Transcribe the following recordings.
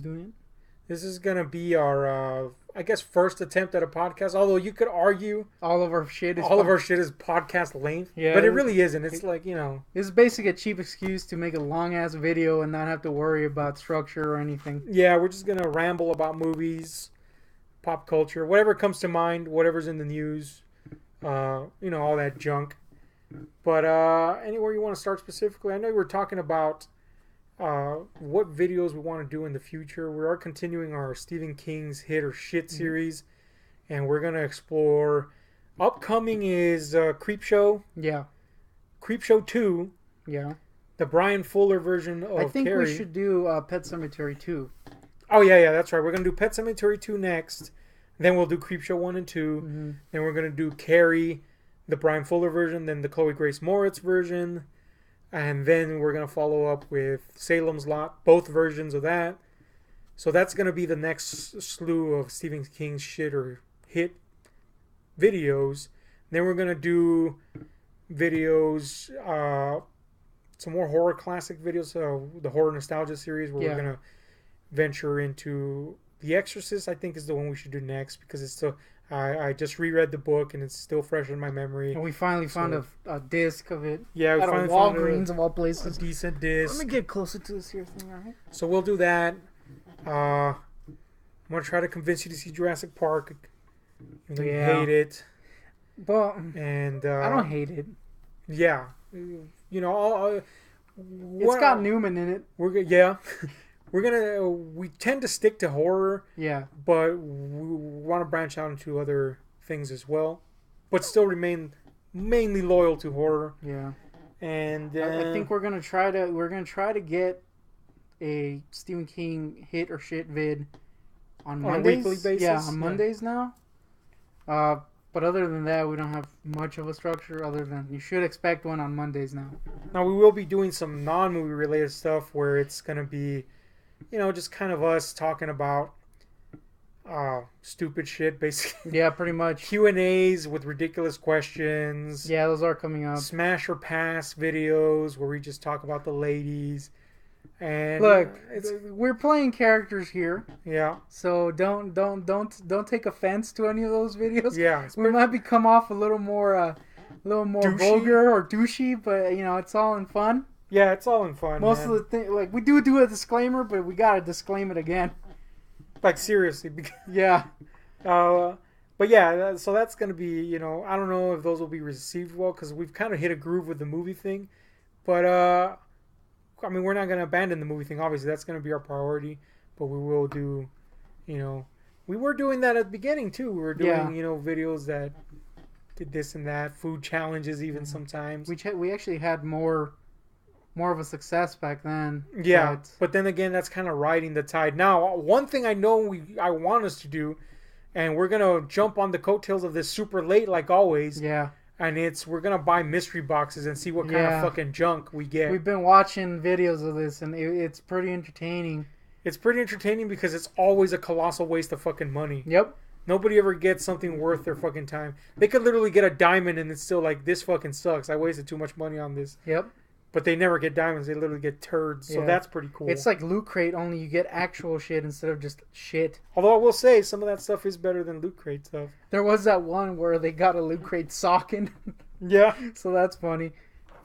doing it. This is going to be our, I guess, first attempt at a podcast. Although you could argue all of our shit is podcast length. Yeah, but it really isn't. It's like, you know. It's basically a cheap excuse to make a long-ass video and not have to worry about structure or anything. Yeah, we're just going to ramble about movies, pop culture, whatever comes to mind, whatever's in the news, you know, all that junk. But anywhere you want to start specifically, I know you were talking about what videos we want to do in the future. We are continuing our Stephen King's Hit or Shit series, and we're going to explore. Upcoming is Creepshow. Yeah. Creepshow 2. Yeah. The Brian Fuller version of I think Carrie. We should do Pet Sematary 2. Oh, yeah, that's right. We're going to do Pet Sematary 2 next. Then we'll do Creepshow 1 and 2. Mm-hmm. Then we're going to do Carrie, the Brian Fuller version, then the Chloe Grace Moritz version. And then we're going to follow up with Salem's Lot, both versions of that. So that's going to be the next slew of Stephen King's shit or hit videos. Then we're going to do videos, some more horror classic videos. So the Horror Nostalgia series where we're going to venture into The Exorcist, I think is the one we should do next because it's still... I just reread the book and it's still fresh in my memory. And we finally found a disc of it. Yeah, we at finally Walgreens of all places. A decent disc. Let me get closer to this here thing, alright? So we'll do that. I'm gonna try to convince you to see Jurassic Park. You hate it. But and I don't hate it. Yeah, you know, it's got Newman in it. We tend to stick to horror. Yeah. But we want to branch out into other things as well. But still remain mainly loyal to horror. Yeah. And I think we're gonna try to get a Stephen King hit or shit vid on Mondays. A weekly basis. Yeah, on Mondays now. But other than that, we don't have much of a structure. Other than you should expect one on Mondays now. Now we will be doing some non-movie related stuff where it's gonna be, you know, just kind of us talking about stupid shit, basically. Yeah, pretty much. Q&As with ridiculous questions. Yeah, those are coming up. Smash or pass videos where we just talk about the ladies. And look, we're playing characters here. Yeah. So don't take offense to any of those videos. Yeah. We might come off a little more douchey, vulgar or douchey, but you know, it's all in fun. Yeah, it's all in fun. Most of the thing, like we do a disclaimer, but we gotta disclaim it again. Like seriously, yeah. But yeah, so that's gonna be, you know, I don't know if those will be received well because we've kind of hit a groove with the movie thing, but I mean, we're not gonna abandon the movie thing. Obviously, that's gonna be our priority, but we will do, you know, we were doing that at the beginning too. We were doing, you know, videos that did this and that, food challenges even sometimes. We actually had more of a success back then. Yeah, but then again, that's kind of riding the tide. Now, one thing I know I want us to do, and we're going to jump on the coattails of this super late like always. Yeah. And we're going to buy mystery boxes and see what kind of fucking junk we get. We've been watching videos of this, and it's pretty entertaining. It's pretty entertaining because it's always a colossal waste of fucking money. Yep. Nobody ever gets something worth their fucking time. They could literally get a diamond and it's still like, this fucking sucks. I wasted too much money on this. Yep. But they never get diamonds. They literally get turds. So that's pretty cool. It's like Loot Crate, only you get actual shit instead of just shit. Although I will say, some of that stuff is better than Loot Crate stuff. There was that one where they got a Loot Crate sock in. Yeah. So that's funny.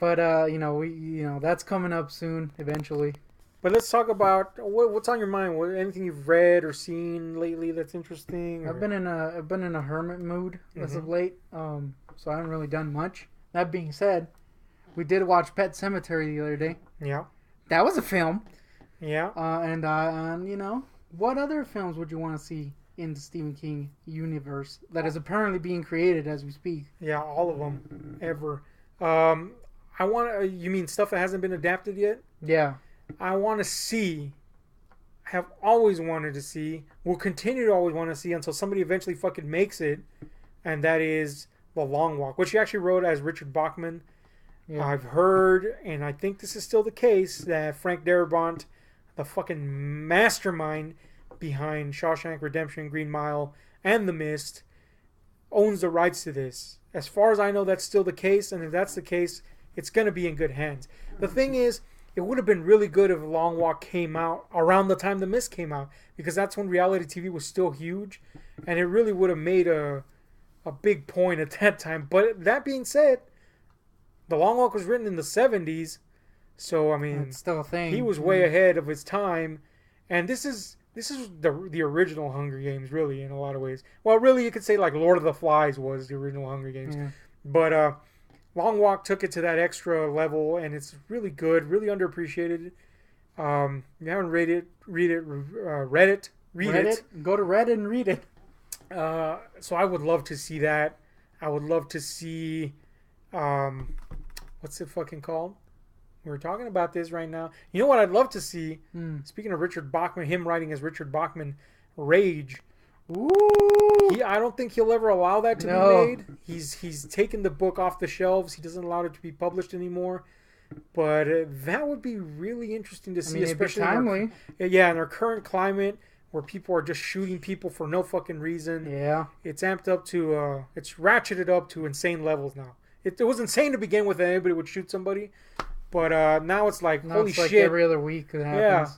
But, that's coming up soon, eventually. But let's talk about what's on your mind. Anything you've read or seen lately that's interesting? I've been in a hermit mood as of late. So I haven't really done much. That being said, we did watch Pet Sematary the other day. Yeah. That was a film. Yeah. And you know, what other films would you want to see in the Stephen King universe that is apparently being created as we speak? Yeah, all of them ever. You mean stuff that hasn't been adapted yet? Yeah. I want to see, have always wanted to see, will continue to always want to see until somebody eventually fucking makes it, and that is The Long Walk, which he actually wrote as Richard Bachman. Yeah. I've heard, and I think this is still the case, that Frank Darabont, the fucking mastermind behind Shawshank Redemption, Green Mile, and The Mist, owns the rights to this. As far as I know, that's still the case, and if that's the case, it's going to be in good hands. The thing is, it would have been really good if Long Walk came out around the time The Mist came out, because that's when reality TV was still huge, and it really would have made a big point at that time. But that being said, The Long Walk was written in the 70s, so I mean, it's still a thing. He was way ahead of his time, and this is the original Hunger Games, really, in a lot of ways. Well, really, you could say like Lord of the Flies was the original Hunger Games, but Long Walk took it to that extra level, and it's really good, really underappreciated. If you haven't read it, read it. Go to Reddit and read it. So I would love to see that. I would love to see, what's it fucking called? We're talking about this right now. You know what I'd love to see? Speaking of Richard Bachman, him writing as Richard Bachman, Rage. Ooh. I don't think he'll ever allow that to be made. He's taken the book off the shelves. He doesn't allow it to be published anymore. But that would be really interesting to see, especially timely. In our current climate where people are just shooting people for no fucking reason. Yeah, it's amped up to it's ratcheted up to insane levels now. It was insane to begin with that anybody would shoot somebody, but now it's like holy shit! Every other week it happens. Yeah.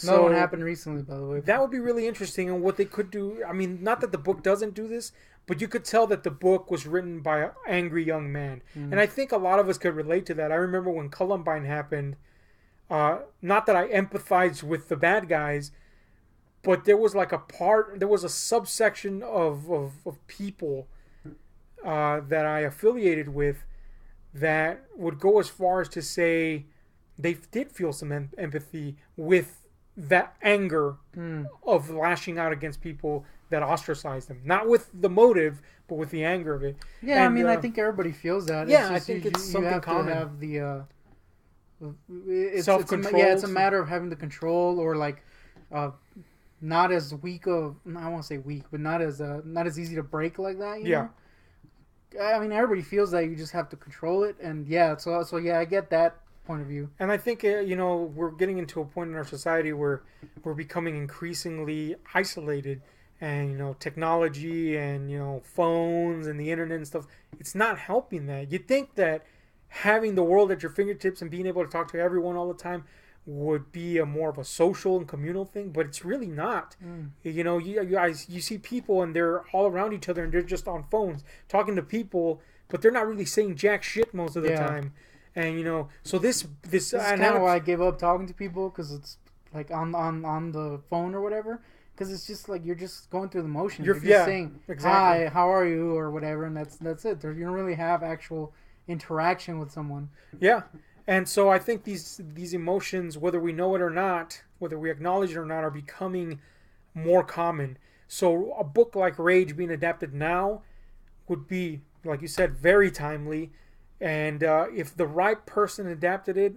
Another one happened recently, by the way. That would be really interesting, and what they could do. I mean, not that the book doesn't do this, but you could tell that the book was written by an angry young man, and I think a lot of us could relate to that. I remember when Columbine happened. Not that I empathize with the bad guys, but there was like there was a subsection of people that I affiliated with that would go as far as to say they did feel some empathy with that anger of lashing out against people that ostracized them. Not with the motive, but with the anger of it. Yeah, and, I mean, I think everybody feels that. Yeah, I think it's something common. You have to have the self-control. It's a matter of having the control, or like not as weak of. I won't say weak, but not as easy to break like that. You know? I mean, everybody feels that. You just have to control it, and so I get that point of view. And I think we're getting into a point in our society where we're becoming increasingly isolated, and technology and phones and the internet and stuff, it's not helping that. You'd think that having the world at your fingertips and being able to talk to everyone all the time would be more of a social and communal thing, but it's really not. You see people and they're all around each other and they're just on phones talking to people, but they're not really saying jack shit most of the time. And so this is kind of why I gave up talking to people, because it's like on the phone or whatever. Because it's just like you're just going through the motions. You're just saying, exactly. Hi, how are you, or whatever, and that's it. You don't really have actual interaction with someone. Yeah, and so I think these emotions, whether we know it or not, whether we acknowledge it or not, are becoming more common. So a book like Rage being adapted now would be, like you said, very timely. And if the right person adapted it,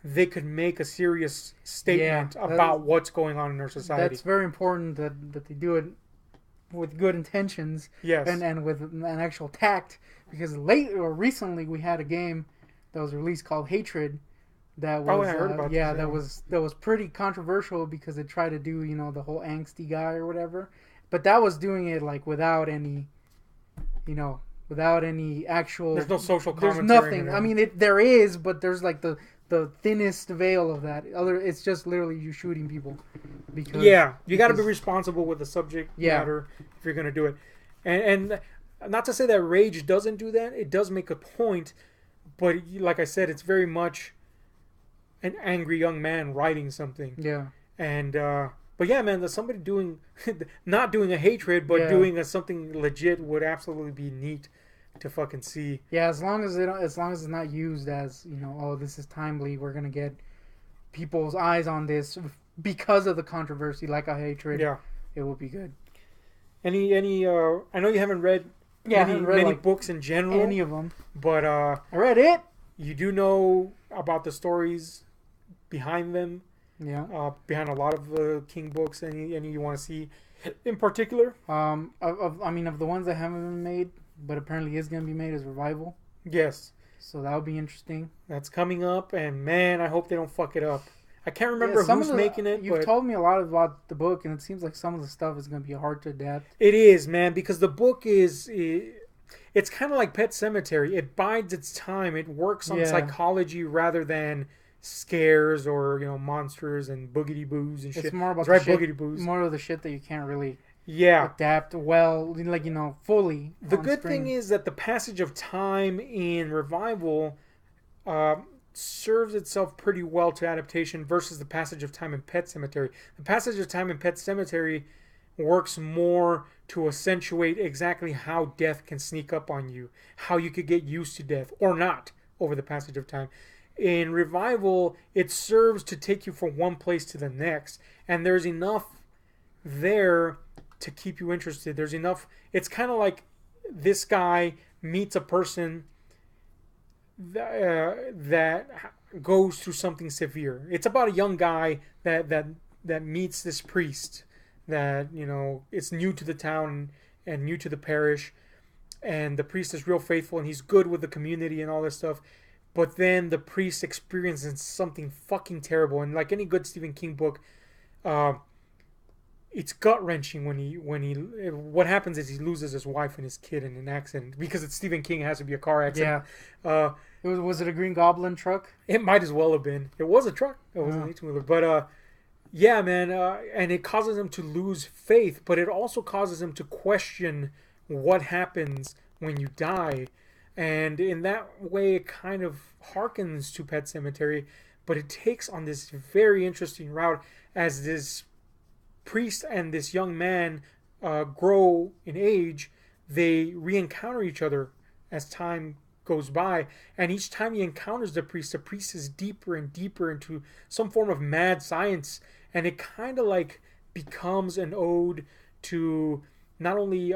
they could make a serious statement about what's going on in our society. That's very important that they do it with good intentions, and with an actual tact. Because recently we had a game that was released called Hatred. That was I heard about this, that was pretty controversial because it tried to do the whole angsty guy or whatever, but that was doing it like without any actual. There's no social commentary. There's nothing. I mean, there is, but there's like the thinnest veil of that. It's just literally you shooting people. You got to be responsible with the subject matter if you're going to do it. And not to say that Rage doesn't do that. It does make a point, but like I said, it's very much an angry young man writing something. Yeah. And but yeah, man, there's somebody not doing a Hatred, but doing something legit would absolutely be neat to fucking see. Yeah, as long as it's not used as this is timely, we're gonna get people's eyes on this because of the controversy, like a Hatred. Yeah, it will be good. Any I know you haven't read many books in general, any of them, but I read it. You do know about the stories behind them. Yeah. Behind a lot of the King books, any you want to see in particular? Of the ones that haven't been made, but apparently is going to be made as Revival. Yes. So that'll be interesting. That's coming up, and man, I hope they don't fuck it up. I can't remember who's making it. You've told me a lot about the book, and it seems like some of the stuff is going to be hard to adapt. It is, man, because the book it's kind of like Pet Sematary. It bides its time. It works on psychology rather than scares or monsters and boogity boos and shit. It's more about boogity boos. More of the shit that you can't really yeah adapt well, like fully. The good thing is that the passage of time in Revival serves itself pretty well to adaptation versus the passage of time in Pet Sematary. The passage of time in Pet Sematary works more to accentuate exactly how death can sneak up on you, how you could get used to death or not over the passage of time. In Revival, it serves to take you from one place to the next, and there's enough there to keep you interested. There's enough. It's kind of like this guy meets a person that goes through something severe. It's about a young guy that meets this priest that it's new to the town and new to the parish, and the priest is real faithful and he's good with the community and all this stuff. But then the priest experiences something fucking terrible, and like any good Stephen King book, it's gut wrenching what happens is he loses his wife and his kid in an accident. Because it's Stephen King, it has to be a car accident. Yeah. Was it a Green Goblin truck? It might as well have been. It was a truck. It was an 18-wheeler. But yeah, man, and it causes him to lose faith, but it also causes him to question what happens when you die. And in that way, it kind of harkens to Pet Sematary, but it takes on this very interesting route as this priest and this young man grow in age. They re-encounter each other as time goes by, and each time he encounters the priest is deeper and deeper into some form of mad science, and it kind of like becomes an ode to not only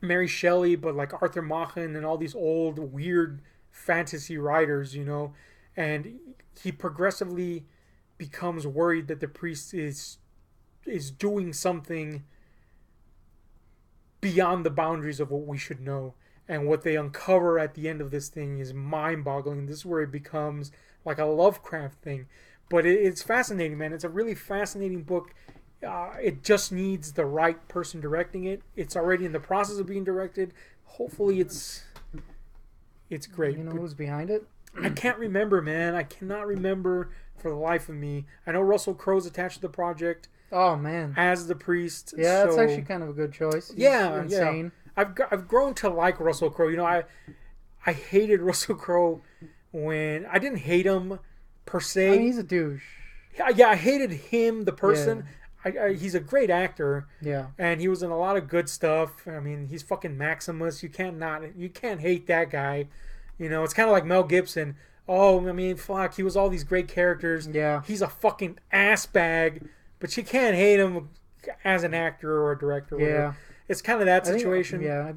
Mary Shelley, but like Arthur Machen and all these old weird fantasy writers, and he progressively becomes worried that the priest is doing something beyond the boundaries of what we should know. And what they uncover at the end of this thing is mind-boggling. This is where it becomes like a Lovecraft thing. But it's fascinating, man. It's a really fascinating book. It just needs the right person directing it. It's already in the process of being directed. Hopefully it's great. You know who's behind it? I can't remember, man. I cannot remember for the life of me. I know Russell Crowe's attached to the project. Oh, man. As the priest. Yeah, that's actually kind of a good choice. He's insane. Yeah. I've grown to like Russell Crowe. I hated Russell Crowe when I didn't hate him per se. I mean, he's a douche. Yeah, I hated him, the person. Yeah. He's a great actor. Yeah. And he was in a lot of good stuff. I mean, he's fucking Maximus. You can't hate that guy. It's kind of like Mel Gibson. Oh, I mean, fuck, he was all these great characters. Yeah. He's a fucking ass bag, but you can't hate him as an actor or a director. Or whatever. It's kind of that situation. I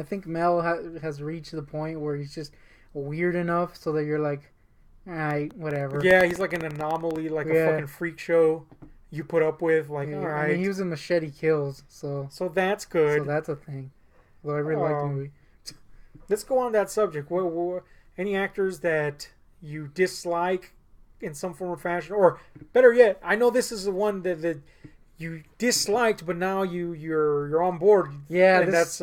think Mel has reached the point where he's just weird enough so that you're like, all right, whatever. Yeah, he's like an anomaly, like a fucking freak show you put up with. Like, all right. I mean, he was in Machete Kills, so that's good. So that's a thing. Though I really like the movie. Let's go on that subject. What any actors that you dislike in some form or fashion, or better yet, I know this is the one that you disliked, but now you're on board. Yeah, and that's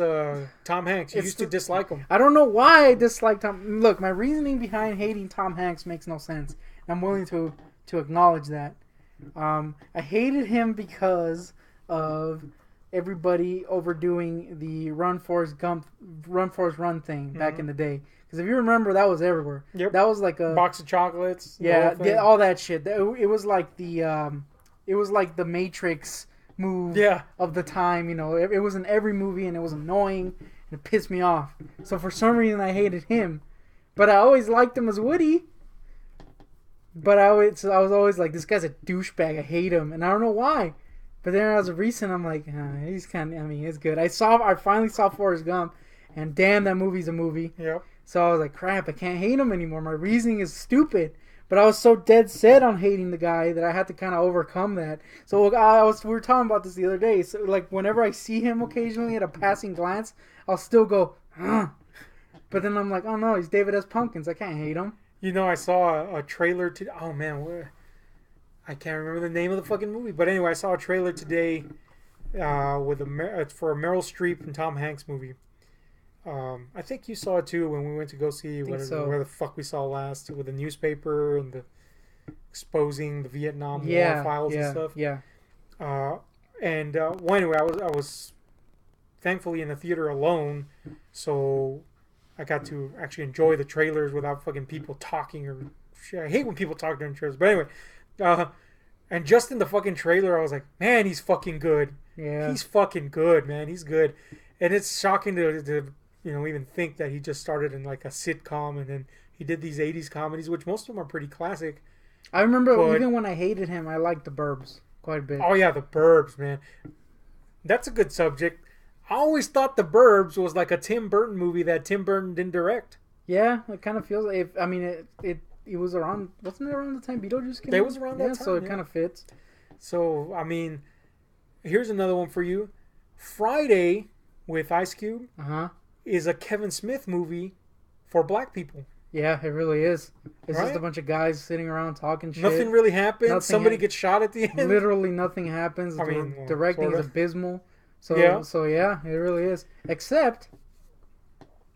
Tom Hanks. You used to dislike him. I don't know why I dislike Tom. Look, my reasoning behind hating Tom Hanks makes no sense. I'm willing to acknowledge that. I hated him because of everybody overdoing the Run Forrest Run thing back in the day. Because if you remember, that was everywhere. Yep. That was like a box of chocolates. Yeah, all that shit. It was like the Matrix move of the time. It was in every movie, and it was annoying, and it pissed me off. So for some reason, I hated him, but I always liked him as Woody. But I was always like, this guy's a douchebag. I hate him, and I don't know why. But then as of recent, I'm like, he's kind of. I mean, it's good. I finally saw Forrest Gump, and damn, that movie's a movie. Yep. So I was like, crap, I can't hate him anymore. My reasoning is stupid. But I was so dead set on hating the guy that I had to kind of overcome that. So we were talking about this the other day. So like whenever I see him occasionally at a passing glance, I'll still go, huh. But then I'm like, oh no, he's David S. Pumpkins. I can't hate him. I saw a trailer to. Oh man, I can't remember the name of the fucking movie. But anyway, I saw a trailer today for a Meryl Streep and Tom Hanks movie. I think you saw it too when we went to go see where the fuck we saw last with the newspaper and the exposing the Vietnam War files and stuff. Yeah. Well, anyway, I was thankfully in the theater alone, so I got to actually enjoy the trailers without fucking people talking or shit. I hate when people talk during trailers. But anyway, and just in the fucking trailer, I was like, man, he's fucking good. Yeah. He's fucking good, man. He's good. And it's shocking to even think that he just started in like a sitcom and then he did these 80s comedies, which most of them are pretty classic. I remember even when I hated him, I liked The Burbs quite a bit. Oh, yeah, The Burbs, man. That's a good subject. I always thought The Burbs was like a Tim Burton movie that Tim Burton didn't direct. Yeah, it kind of feels like... it was around... Wasn't it around the time Beetlejuice came out? It was around that time, so it kind of fits. So, I mean, here's another one for you. Friday with Ice Cube is a Kevin Smith movie for black people. Yeah, it really is. It's just a bunch of guys sitting around talking shit. Nothing really happens. Somebody gets shot at the end. Literally nothing happens. I mean, directing is abysmal. So yeah, it really is. Except,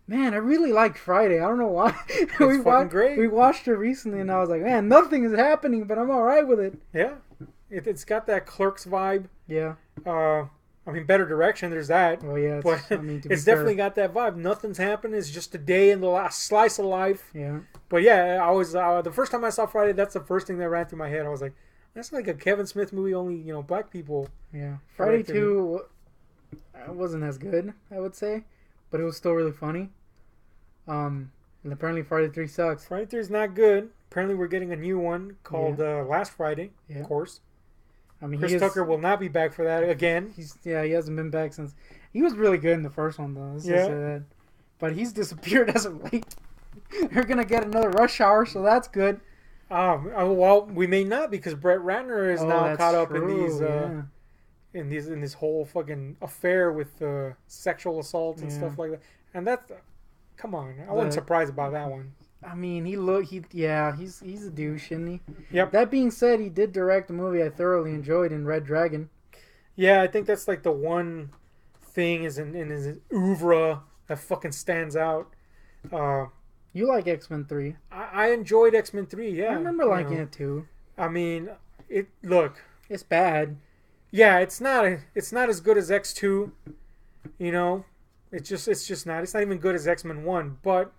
man, I really liked Friday. I don't know why. Great. We watched it recently, and I was like, man, nothing is happening, but I'm all right with it. Yeah, it's got that Clerks vibe. Yeah. I mean, better direction. There's that. Oh yeah, it's definitely got that vibe. Nothing's happening. It's just a day in the last slice of life. Yeah. But yeah, I was the first time I saw Friday. That's the first thing that ran through my head. I was like, that's like a Kevin Smith movie. Only black people. Yeah. Friday 2 wasn't as good, I would say, but it was still really funny. And apparently Friday 3 sucks. Friday 3 is not good. Apparently we're getting a new one called Last Friday. Yeah. Of course. I mean, Chris Tucker will not be back for that again. He hasn't been back since. He was really good in the first one, though. Let's just say that. But he's disappeared as of late. They're going to get another Rush Hour, so that's good. Well, we may not because Brett Ratner is now caught up in these... in this whole fucking affair with sexual assault and stuff like that. And that's... Come on. I wasn't surprised about that one. I mean, he's a douche, isn't he? Yep. That being said, he did direct a movie I thoroughly enjoyed in Red Dragon. Yeah, I think that's like the one thing in his oeuvre that fucking stands out. You like X-Men 3? I enjoyed X-Men 3, yeah. I remember liking it too. I mean, it's bad. Yeah, it's not as good as X2. It's just not. It's not even good as X-Men 1, but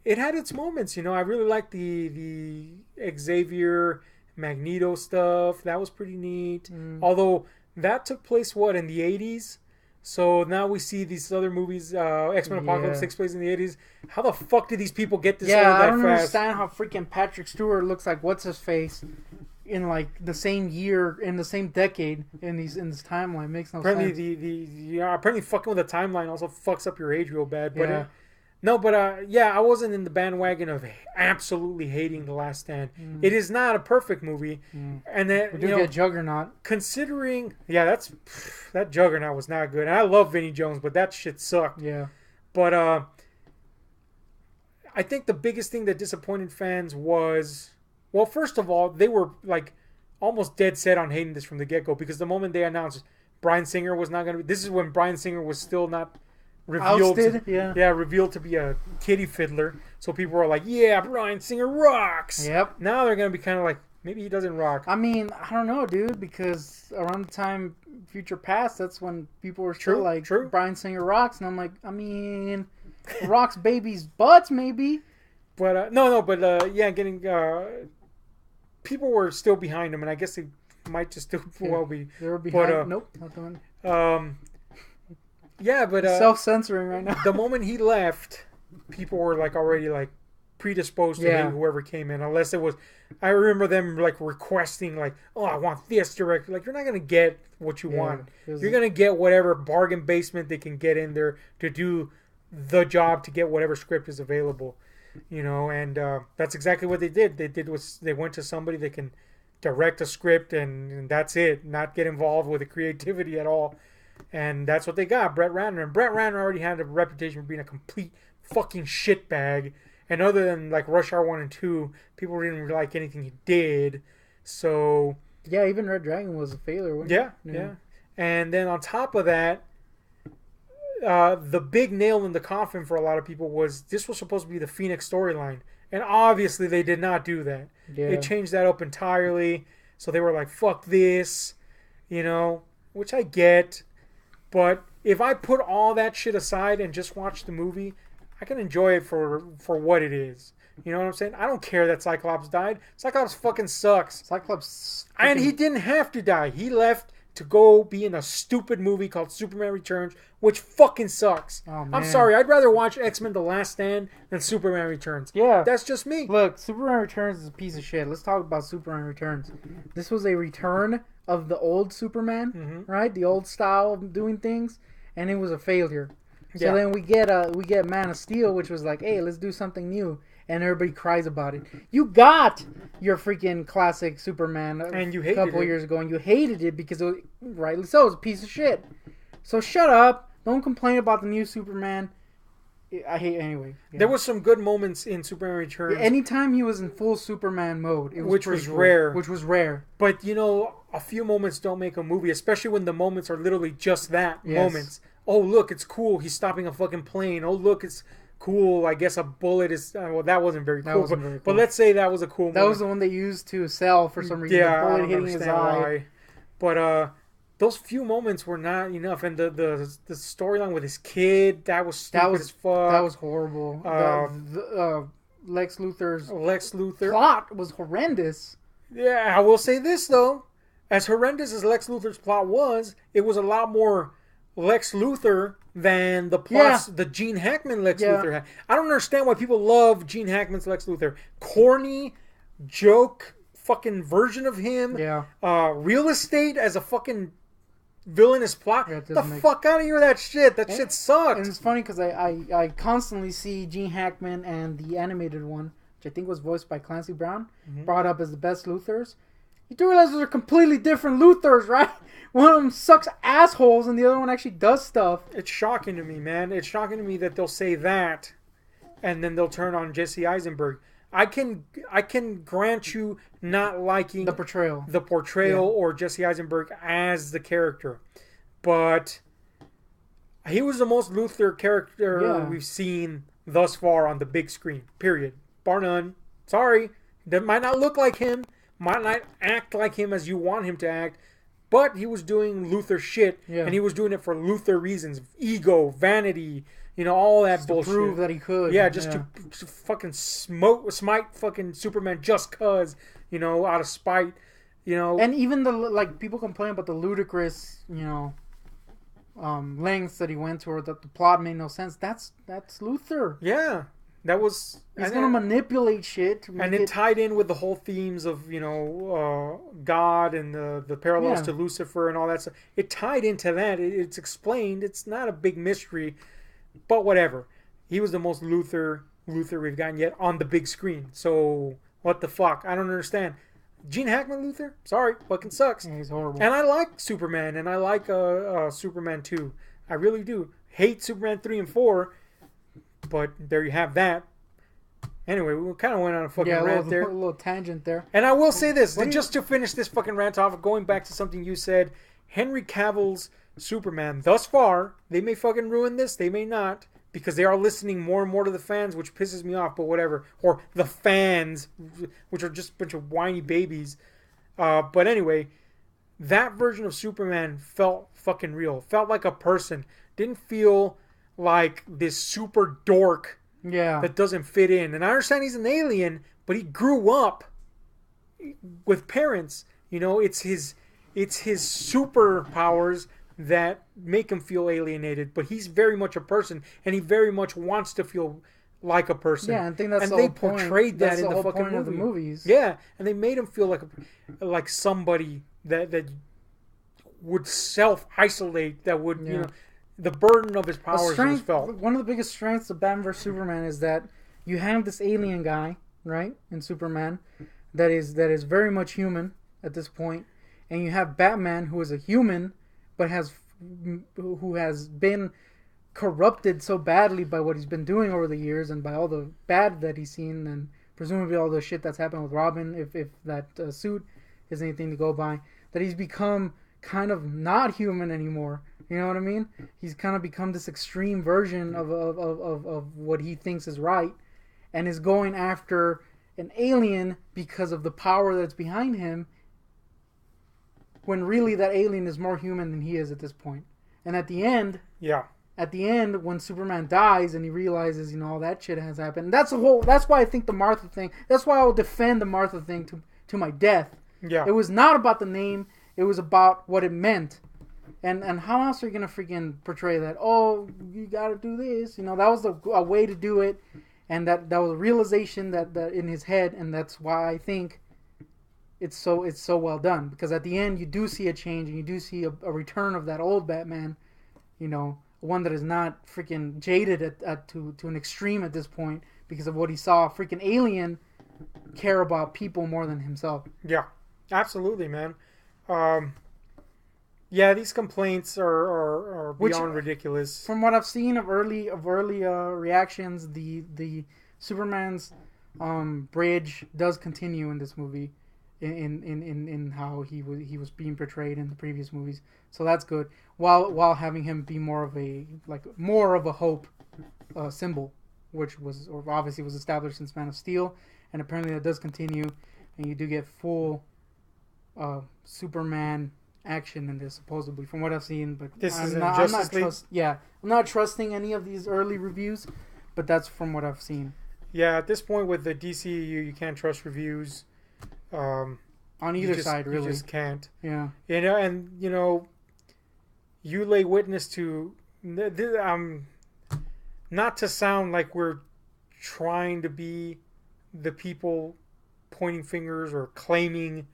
it had its moments. I really liked the Xavier Magneto stuff. That was pretty neat. Although that took place in the 80s. So now we see these other movies. X-Men Apocalypse takes place in the 80s. How the fuck did these people get this old that fast? I don't understand how freaking Patrick Stewart looks like what's his face in like the same year, in the same decade, in this timeline. It makes no sense. Apparently fucking with the timeline also fucks up your age real bad. But I wasn't in the bandwagon of absolutely hating The Last Stand. It is not a perfect movie, and then we get Juggernaut. Considering, that Juggernaut was not good. And I love Vinnie Jones, but that shit sucked. Yeah, but I think the biggest thing that disappointed fans was. Well, first of all, they were like almost dead set on hating this from the get-go because the moment they announced Bryan Singer was not going to be... This is when Bryan Singer was still not revealed. Revealed to be a kitty fiddler. So people were like, yeah, Bryan Singer rocks. Yep. Now they're going to be kind of like, maybe he doesn't rock. I mean, I don't know, dude, because around the time Future Past, that's when people were still like, Bryan Singer rocks. And I'm like, I mean, rocks babies' butts, maybe. But, getting... people were still behind him, and I guess they might just still well be. They were behind. Nope, not the one. Self-censoring right now. The moment he left, people were like already like predisposed to hate whoever came in, unless it was. I remember them like requesting like, "Oh, I want this director." Like, you're not gonna get what you want. You're gonna get whatever bargain basement they can get in there to do the job to get whatever script is available. And that's exactly what they did. They went to somebody that can direct a script and that's it. Not get involved with the creativity at all. And that's what they got, Brett Ratner. And Brett Ratner already had a reputation for being a complete fucking shitbag. And other than like Rush Hour 1 and 2, people didn't like anything he did. So... Yeah, even Red Dragon was a failure. Yeah. And then on top of that, the big nail in the coffin for a lot of people was this was supposed to be the Phoenix storyline. And obviously they did not do that. Yeah. They changed that up entirely. So they were like, fuck this, you know, which I get. But if I put all that shit aside and just watch the movie, I can enjoy it for what it is. You know what I'm saying? I don't care that Cyclops died. Cyclops fucking sucks. Cyclops... And he didn't have to die. He left to go be in a stupid movie called Superman Returns, which fucking sucks. Oh, man. I'm sorry. I'd rather watch X-Men The Last Stand than Superman Returns. Yeah. That's just me. Look, Superman Returns is a piece of shit. Let's talk about Superman Returns. This was a return of the old Superman, right? The old style of doing things, and it was a failure. So then we get Man of Steel, which was like, hey, let's do something new. And everybody cries about it. You got your freaking classic Superman and you a hated couple it. years ago, and you hated it because, it was, rightly so, it was a piece of shit. So shut up. Don't complain about the new Superman. I hate anyway. Yeah. There was some good moments in Superman Returns. Anytime he was in full Superman mode, it was which was cool. rare. Which was rare. But, you know, a few moments don't make a movie, especially when the moments are literally just that, moments. Oh, look, it's cool. He's stopping a fucking plane. Oh, look, it's cool. I guess a bullet is... well, that wasn't very cool. But let's say that was a cool moment. That was the one they used to sell for some reason. Yeah, the bullet hitting his eye. Why. But those few moments were not enough. And the storyline with his kid, that was stupid as fuck. That was horrible. Lex Luthor's plot was horrendous. Yeah, I will say this, though. As horrendous as Lex Luthor's plot was, it was a lot more Lex Luthor than the plots the Gene Hackman Lex Luthor had. I don't understand why people love Gene Hackman's Lex Luthor. Corny, joke, fucking version of him. Yeah. Real estate as a fucking villainous plot. Yeah, the fuck out of here with that shit. That shit sucked. And it's funny because I constantly see Gene Hackman and the animated one, which I think was voiced by Clancy Brown, brought up as the best Luthors. You do realize those are completely different Luthors, right? One of them sucks assholes and the other one actually does stuff. It's shocking to me, man. It's shocking to me that they'll say that and then they'll turn on Jesse Eisenberg. I can grant you not liking the portrayal or Jesse Eisenberg as the character. But he was the most Luthor character we've seen thus far on the big screen. Period. Bar none. Sorry. That might not look like him. Might not act like him as you want him to act. But he was doing Luthor shit, and he was doing it for Luthor reasons. Ego, vanity, you know, all that just bullshit. To prove that he could. Yeah, just to fucking smite fucking Superman just cause, you know, out of spite, you know. And even people complain about the ludicrous, you know, lengths that he went to, or that the plot made no sense. That's Luthor. Yeah. That was... He's going to manipulate shit. And it tied in with the whole themes of, you know, God and the parallels to Lucifer and all that stuff. It tied into that. It's explained. It's not a big mystery. But whatever. He was the most Luthor we've gotten yet on the big screen. So, what the fuck? I don't understand. Gene Hackman Luthor? Sorry. Fucking sucks. Yeah, he's horrible. And I like Superman. And I like Superman 2. I really do. Hate Superman 3 and 4. But there you have that. Anyway, we kind of went on a fucking rant there. A little tangent there. And I will say this, just to finish this fucking rant off, going back to something you said, Henry Cavill's Superman, thus far, they may fucking ruin this, they may not, because they are listening more and more to the fans, which pisses me off, but whatever. Or the fans, which are just a bunch of whiny babies. But anyway, that version of Superman felt fucking real. Felt like a person. Didn't feel like this super dork that doesn't fit in. And I understand he's an alien, but he grew up with parents. You know, it's his superpowers that make him feel alienated, but he's very much a person, and he very much wants to feel like a person. Yeah, I think that's the whole point. And they portrayed that in the fucking movie. Of the movies. Yeah, and they made him feel like somebody that would self-isolate, that would, you know, the burden of his powers was felt. One of the biggest strengths of Batman vs Superman is that you have this alien guy, right, in Superman, that is very much human at this point, and you have Batman, who is a human, but who has been corrupted so badly by what he's been doing over the years, and by all the bad that he's seen, and presumably all the shit that's happened with Robin, if that suit is anything to go by, that he's become kind of not human anymore. You know what I mean? He's kind of become this extreme version of what he thinks is right, and is going after an alien because of the power that's behind him, when really that alien is more human than he is at this point. And at the end, when Superman dies and he realizes, all that shit has happened. That's why I think the Martha thing, that's why I will defend the Martha thing to my death. Yeah. It was not about the name, it was about what it meant. And how else are you going to freaking portray that? Oh, you got to do this. That was a way to do it. And that was a realization that in his head. And that's why I think it's so well done. Because at the end, you do see a change. And you do see a return of that old Batman. One that is not freaking jaded to an extreme at this point. Because of what he saw. A freaking alien care about people more than himself. Yeah, absolutely, man. Yeah, these complaints are beyond ridiculous. From what I've seen of early reactions, the Superman's bridge does continue in this movie, in how he was being portrayed in the previous movies. So that's good. While having him be more of a hope symbol, which obviously was established since Man of Steel, and apparently that does continue, and you do get full Superman action in this, supposedly, from what I've seen. But I'm not trusting any of these early reviews, but that's from what I've seen. Yeah, at this point with the DCEU, you can't trust reviews. On either side, really. You just can't. Yeah. You lay witness to... not to sound like we're trying to be the people pointing fingers or claiming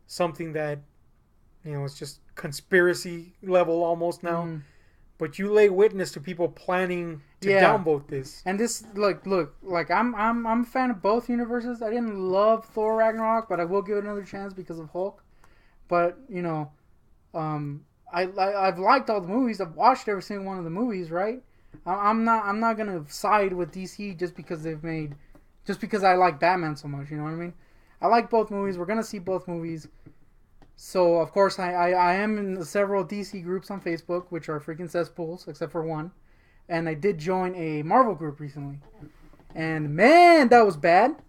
something that it's just conspiracy level almost now. Mm. But you lay witness to people planning to downvote this. And this, look, I'm a fan of both universes. I didn't love Thor Ragnarok, but I will give it another chance because of Hulk. But I've liked all the movies. I've watched every single one of the movies. Right? I'm not gonna side with DC just because I like Batman so much. You know what I mean? I like both movies. We're gonna see both movies. So, of course, I am in several DC groups on Facebook, which are freaking cesspools, except for one. And I did join a Marvel group recently. And, man, that was bad.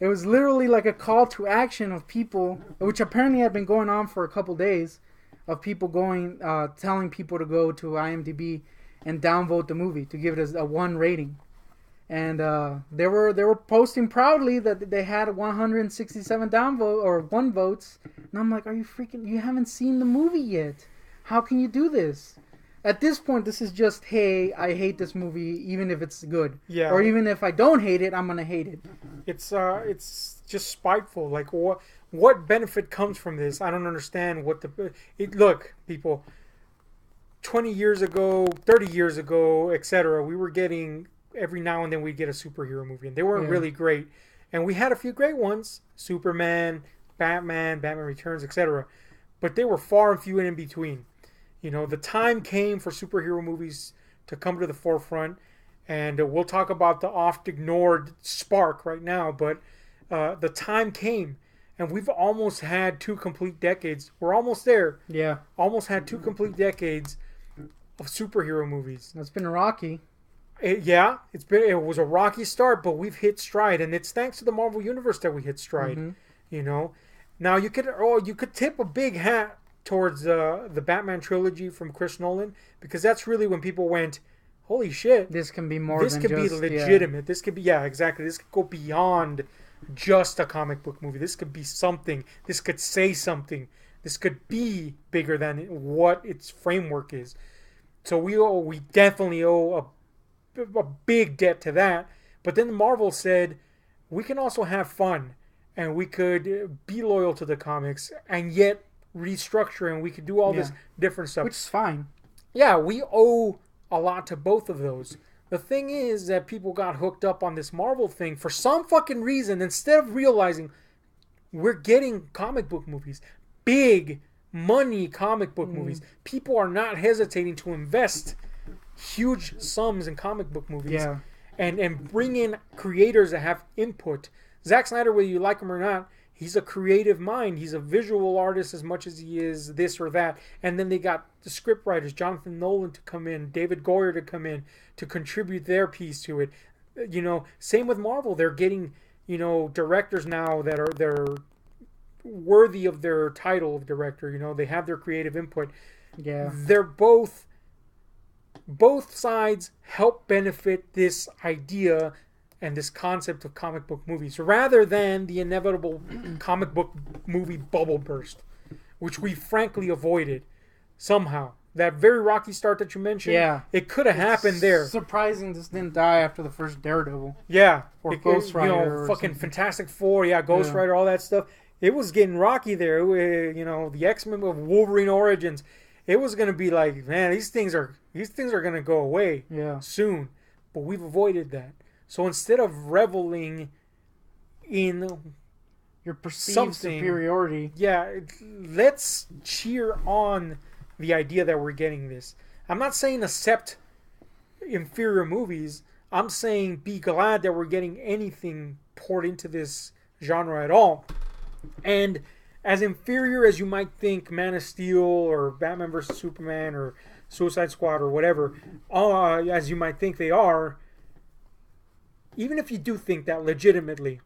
It was literally like a call to action of people, which apparently had been going on for a couple days, of people telling people to go to IMDb and downvote the movie to give it a 1 rating. And they were posting proudly that they had 167 downvote or 1 votes. And I'm like, are you freaking... You haven't seen the movie yet. How can you do this? At this point, this is just, hey, I hate this movie even if it's good. Yeah. Or even if I don't hate it, I'm going to hate it. It's just spiteful. Like, what benefit comes from this? I don't understand what look, people, 20 years ago, 30 years ago, etc., we were getting... Every now and then we'd get a superhero movie, and they weren't really great. And we had a few great ones: Superman, Batman Returns, etc. But they were far and few and in between. The time came for superhero movies to come to the forefront, and we'll talk about the oft-ignored spark right now. But the time came, and we've almost had 2 complete decades. We're almost there. Yeah, almost had 2 complete decades of superhero movies. That's been rocky. It was a rocky start, but we've hit stride, and it's thanks to the Marvel Universe that we hit stride. Mm-hmm. Now you could tip a big hat towards the Batman trilogy from Chris Nolan, because that's really when people went, holy shit, this can be more. This could be legitimate. This could be exactly. This could go beyond just a comic book movie. This could be something. This could say something. This could be bigger than what its framework is. So we definitely owe a big debt to that. But then Marvel said we can also have fun, and we could be loyal to the comics and yet restructure, and we could do all this different stuff, which is fine. Yeah, we owe a lot to both of those. The thing is that people got hooked up on this Marvel thing for some fucking reason, instead of realizing we're getting comic book movies, big money comic book movies. People are not hesitating to invest huge sums in comic book movies, and bring in creators that have input. Zack Snyder, whether you like him or not, He's a creative mind. He's a visual artist as much as he is this or that. And then they got the script writers, Jonathan Nolan, to come in, David Goyer to come in to contribute their piece to it. You know, same with Marvel. They're getting, you know, directors now that are they're worthy of their title of director. You know, they have their creative input. Yeah. They're both sides help benefit this idea and this concept of comic book movies rather than the inevitable comic book movie bubble burst, which we frankly avoided somehow. That very rocky start that you mentioned, yeah, it could have happened there. Surprising this didn't die after the first Daredevil. Yeah. Or Ghost Rider. You know, fucking Fantastic Four, Ghost Rider, all that stuff. It was getting rocky there. You know, the X-Men of Wolverine Origins. It was going to be like, man, these things are going to go away soon. But we've avoided that. So instead of reveling in your perceived superiority, let's cheer on the idea that we're getting this. I'm not saying accept inferior movies. I'm saying be glad that we're getting anything poured into this genre at all. And as inferior as you might think Man of Steel or Batman vs. Superman or Suicide Squad or whatever, as you might think they are, even if you do think that legitimately,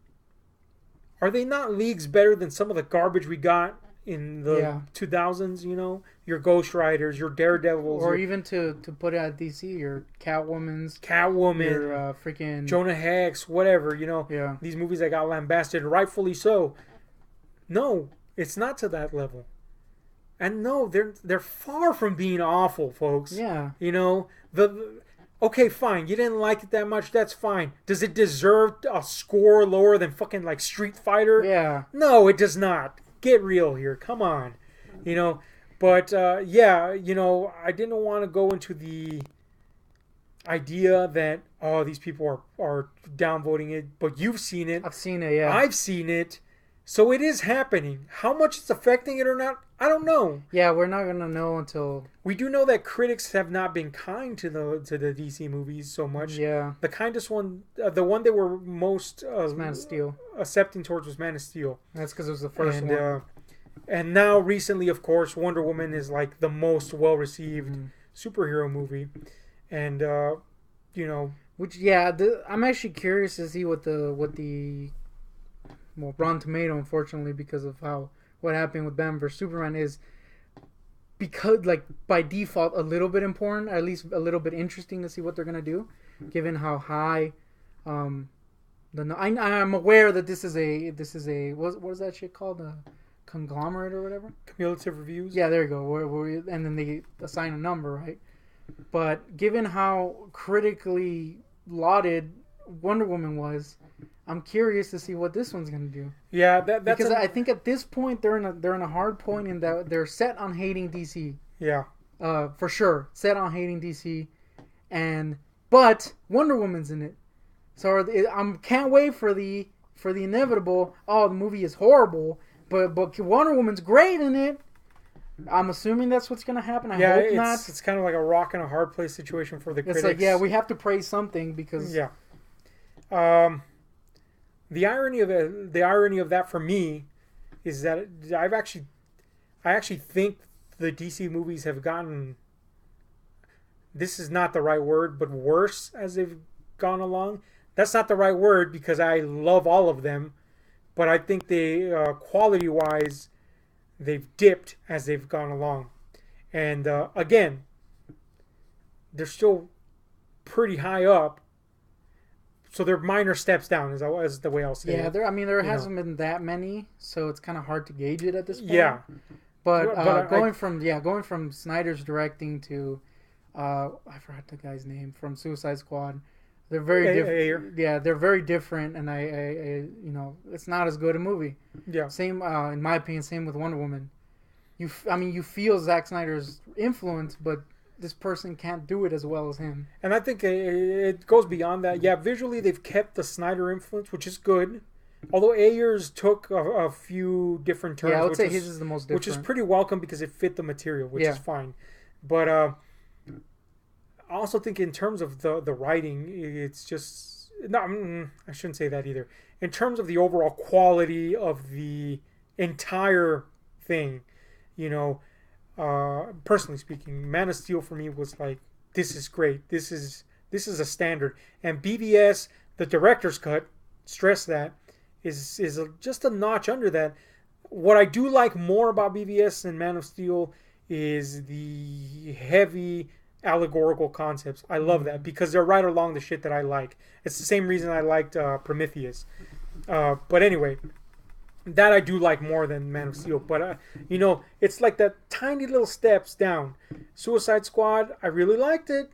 are they not leagues better than some of the garbage we got in the 2000s, you know? Your Ghost Riders, your Daredevils. Or even to put it at DC, your Catwoman. Your freaking... Jonah Hex, whatever, you know? Yeah. These movies that got lambasted, rightfully so. No, it's not to that level. And no, they're far from being awful, folks. Yeah. You know? Okay, fine. You didn't like it that much. That's fine. Does it deserve a score lower than fucking like Street Fighter? Yeah. No, it does not. Get real here. Come on. You know, but you know, I didn't want to go into the idea that these people are downvoting it, but you've seen it. I've seen it. Yeah. I've seen it. So it is happening. How much it's affecting it or not, I don't know. Yeah, we're not gonna know until... We do know that critics have not been kind to the DC movies so much. Yeah. The kindest one, the one they were most Man of Steel. accepting towards was Man of Steel. That's because it was the first one. And now recently, of course, Wonder Woman is like the most well-received superhero movie. And, you know... Which, I'm actually curious to see what the Rotten Tomato, unfortunately, because of what happened with Batman vs. Superman is, because, like, by default, a little bit important, at least a little bit interesting to see what they're going to do, given how high, I'm aware that this is a, what is that shit called? A conglomerate or whatever? Cumulative reviews? Yeah, there you go. And then they assign a number, right? But given how critically lauded Wonder Woman was, I'm curious to see what this one's gonna do. Yeah, that's because I think at this point they're in a hard point in that they're set on hating DC. Yeah. For sure, set on hating DC, but Wonder Woman's in it, so I can't wait for the inevitable. Oh, the movie is horrible, but Wonder Woman's great in it. I'm assuming that's what's gonna happen. I hope not. It's kind of like a rock and a hard place situation for the critics. It's like, we have to praise something because The irony of that for me is that I actually think the DC movies have gotten, this is not the right word, but worse as they've gone along. That's not the right word because I love all of them, but I think they quality-wise they've dipped as they've gone along. And again, they're still pretty high up. So they're minor steps down, is the way I'll say it. Yeah, there hasn't been that many, so it's kind of hard to gauge it at this point. Yeah, but going from Snyder's directing to, I forgot the guy's name, from Suicide Squad, they're very different. Yeah, they're very different, and I it's not as good a movie. Yeah. Same, in my opinion, same with Wonder Woman. You feel Zack Snyder's influence, but this person can't do it as well as him. And I think it goes beyond that. Yeah, visually they've kept the Snyder influence, which is good. Although Ayer's took a few different turns. Yeah, I would say his is the most different. Which is pretty welcome because it fit the material, which is fine. But I also think in terms of the writing, it's No, I shouldn't say that either. In terms of the overall quality of the entire thing, you know, personally speaking, Man of Steel for me was like, this is great. This is a standard. And BVS, the director's cut, stress that, is just a notch under that. What I do like more about BVS and Man of Steel is the heavy allegorical concepts. I love that because they're right along the shit that I like. It's the same reason I liked Prometheus. But anyway, that I do like more than Man of Steel. But, you know, it's like that tiny little steps down. Suicide Squad, I really liked it,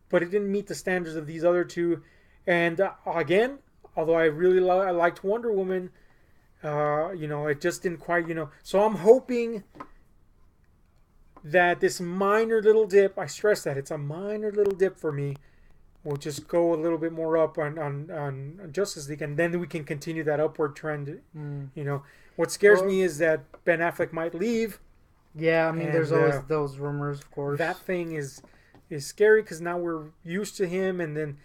but it didn't meet the standards of these other two. And again, although I really I liked Wonder Woman, you know, it just didn't quite, you know. So I'm hoping that this minor little dip, I stress that, it's a minor little dip for me, will just go a little bit more up on Justice League, and then we can continue that upward trend. You know, what scares me is that Ben Affleck might leave. Yeah, I mean, there's always those rumors, of course. That thing is scary because now we're used to him, and then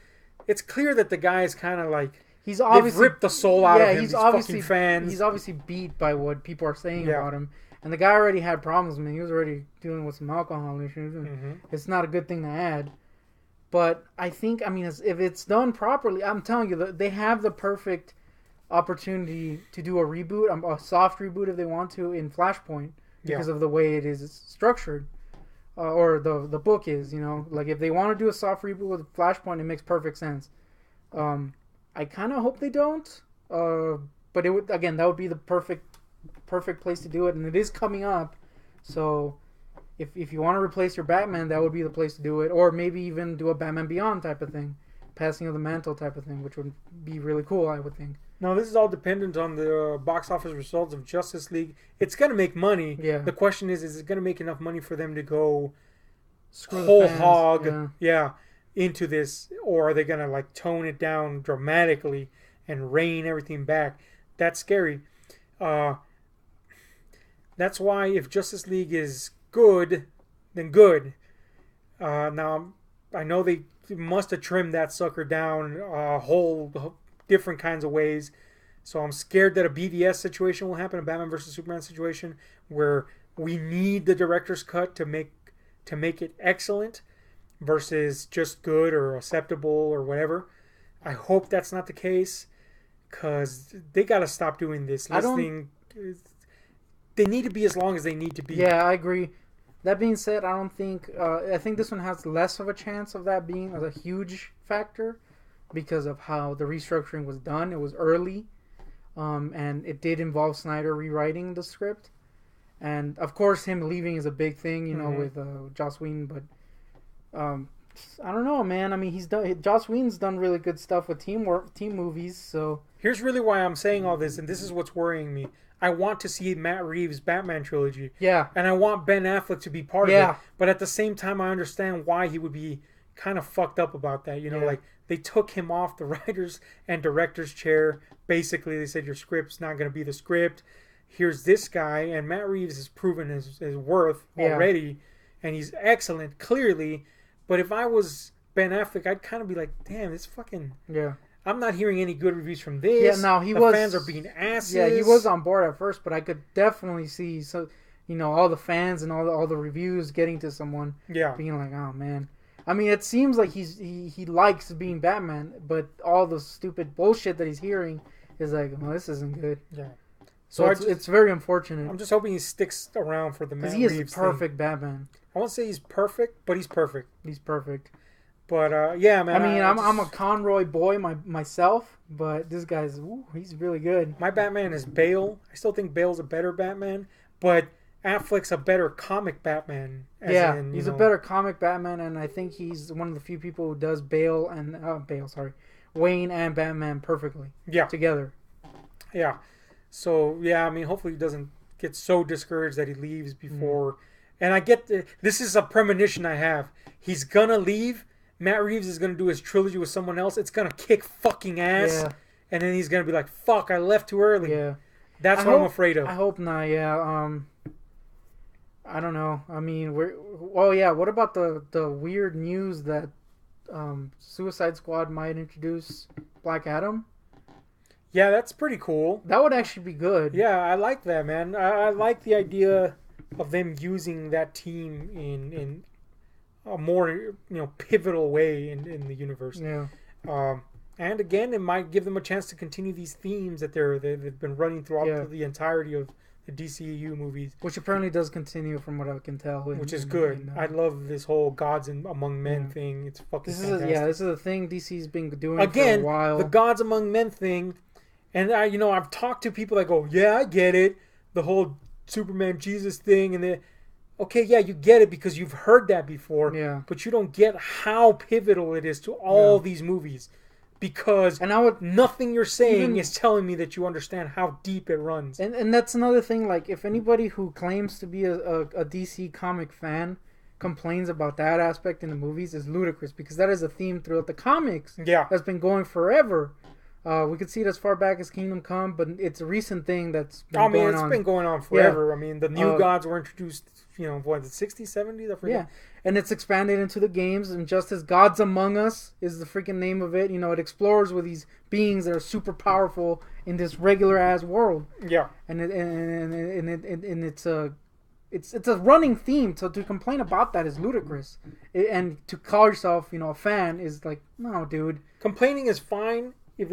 it's clear that the guy is kind of like, he's obviously ripped the soul out of him. He's obviously fucking fans. He's obviously beat by what people are saying about him. And the guy already had problems, man. He was already dealing with some alcohol issues. It's not a good thing to add. But I think, I mean, if it's done properly, I'm telling you, they have the perfect opportunity to do a reboot, a soft reboot if they want to, in Flashpoint because of the way it is structured. Or the book is, you know. Like, if they want to do a soft reboot with Flashpoint, it makes perfect sense. I kind of hope they don't. But it would, again, that would be the perfect place to do it, and it is coming up. So if you want to replace your Batman, that would be the place to do it, or maybe even do a Batman Beyond type of thing, passing of the mantle type of thing, which would be really cool, I would think. Now, this is all dependent on the box office results of Justice League. It's going to make money. Yeah. The question is it going to make enough money for them to go whole hog into this, or are they going to like tone it down dramatically and rein everything back? That's scary. That's why if Justice League is good, then good. Now, I know they must have trimmed that sucker down a whole different kinds of ways. So I'm scared that a BVS situation will happen, a Batman versus Superman situation, where we need the director's cut to make it excellent versus just good or acceptable or whatever. I hope that's not the case, because they got to stop doing this. They need to be as long as they need to be. Yeah, I agree. That being said, I don't think... I think this one has less of a chance of that being a huge factor because of how the restructuring was done. It was early, and it did involve Snyder rewriting the script. And, of course, him leaving is a big thing, you know, with Joss Whedon. But, I don't know, man. I mean, Joss Whedon's done really good stuff with team movies, so... Here's really why I'm saying all this, and this is what's worrying me. I want to see Matt Reeves' Batman trilogy. Yeah. And I want Ben Affleck to be part of it. But at the same time, I understand why he would be kind of fucked up about that. You know, like, they took him off the writers and director's chair. Basically, they said, your script's not going to be the script. Here's this guy. And Matt Reeves has proven his worth already. And he's excellent, clearly. But if I was Ben Affleck, I'd kind of be like, damn, it's fucking... Yeah. I'm not hearing any good reviews from this. Yeah, no, the fans are being asses. Yeah, he was on board at first, but I could definitely see all the fans and all the reviews getting to someone being like, oh man. I mean, it seems like he likes being Batman, but all the stupid bullshit that he's hearing is like, well, this isn't good. Yeah. So it's very unfortunate. I'm just hoping he sticks around for the Matt Reeves Reeves thing. He is perfect thing. Batman. I won't say he's perfect, but he's perfect. He's perfect. But yeah, man. I mean, I'm a Conroy boy myself, but this guy's he's really good. My Batman is Bale. I still think Bale's a better Batman, but Affleck's a better comic Batman. He's a better comic Batman, and I think he's one of the few people who does Wayne and Batman perfectly. Yeah. Together. Yeah. So yeah, I mean, hopefully he doesn't get so discouraged that he leaves before. And I get this is a premonition I have. He's gonna leave. Matt Reeves is going to do his trilogy with someone else. It's going to kick fucking ass. Yeah. And then he's going to be like, fuck, I left too early. Yeah. That's what I'm afraid of. I hope not, yeah. I don't know. I mean, what about the weird news that Suicide Squad might introduce Black Adam. Yeah, that's pretty cool. That would actually be good. Yeah, I like that, man. I like the idea of them using that team in a more pivotal way in the universe. Yeah. And again, it might give them a chance to continue these themes that they've been running throughout the entirety of the DCEU movies, which apparently does continue from what I can tell. Which is good. I love this whole gods among men thing. It's fucking fantastic. This is a thing DC's been doing for a while. The gods among men thing, and I've talked to people that go, yeah, I get it, the whole Superman Jesus thing, and okay, yeah, you get it because you've heard that before, but you don't get how pivotal it is to all these movies. Because nothing you're saying is telling me that you understand how deep it runs. And that's another thing. Like, if anybody who claims to be a DC comic fan complains about that aspect in the movies, is ludicrous. Because that is a theme throughout the comics. Yeah. That's been going forever. We could see it as far back as Kingdom Come, but it's a recent thing that's been going on. It's been going on forever. Yeah. I mean, the new gods were introduced, the 60s, 70s? I forget. Yeah. And it's expanded into the games, and just as Gods Among Us is the freaking name of it, it explores with these beings that are super powerful in this regular ass world. Yeah. And it's a running theme. So to complain about that is ludicrous. And to call yourself, a fan is like, no, dude. Complaining is fine if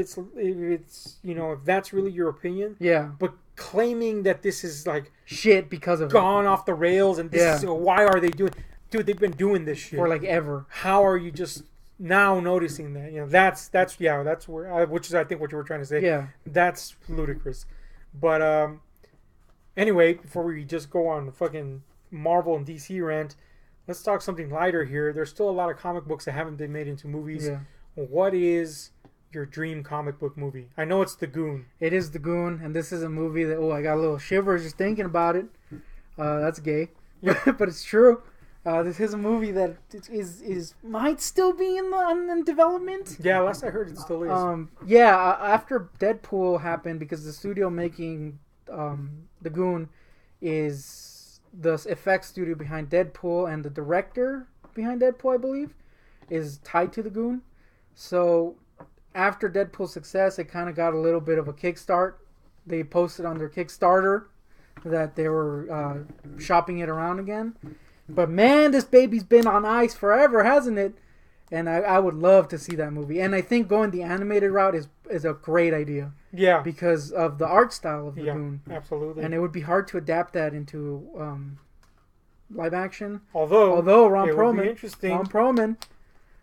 that's really your opinion. Yeah. But claiming that this is like shit because of gone off the rails and this is, why are they doing? Dude, they've been doing this shit for like ever. How are you just now noticing that? That's where, which is I think what you were trying to say. Yeah, that's ludicrous. But anyway, before we just go on the fucking Marvel and DC rant, let's talk something lighter here. There's still a lot of comic books that haven't been made into movies. Yeah. What is your dream comic book movie? I know it's The Goon. It is The Goon, and this is a movie that I got a little shivers just thinking about it. That's gay, but it's true. This is a movie that is might still be in development. Yeah, last I heard it still is. After Deadpool happened, because the studio making The Goon is the effects studio behind Deadpool, and the director behind Deadpool, I believe, is tied to The Goon. So after Deadpool's success, it kind of got a little bit of a kickstart. They posted on their Kickstarter that they were shopping it around again. But man, this baby's been on ice forever, hasn't it? And I would love to see that movie. And I think going the animated route is a great idea. Yeah. Because of the art style of the Goon. Absolutely. And it would be hard to adapt that into live action. Although Ron Perlman. Would be interesting. Ron Perlman.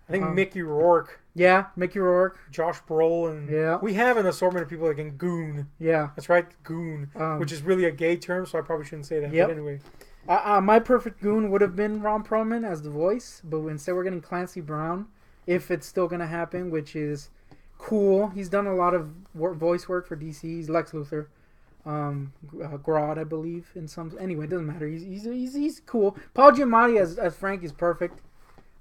I think Mickey Rourke. Yeah, Mickey Rourke. Josh Brolin. Yeah. We have an assortment of people that can Goon. Yeah. That's right, Goon. Which is really a gay term, so I probably shouldn't say that. Yep. But anyway. My perfect Goon would have been Ron Perlman as the voice, but instead we're getting Clancy Brown, if it's still going to happen, which is cool. He's done a lot of voice work for DC. He's Lex Luthor. Grodd, I believe, in some... Anyway, it doesn't matter. He's cool. Paul Giamatti as Frank is perfect.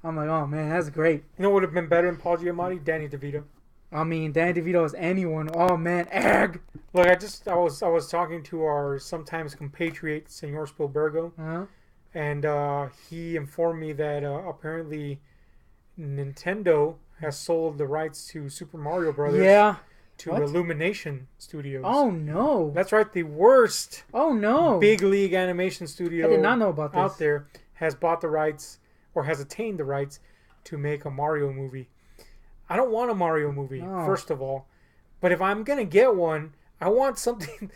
I'm like, oh man, that's great. You know what would have been better than Paul Giamatti? Danny DeVito. I mean, Danny DeVito as anyone. Oh man, egg. Look, I was talking to our sometimes compatriot Senor Spielbergo, and he informed me that apparently Nintendo has sold the rights to Super Mario Brothers. To Illumination Studios. Oh no! That's right, the worst. Oh no! Big league animation studio. I did not know about this. Out there has bought the rights or has attained the rights to make a Mario movie. I don't want a Mario movie, first of all. But if I'm gonna get one, I want something.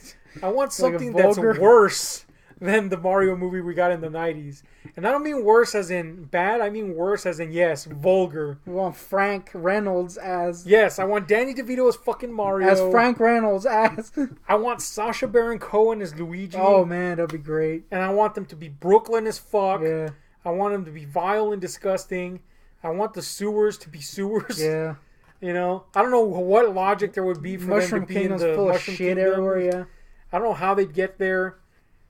Something that's worse than the Mario movie we got in the 90s. And I don't mean worse as in bad. I mean worse as in vulgar. You want Frank Reynolds as? Yes, I want Danny DeVito as fucking Mario. As Frank Reynolds as? I want Sacha Baron Cohen as Luigi. Oh man, that'd be great. And I want them to be Brooklyn as fuck. Yeah. I want them to be vile and disgusting. I want the sewers to be sewers. Yeah. I don't know what logic there would be for Mushroom them to be in the full Mushroom of shit Kingdom. everywhere, yeah. I don't know how they'd get there.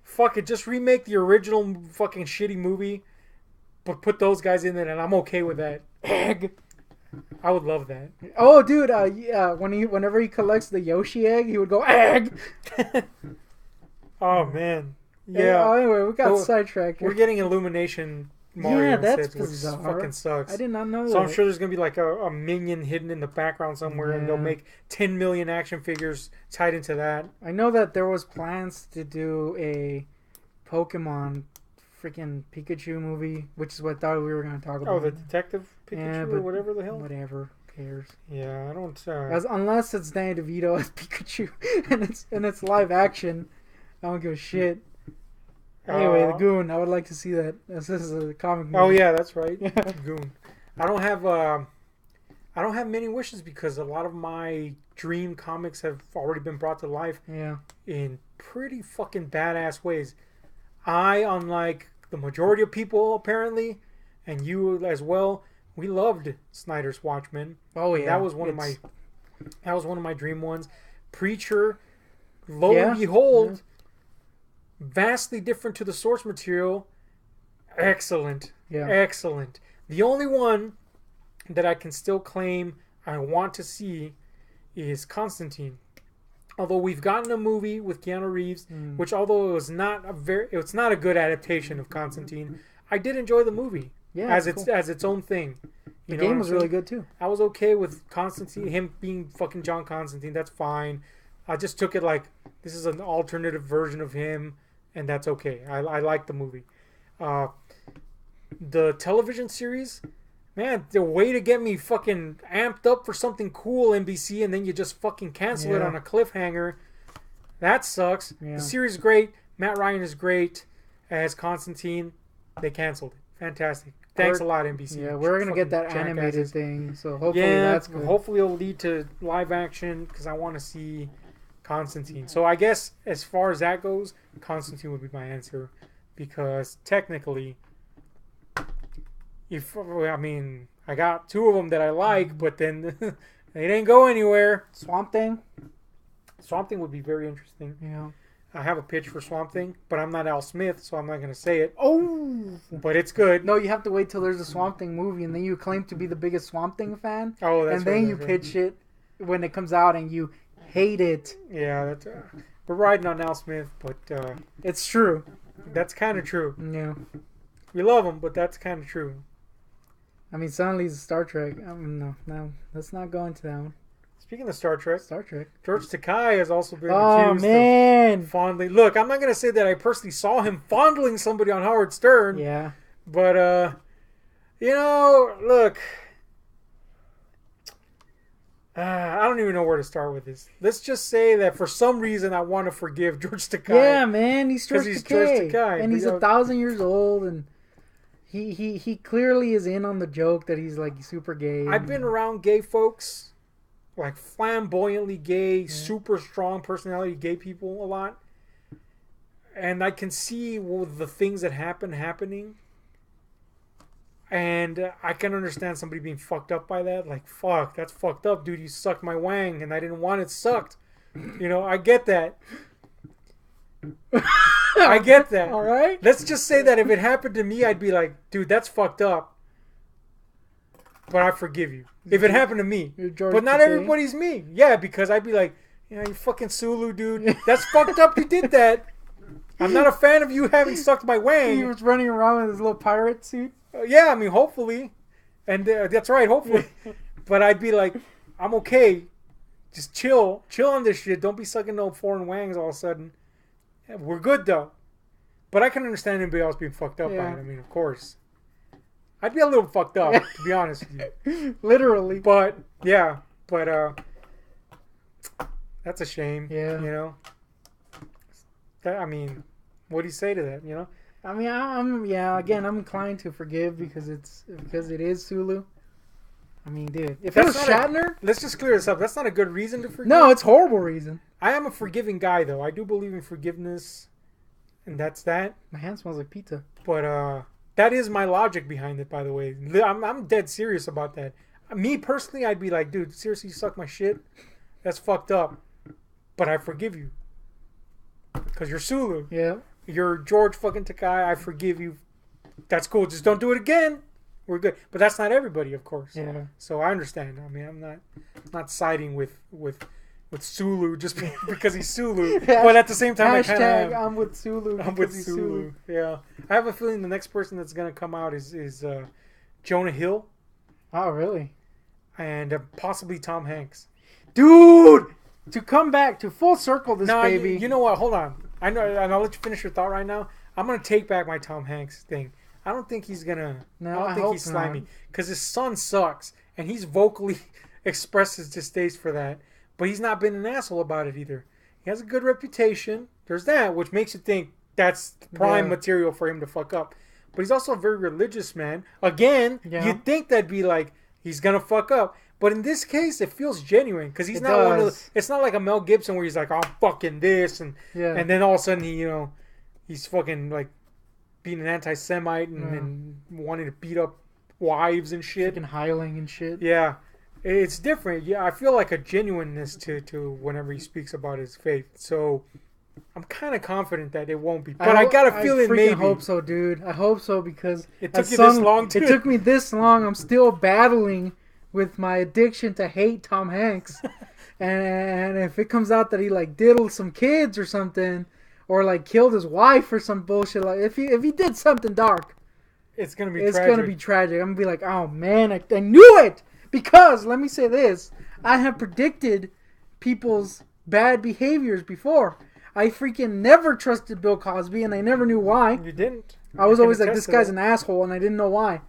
Fuck it, just remake the original fucking shitty movie, but put those guys in it, and I'm okay with that. Egg. I would love that. Oh, dude, whenever he collects the Yoshi egg, he would go, egg! Oh, man. Yeah. Anyway, we got sidetracked. We're getting Illumination Mario Yeah, that's sits, which bizarre. fucking sucks. I did not know that. So I'm sure there's gonna be like a minion hidden in the background somewhere, and they'll make 10 million action figures tied into that. I know that there was plans to do a Pokemon freaking Pikachu movie, which is what I thought we were going to talk about. Oh, the Detective Pikachu or whatever the hell? Whatever. Who cares? Yeah, I don't... Unless it's Danny DeVito as Pikachu and it's live action, I don't give a shit. Anyway, the Goon, I would like to see that. This is a comic movie. Oh, yeah, that's right. Goon. I don't have many wishes because a lot of my dream comics have already been brought to life in pretty fucking badass ways. Unlike the majority of people apparently, and you as well, we loved Snyder's Watchmen. Oh yeah, that was one of my dream ones. Preacher, lo and behold, vastly different to the source material. Excellent, excellent. The only one that I can still claim I want to see is Constantine. Although we've gotten a movie with Keanu Reeves, which although it was not a good adaptation of Constantine, I did enjoy the movie as its own thing. The game was really good too. I was okay with Constantine, him being fucking John Constantine. That's fine. I just took it like this is an alternative version of him, and that's okay. I like the movie. The television series, man, the way to get me fucking amped up for something cool, NBC, and then you just fucking cancel it on a cliffhanger. That sucks. Yeah. The series is great. Matt Ryan is great as Constantine. They canceled it. Fantastic. Thanks a lot, NBC. Yeah, we're going to get that animated thing, so hopefully that's good. Hopefully it'll lead to live action, because I want to see Constantine. So I guess as far as that goes, Constantine would be my answer, because technically... I got two of them that I like, but then they didn't go anywhere. Swamp Thing would be very interesting. Yeah. I have a pitch for Swamp Thing, but I'm not Al Smith, so I'm not going to say it. Oh! But it's good. No, you have to wait till there's a Swamp Thing movie, and then you claim to be the biggest Swamp Thing fan. Oh, that's right. And then you pitch it when it comes out, and you hate it. Yeah, that's... we're riding on Al Smith, but... it's true. That's kind of true. Yeah. We love him, but that's kind of true. I mean, suddenly it's Star Trek. No, let's not go into that one. Speaking of Star Trek, George Takei has also been accused of fondling. Look, I'm not going to say that I personally saw him fondling somebody on Howard Stern. Yeah. But, look. I don't even know where to start with this. Let's just say that for some reason I want to forgive George Takei. Yeah, man, he's George Takei. And he's 1,000 years old, and... He clearly is in on the joke that he's like super gay. I've been around gay folks, like flamboyantly gay, super strong personality gay people a lot. And I can see the things that happening. And I can understand somebody being fucked up by that. Like, fuck, that's fucked up, dude. You sucked my wang and I didn't want it sucked. I get that. I get that. All right. Let's just say that if it happened to me, I'd be like, dude, that's fucked up. But I forgive you. If it happened to me. But not everybody's me. Yeah, because I'd be like, you fucking Sulu, dude. That's fucked up. You did that. I'm not a fan of you having sucked my wang. He was running around with his little pirate suit. Yeah, I mean, hopefully. And that's right, hopefully. But I'd be like, I'm okay. Just chill. Chill on this shit. Don't be sucking no foreign wangs all of a sudden. We're good, though. But I can understand anybody else being fucked up by it. I mean, of course. I'd be a little fucked up, to be honest with you. Literally. But, yeah. But, that's a shame. Yeah. I mean, what do you say to that, I mean, I'm inclined to forgive because it is Sulu. I mean, dude, if it was Shatner... Let's just clear this up. That's not a good reason to forgive. No, it's a horrible reason. I am a forgiving guy, though. I do believe in forgiveness, and that's that. My hand smells like pizza. But that is my logic behind it, by the way. I'm dead serious about that. Me, personally, I'd be like, dude, seriously, you suck my shit? That's fucked up. But I forgive you. Because you're Sulu. Yeah. You're George fucking Takei. I forgive you. That's cool. Just don't do it again. We're good. But that's not everybody, of course. Yeah. So I understand. I mean, I'm not siding with with Sulu just because he's Sulu. But at the same time, I kind of I'm with Sulu. I'm with Sulu. Yeah, I have a feeling the next person that's gonna come out is Jonah Hill. Oh, really? And possibly Tom Hanks. Dude, to come back to full circle, this baby. You know what? Hold on. I know, and I'll let you finish your thought right now. I'm gonna take back my Tom Hanks thing. I don't think he's gonna. No, I don't think he's slimy because his son sucks, and he's vocally expressed his distaste for that. But he's not been an asshole about it either. He has a good reputation. There's that, which makes you think that's prime material for him to fuck up. But he's also a very religious man. Again, you'd think that'd be like he's gonna fuck up. But in this case, it feels genuine because he's not one of the, it's not like a Mel Gibson where he's like, "I'm fucking this," and then all of a sudden he's fucking like being an anti-Semite and wanting to beat up wives and shit, fucking hiling and shit. Yeah, it's different. Yeah, I feel like a genuineness to whenever he speaks about his faith. So I'm kind of confident that it won't be. But I got a feeling maybe. I hope so, dude. I hope so because it took you this long. It took me this long. I'm still battling with my addiction to hate Tom Hanks. And if it comes out that he like diddled some kids or something, or like killed his wife or some bullshit, like if he did something dark, it's gonna be tragic. I'm gonna be like, oh man, I knew it, because let me say this, I have predicted people's bad behaviors before. I freaking never trusted Bill Cosby, and I never knew why. You didn't. I was always like, this guy's an asshole, and I didn't know why.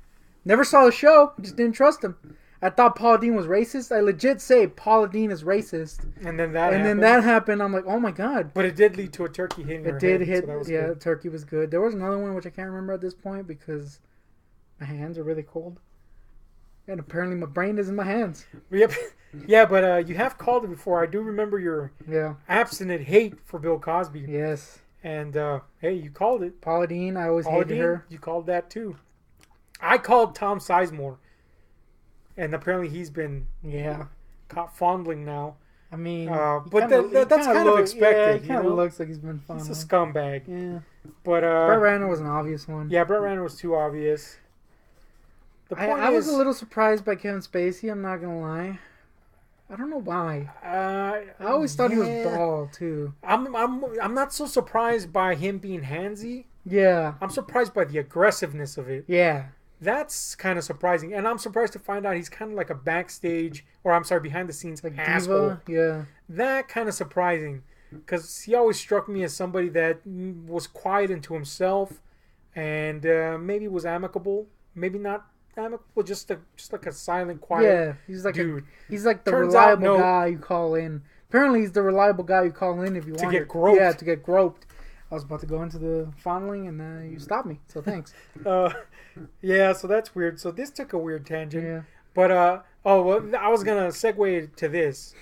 Never saw the show, just didn't trust him. I thought Paula Deen was racist. I legit say Paula Deen is racist. And then that happened. I'm like, oh my god. But it did lead to a turkey hitting her head. It did hit. So the turkey was good. There was another one which I can't remember at this point because my hands are really cold. And apparently my brain is in my hands. Yep. Yeah, but you have called it before. I do remember your abstinent hate for Bill Cosby. Yes. And hey, you called it. Paula Deen, I always hated her. You called that too. I called Tom Sizemore. And apparently he's been caught fondling now. I mean, but that's kind of expected. Yeah, it kind of looks like he's been fondling. He's a scumbag. Yeah. But Brett Ratner was an obvious one. Yeah, Brett Ratner was too obvious. I was a little surprised by Kevin Spacey. I'm not gonna lie. I don't know why. I always thought he was bald too. I'm not so surprised by him being handsy. Yeah. I'm surprised by the aggressiveness of it. Yeah. That's kind of surprising, and I'm surprised to find out he's kind of like a backstage, or I'm sorry, behind the scenes like asshole. Diva. Yeah, that kind of surprising, because he always struck me as somebody that was quiet into himself, and maybe was amicable, maybe not amicable, just like a silent, quiet. Yeah, he's like dude. He's like the reliable guy you call in. Apparently, he's the reliable guy you call in if you want to get groped. Yeah, to get groped. I was about to go into the fondling, and then you stopped me. So thanks. Yeah, so that's weird. So this took a weird tangent. Yeah. But I was gonna segue to this.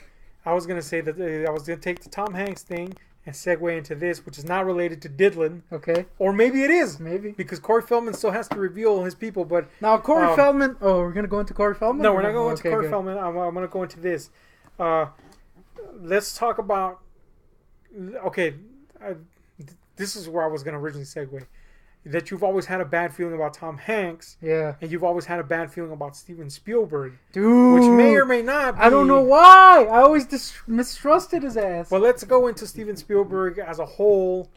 I was gonna say that I was gonna take the Tom Hanks thing and segue into this, which is not related to diddling. Okay. Or maybe it is. Maybe because Corey Feldman still has to reveal his people. But now Corey Feldman. Oh, we're gonna go into Corey Feldman. No, we're not going into Corey Feldman. I'm gonna go into this. Let's talk about. Okay. This is where I was going to originally segue. That you've always had a bad feeling about Tom Hanks. Yeah. And you've always had a bad feeling about Steven Spielberg. Dude. Which may or may not be. I don't know why. I always mistrusted his ass. Well, let's go into Steven Spielberg as a whole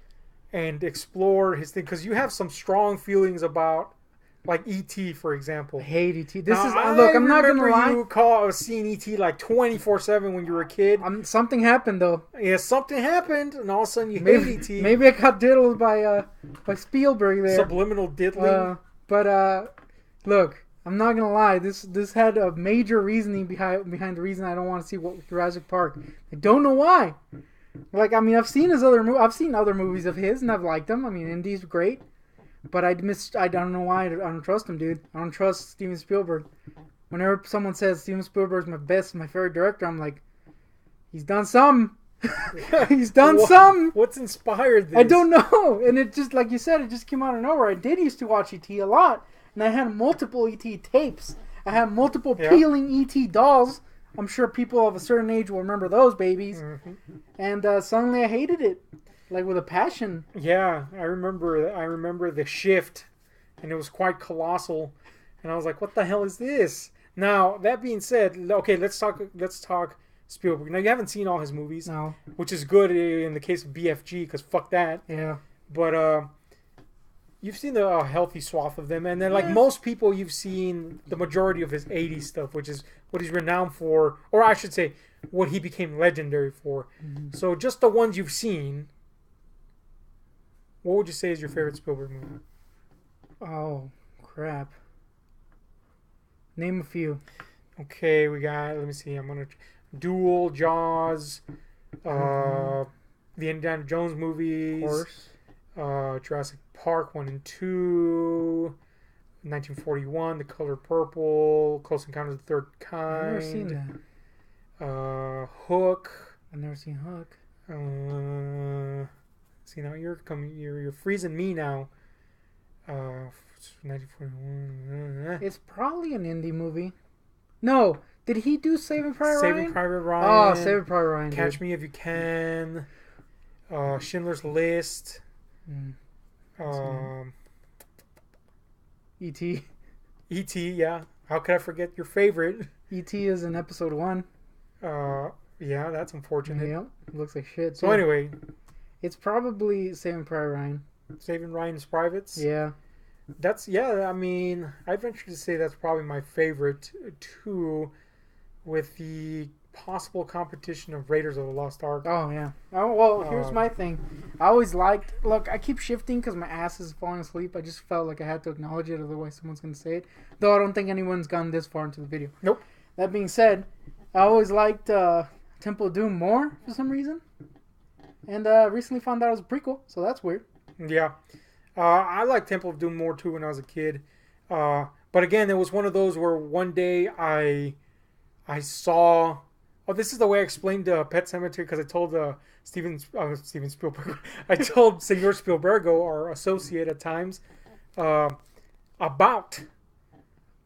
and explore his thing. Because you have some strong feelings about, like, E.T., for example. I hate E.T. I'm not going to lie. You seeing E.T. like 24/7 when you were a kid. Something happened, though. Yeah, something happened, and all of a sudden you hate E.T. Maybe I got diddled by Spielberg there. Subliminal diddling. Look, I'm not going to lie. This had a major reasoning behind the reason I don't want to see Jurassic Park. I don't know why. Like, I mean, I've seen other movies of his, and I've liked them. I mean, Indy's great. But I don't know why I don't trust him, dude. I don't trust Steven Spielberg. Whenever someone says Steven Spielberg's my favorite director, I'm like, he's done something. He's done something. What's inspired this? I don't know. And it just, like you said, it just came out of nowhere. I did used to watch E.T. a lot. And I had multiple E.T. tapes. I had multiple peeling E.T. dolls. I'm sure people of a certain age will remember those babies. Mm-hmm. And suddenly I hated it. Like with a passion. Yeah, I remember the shift, and it was quite colossal. And I was like, "What the hell is this?" Now that being said, okay, let's talk Spielberg. Now, you haven't seen all his movies, No. which is good in the case of BFG, because fuck that. Yeah. But you've seen the healthy swath of them, and then like most people, you've seen the majority of his 80s stuff, which is what he's renowned for, or I should say, what he became legendary for. Mm-hmm. So just the ones you've seen, what would you say is your favorite Spielberg movie? Oh, crap. Name a few. Okay, we got, let me see, I'm going to... Duel, Jaws, the Indiana Jones movies, Jurassic Park 1 and 2, 1941, The Color Purple, Close Encounters of the Third Kind. I've never seen that. Hook. I've never seen Hook. See, now you're freezing me now. 1941. It's probably an indie movie. No. Did he do Saving Private Ryan? Saving Private Ryan. Oh, Saving Private Ryan. Catch Me If You Can. Schindler's List. E.T. E.T., yeah. How could I forget your favorite? E.T. is in episode 1. Yeah, that's unfortunate. Yep. Looks like shit. So anyway. It's probably Saving Private Ryan. Saving Ryan's Privates? Yeah. I mean, I'd venture to say that's probably my favorite, too, with the possible competition of Raiders of the Lost Ark. Oh, yeah. Oh, well, here's my thing. I always liked... Look, I keep shifting because my ass is falling asleep. I just felt like I had to acknowledge it, otherwise someone's going to say it. Though I don't think anyone's gone this far into the video. Nope. That being said, I always liked Temple of Doom more for some reason. And recently found out it was a prequel, so that's weird. Yeah. I liked Temple of Doom more, too, when I was a kid. But again, it was one of those where one day I saw... Oh, this is the way I explained Pet Sematary, because I told Steven Spielberg. I told Senor Spielbergo, our associate at times, about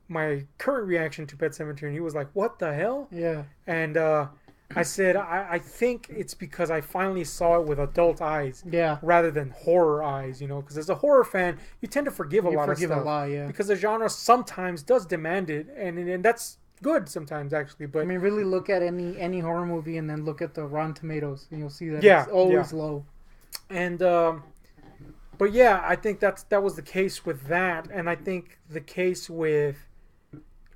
my current reaction to Pet Sematary, and he was like, "What the hell?" Yeah. And I said, I think it's because I finally saw it with adult eyes, rather than horror eyes, because as a horror fan, you tend to forgive a lot of stuff, because the genre sometimes does demand it, and that's good sometimes, actually. But I mean, really look at any horror movie and then look at the Rotten Tomatoes, and you'll see that it's always low. And but yeah, I think that was the case with that, and I think the case with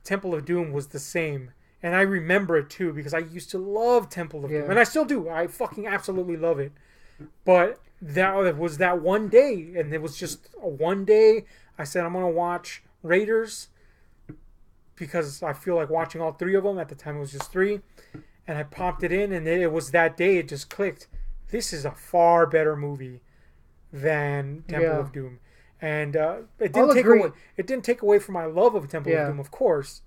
Temple of Doom was the same. And I remember it too, because I used to love Temple of Doom, and I still do. I fucking absolutely love it. But that was that one day, and it was just one day. I said, I'm gonna watch Raiders, because I feel like watching all three of them. At the time, it was just 3. And I popped it in, and it was that day it just clicked. This is a far better movie than Temple of Doom. And it didn't take away from my love of Temple of Doom, of course.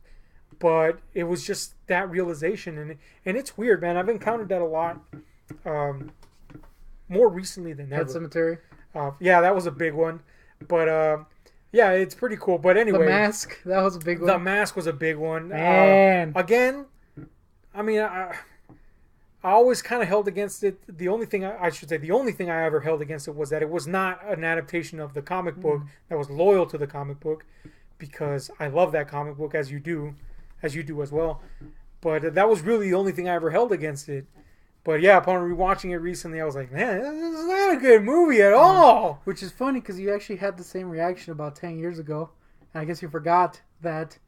But it was just that realization. And it's weird, man. I've encountered that a lot more recently than ever. Pet Sematary? Yeah, that was a big one. But... yeah, it's pretty cool. But anyway... The Mask, that was a big one. The Mask was a big one. Man. Again, I mean, I always kind of held against it. The only thing I ever held against it was that it was not an adaptation of the comic book that was loyal to the comic book, because I love that comic book, as you do as well. But that was really the only thing I ever held against it. But yeah, upon rewatching it recently, I was like, man, this is not a good movie at all. Which is funny, because you actually had the same reaction about 10 years ago. And I guess you forgot that.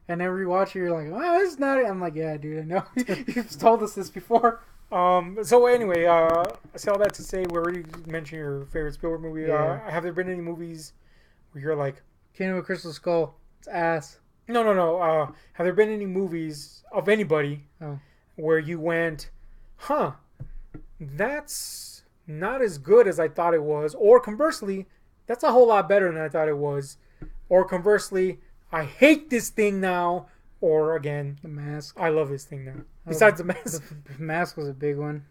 And then rewatch it, you're like, oh, it's not it. I'm like, yeah, dude, I know. You've told us this before. So anyway, I say all that to say, we already mentioned your favorite Spielberg movie. Have there been any movies where you're like... Kingdom of Crystal Skull. It's ass. No. Have there been any movies of anybody where you went... Huh, that's not as good as I thought it was. Or conversely, that's a whole lot better than I thought it was. Or conversely, I hate this thing now. Or again, The Mask. I love this thing now. Besides The Mask. The Mask was a big one.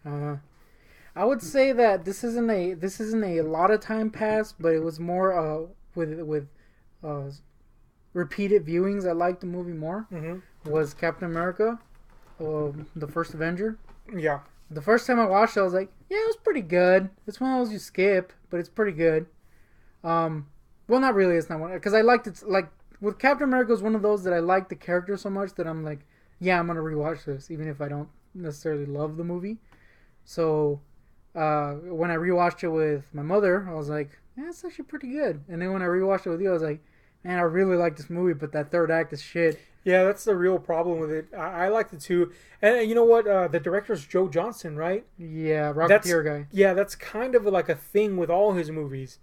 I would say that this isn't a lot of time passed, but it was more with repeated viewings. I liked the movie more. Was Captain America, the First Avenger. Yeah. The first time I watched it, I was like, yeah, it was pretty good. It's one of those you skip, but it's pretty good. Well, not really. It's not one, because I liked it. Like with Captain America, it was one of those that I liked the character so much that I'm like, yeah, I'm gonna rewatch this, even if I don't necessarily love the movie. So when I rewatched it with my mother, I was like, "Yeah, it's actually pretty good." And then when I rewatched it with you, I was like, "Man, I really like this movie, but that third act is shit." Yeah, that's the real problem with it. I liked it too. And you know what? The director's Joe Johnston, right? Yeah, Rocketeer guy. Yeah, that's kind of like a thing with all his movies.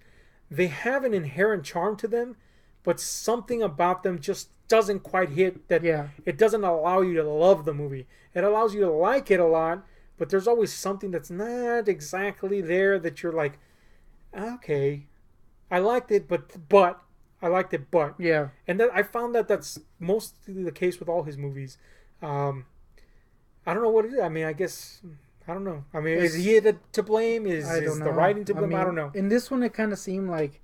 They have an inherent charm to them, but something about them just doesn't quite hit that. Yeah. It doesn't allow you to love the movie. It allows you to like it a lot, but there's always something that's not exactly there that you're like, okay, I liked it, but I liked it, but Yeah. and that I found that that's mostly the case with all his movies. I don't know what it is. I mean, I guess I don't know. I mean, is he to blame? Is the writing to blame? I mean, I don't know. In this one, it kind of seemed like,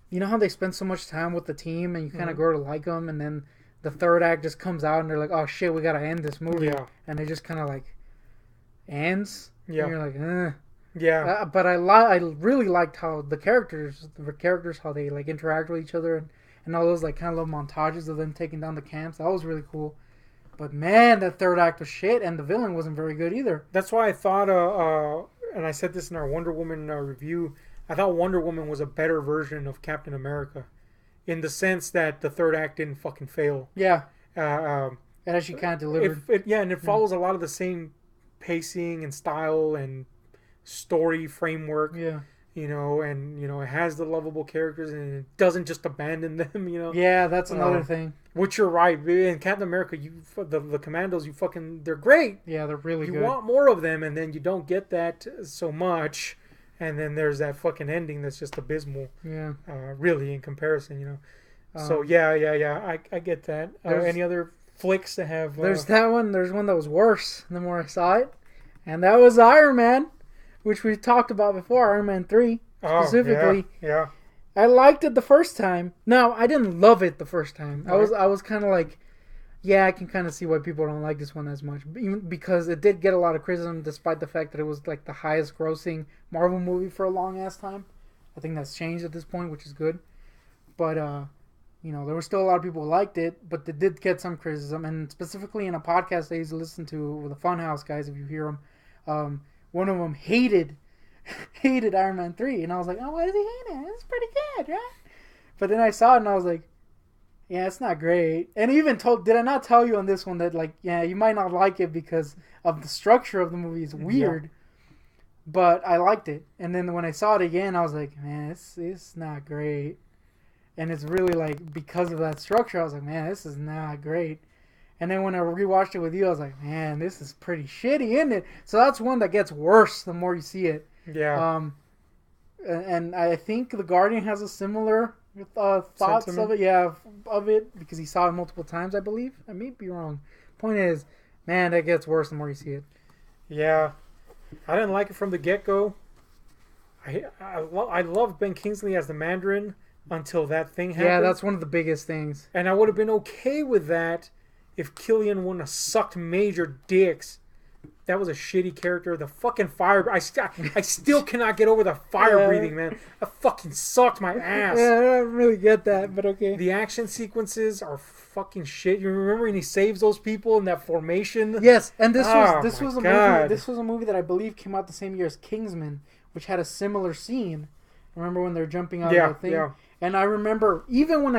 you know how they spend so much time with the team and you kind of grow to like them, and then the third act just comes out and they're like, oh shit, we gotta end this movie. Yeah. And it just kind of like ends. Yeah. And you're like, eh. Yeah. But I really liked how the characters, how they like interact with each other, and all those like kind of little montages of them taking down the camps. That was really cool. But man, that third act was shit, and the villain wasn't very good either. That's why I thought, and I said this in our Wonder Woman review, I thought Wonder Woman was a better version of Captain America, in the sense that the third act didn't fucking fail. Yeah. And as she kind of delivered. And it follows a lot of the same pacing and style and story framework. Yeah. You know, and it has the lovable characters, and it doesn't just abandon them. Yeah, that's another thing. Which you're right. In Captain America, the Commandos, they're great. Yeah, they're really good. You want more of them, and then you don't get that so much, and then there's that fucking ending that's just abysmal. Yeah. Really, in comparison, So yeah, I get that. Any other flicks that have? There's that one. There's one that was worse the more I saw it, and that was Iron Man, which we talked about before. Iron Man 3 specifically. Yeah. I liked it the first time. No, I didn't love it the first time. Right. I was kind of like, yeah, I can kind of see why people don't like this one as much, even because it did get a lot of criticism, despite the fact that it was like the highest grossing Marvel movie for a long ass time. I think that's changed at this point, which is good. But there were still a lot of people who liked it, but they did get some criticism, and specifically in a podcast I used to listen to with the Funhouse guys, if you hear them, one of them hated Iron Man 3, and I was like, oh, why does he hate it? It's pretty good, right? But then I saw it and I was like, yeah, it's not great. And even did I not tell you on this one that, like, yeah, you might not like it because of the structure of the movie is weird, yeah. But I liked it. And then when I saw it again, I was like, man, it's not great. And it's really like, because of that structure, I was like, man, this is not great. And then when I rewatched it with you, I was like, man, this is pretty shitty, isn't it? So that's one that gets worse the more you see it. Yeah. And I think The Guardian has a similar thoughts of it. Yeah, of it, because he saw it multiple times, I believe. I may be wrong. Point is, man, that gets worse the more you see it. Yeah. I didn't like it from the get-go. I loved Ben Kingsley as the Mandarin until that thing happened. Yeah, that's one of the biggest things. And I would have been okay with that if Killian wouldn't have sucked major dicks. That was a shitty character. The fucking fire... I still cannot get over the fire breathing, man. That fucking sucked my ass. Yeah, I don't really get that, but okay. The action sequences are fucking shit. You remember when he saves those people in that formation? Yes, and this was a movie that I believe came out the same year as Kingsman, which had a similar scene. Remember when they're jumping out of the thing? Yeah. And I remember even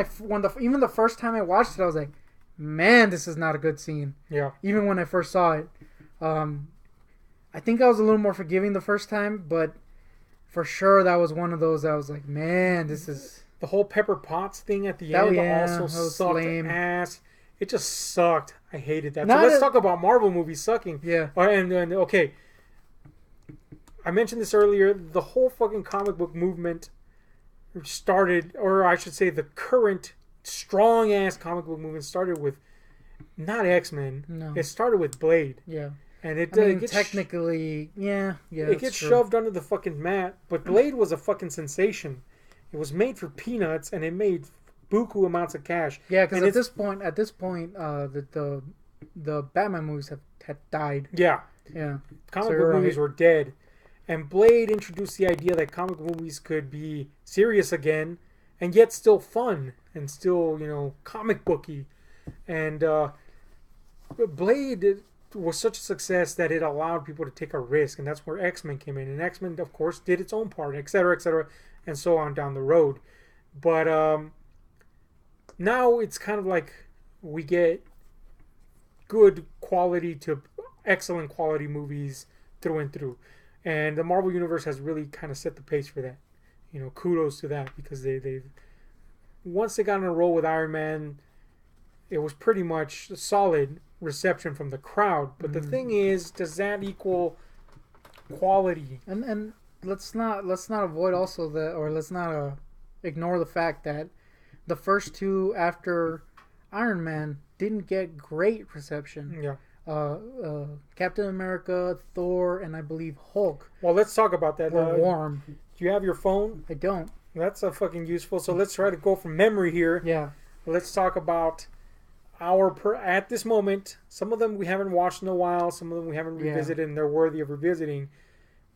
even the first time I watched it, I was like, man, this is not a good scene. Yeah. Even when I first saw it. I think I was a little more forgiving the first time, but for sure that was one of those I was like, man, this is... The whole Pepper Potts thing at the end also sucked ass. It just sucked. I hated that. So let's talk about Marvel movies sucking. Yeah. And okay. I mentioned this earlier. The whole fucking comic book movement started, or I should say the current strong-ass comic book movement started with not X-Men. No. It started with Blade. Yeah. And it technically, it gets shoved under the fucking mat. But Blade was a fucking sensation. It was made for peanuts, and it made buku amounts of cash. Yeah, because at this point, the Batman movies had died. Yeah. Yeah. Comic book movies were dead. And Blade introduced the idea that comic movies could be serious again, and yet still fun, and still, comic booky. And Blade was such a success that it allowed people to take a risk, and that's where X-Men came in. And X-Men, of course, did its own part, etc., and so on down the road. But now it's kind of like we get good quality to excellent quality movies through and through. And the Marvel Universe has really kind of set the pace for that. You know, kudos to that, because they've once they got in a roll with Iron Man, it was pretty much a solid reception from the crowd. But the thing is, does that equal quality? And let's not avoid also that, or let's not ignore the fact that the first two after Iron Man didn't get great reception. Yeah. Captain America, Thor, and I believe Hulk. Well, let's talk about that. Were warm. Do you have your phone? I don't. That's a fucking useful. So let's try to go from memory here. Yeah. Let's talk about at this moment. Some of them we haven't watched in a while. Some of them we haven't revisited, and they're worthy of revisiting.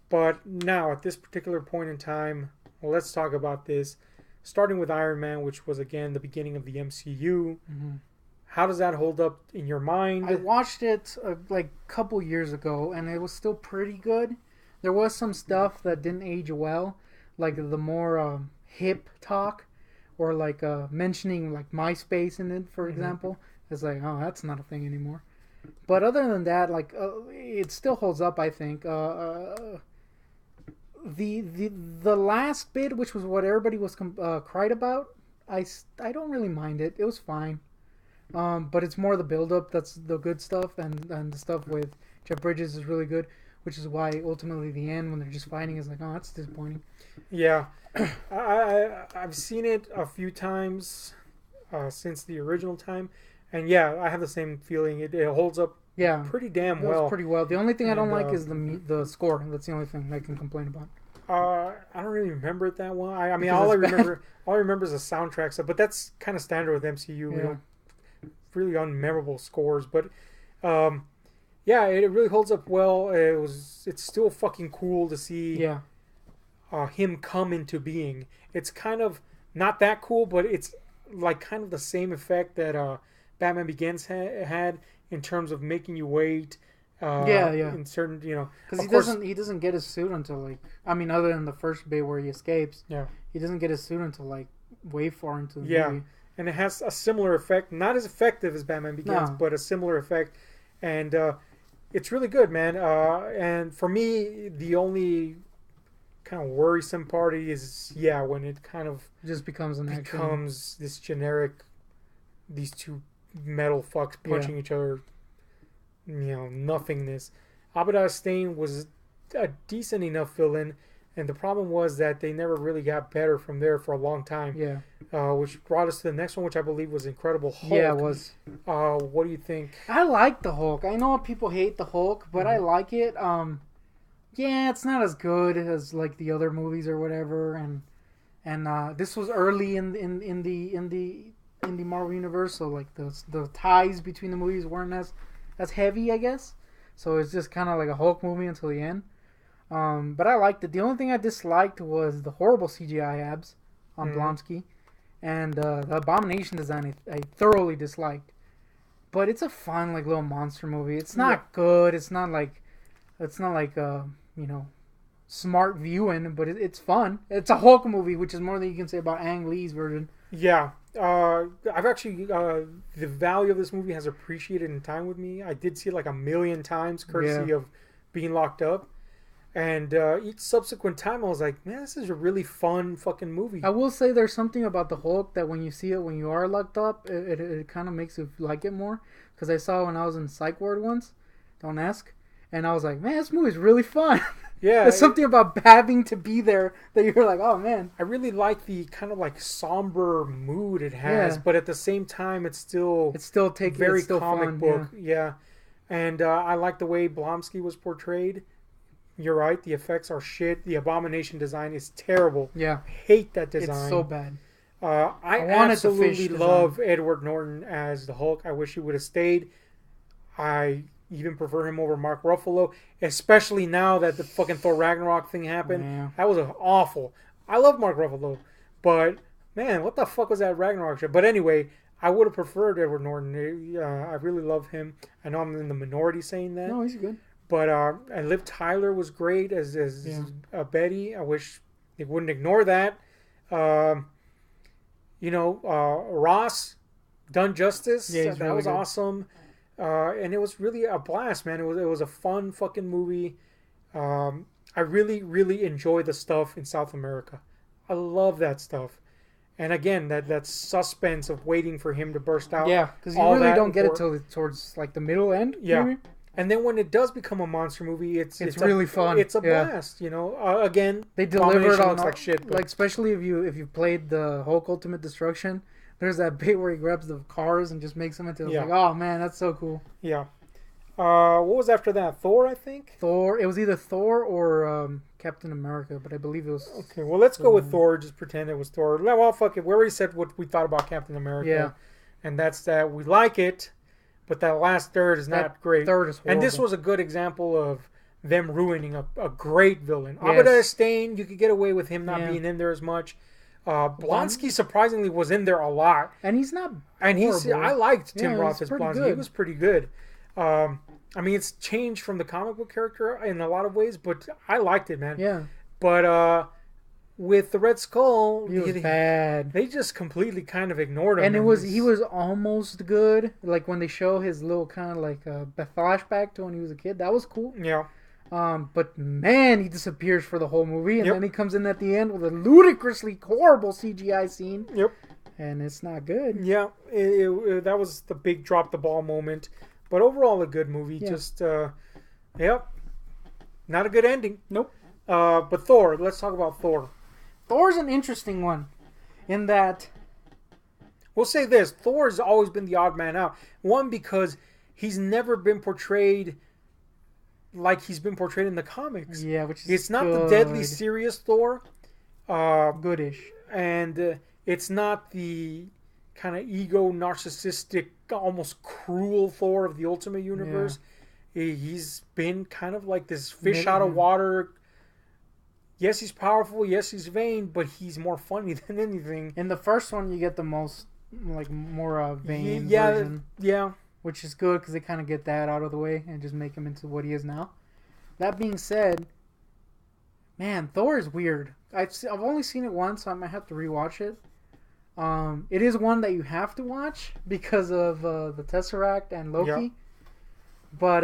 But now, at this particular point in time, let's talk about this. Starting with Iron Man, which was again the beginning of the MCU. Mm-hmm. How does that hold up in your mind? I watched it like a couple years ago, and it was still pretty good. There was some stuff that didn't age well, like the more hip talk, or like mentioning like MySpace in it, for example. It's like, oh, that's not a thing anymore. But other than that, like it still holds up, I think. The last bit, which was what everybody was cried about, I don't really mind it. It was fine. But it's more the build-up that's the good stuff, and the stuff with Jeff Bridges is really good, which is why ultimately the end, when they're just fighting, is like, oh, that's disappointing. Yeah. I've seen it a few times since the original time, and yeah, I have the same feeling. It holds up pretty damn well. Pretty well. The only thing I don't like is the score. That's the only thing I can complain about. I don't really remember it that well. I mean, all I remember is the soundtrack stuff, but that's kind of standard with MCU. Yeah. We don't really unmemorable scores, but yeah, it really holds up well. It's still fucking cool to see him come into being. It's kind of not that cool, but it's like kind of the same effect that Batman Begins had in terms of making you wait. In certain, because he doesn't get his suit until like, I mean, other than the first bit where he escapes, he doesn't get his suit until like way far into the movie. And it has a similar effect, not as effective as Batman Begins, but a similar effect, and it's really good, man. And for me, the only kind of worrisome part is when it kind of just becomes this generic, these two metal fucks punching each other. Nothingness. Abada Stain was a decent enough villain, and the problem was that they never really got better from there for a long time. Yeah. Which brought us to the next one, which I believe was Incredible Hulk. Yeah, it was. What do you think? I like the Hulk. I know people hate the Hulk, but I like it. Yeah, it's not as good as like the other movies or whatever, and this was early in the Marvel universe, so like the ties between the movies weren't as heavy, I guess. So it's just kind of like a Hulk movie until the end. But I liked it. The only thing I disliked was the horrible CGI abs on Blonsky, and the Abomination design I thoroughly disliked. But it's a fun like little monster movie. It's not good. It's not like smart viewing, but it's fun. It's a Hulk movie, which is more than you can say about Ang Lee's version. Yeah. I've actually the value of this movie has appreciated in time with me. I did see it like 1 million times, courtesy of being locked up, and each subsequent time I was like, man, this is a really fun fucking movie. I will say there's something about the Hulk that when you see it when you are locked up, it kind of makes you like it more. Because I saw it when I was in psych ward once, don't ask, and I was like, man, this movie's really fun. Yeah, there's something about having to be there that you're like, oh man. I really like the kind of like somber mood it has, but at the same time, it's still very comic book. Yeah, and I like the way Blonsky was portrayed. You're right, the effects are shit. The Abomination design is terrible. Yeah, I hate that design. It's so bad. I absolutely love Edward Norton as the Hulk. I wish he would have stayed. I even prefer him over Mark Ruffalo, especially now that the fucking Thor Ragnarok thing happened. Yeah. That was awful. I love Mark Ruffalo, but man, what the fuck was that Ragnarok shit? But anyway, I would have preferred Edward Norton. I really love him. I know I'm in the minority saying that. No, he's good. But and Liv Tyler was great as Betty. I wish they wouldn't ignore that. Ross done justice. Yeah, that was awesome. And it was really a blast, man. It was a fun fucking movie. I really, really enjoy the stuff in South America. I love that stuff. And again, that suspense of waiting for him to burst out. Yeah, because you really don't get it till towards like the middle end. Yeah. Maybe? And then when it does become a monster movie, it's really fun. It's a blast, again, they delivered on looks like shit. But... Like especially if you played the Hulk Ultimate Destruction, there's that bit where he grabs the cars and just makes them into like, oh man, that's so cool. Yeah. What was after that? Thor, I think. Thor. It was either Thor or Captain America, but I believe it was. Okay, well let's go with Thor. Just pretend it was Thor. Well, fuck it. We already said what we thought about Captain America. Yeah. And that's that we like it. But that last third is not great. Third is horrible. And this was a good example of them ruining a great villain. Yes. Abada Stain, you could get away with him not being in there as much. Blonsky surprisingly was in there a lot. And he's not I liked Tim Roth as Blonsky. Good. He was pretty good. I mean, it's changed from the comic book character in a lot of ways, but I liked it, man. Yeah. But with the Red Skull, he was bad. They just completely kind of ignored him. And he was almost good. Like when they show his little kind of like flashback to when he was a kid, that was cool. Yeah. But man, he disappears for the whole movie, and then he comes in at the end with a ludicrously horrible CGI scene. Yep. And it's not good. Yeah, that was the big drop the ball moment. But overall, a good movie. Yeah. Just, not a good ending. Nope. But Thor, let's talk about Thor. Thor's an interesting one in that... We'll say this. Thor has always been the odd man out. One, because he's never been portrayed like he's been portrayed in the comics. Yeah, which is It's not the deadly serious Thor. Goodish. And it's not the kind of ego, narcissistic, almost cruel Thor of the Ultimate Universe. Yeah. He's been kind of like this fish out of water. Yes, he's powerful. Yes, he's vain, but he's more funny than anything. In the first one, you get the most, more vain version. Yeah. Which is good because they kind of get that out of the way and just make him into what he is now. That being said, man, Thor is weird. I've only seen it once, so I might have to rewatch it. It is one that you have to watch because of the Tesseract and Loki. Yep. But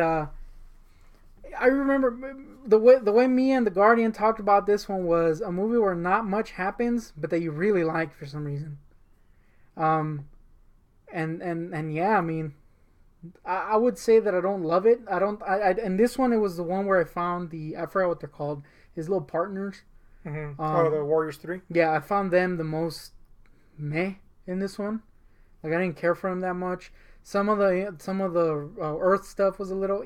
I remember the way me and the Guardian talked about this one was a movie where not much happens, but that you really like for some reason. And yeah, I mean, I would say that I don't love it. And this one, it was the one where I found I forgot what they're called, his little partners. Mm-hmm. The Warriors 3? Yeah, I found them the most meh in this one. Like, I didn't care for them that much. Some of the Earth stuff was a little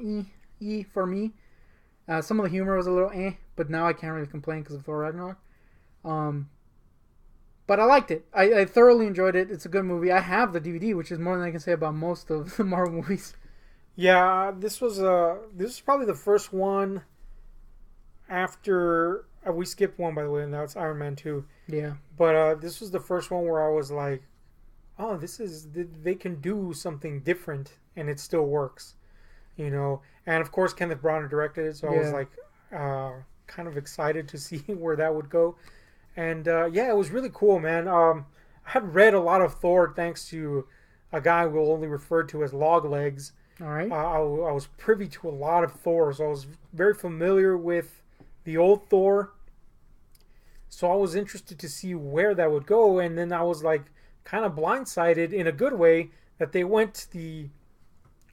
for me. Some of the humor was a little but now I can't really complain because of Thor Ragnarok. But I liked it. I thoroughly enjoyed it. It's a good movie. I have the DVD, which is more than I can say about most of the Marvel movies. Yeah, this was probably the first one after we skipped one, by the way, and that's Iron Man 2. Yeah. But this was the first one where I was like, oh, they can do something different and it still works. And of course Kenneth Branagh directed it, so I was like kind of excited to see where that would go. And it was really cool, man. I had read a lot of Thor thanks to a guy we'll only refer to as Loglegs. All right. I was privy to a lot of Thor, so I was very familiar with the old Thor. So I was interested to see where that would go, and then I was like kind of blindsided in a good way that they went the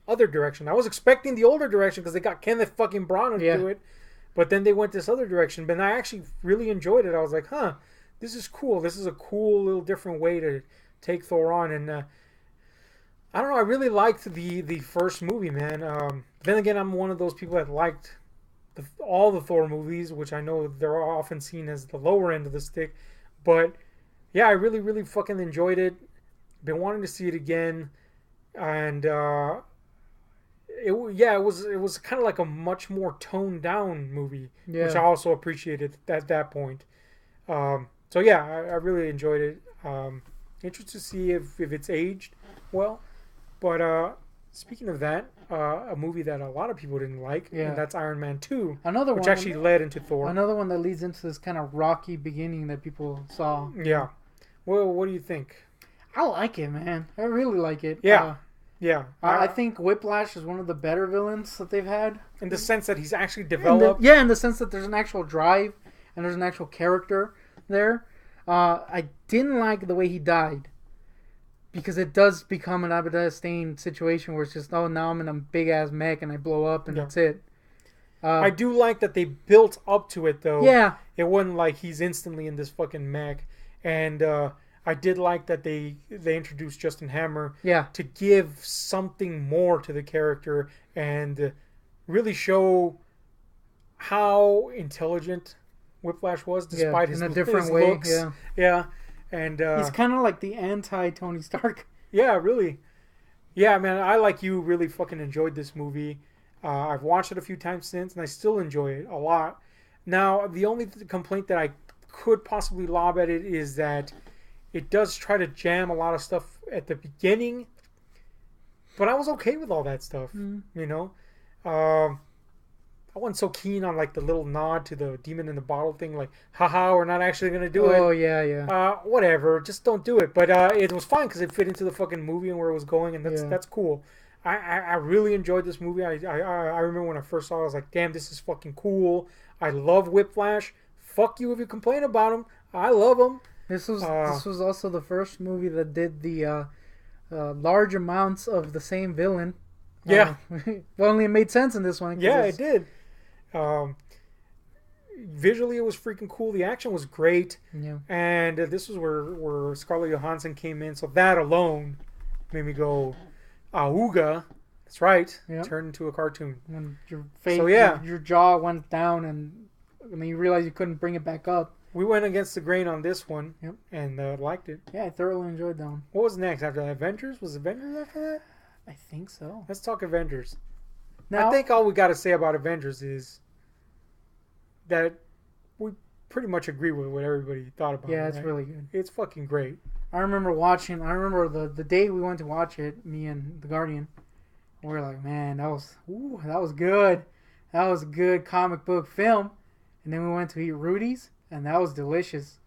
other direction. I was expecting the older direction because they got Kenneth fucking Branagh to do it. But then they went this other direction. But I actually really enjoyed it. I was like, this is cool. This is a cool little different way to take Thor on. And I don't know. I really liked the first movie, man. Then again, I'm one of those people that liked all the Thor movies, which I know they're often seen as the lower end of the stick. But yeah, I really, really fucking enjoyed it. Been wanting to see it again. And it was kind of like a much more toned down movie, which I also appreciated at that point. So yeah, I really enjoyed it. Interested to see if it's aged. Well, but speaking of that, a movie that a lot of people didn't like, and that's Iron Man 2, which actually led into Thor. Another one that leads into this kind of rocky beginning that people saw. Yeah. Well, what do you think? I like it, man. I really like it. Yeah. Yeah. I think Whiplash is one of the better villains that they've had. In the sense that he's actually developed. In the sense that there's an actual drive and there's an actual character there. I didn't like the way he died. Because it does become an Abedastain situation where it's just, oh, now I'm in a big-ass mech and I blow up and that's it. I do like that they built up to it, though. Yeah. It wasn't like he's instantly in this fucking mech. And I did like that they introduced Justin Hammer to give something more to the character and really show how intelligent Whiplash was, despite his looks. Yeah. And he's kind of like the anti-Tony Stark. Yeah, really. Yeah, man, I, like you, really fucking enjoyed this movie. I've watched it a few times since, and I still enjoy it a lot. Now, the only complaint that I could possibly lob at it is that it does try to jam a lot of stuff at the beginning, but I was okay with all that stuff, you know? I wasn't so keen on like the little nod to the demon in the bottle thing, like, haha, we're not actually going to do it. Oh, yeah. Whatever, just don't do it. But it was fine because it fit into the fucking movie and where it was going, and that's cool. I really enjoyed this movie. I remember when I first saw it, I was like, damn, this is fucking cool. I love Whiplash. Fuck you if you complain about him. I love him. This was also the first movie that did the large amounts of the same villain. Yeah. Well, only it made sense in this one. Yeah, it did. Visually, it was freaking cool. The action was great. Yeah. And this was where Scarlett Johansson came in. So that alone made me go, "Auga!" That's right. Yep. Turned into a cartoon. When your face, your jaw went down, and then you realized you couldn't bring it back up. We went against the grain on this one, and liked it. Yeah, I thoroughly enjoyed that one. What was next after that? Avengers? Was Avengers after that? I think so. Let's talk Avengers. Now, I think all we got to say about Avengers is that we pretty much agree with what everybody thought about it. Yeah, it's really good. It's fucking great. I remember the day we went to watch it, me and the Guardian, we were like, man, that was good. That was a good comic book film. And then we went to eat Rudy's, and that was delicious.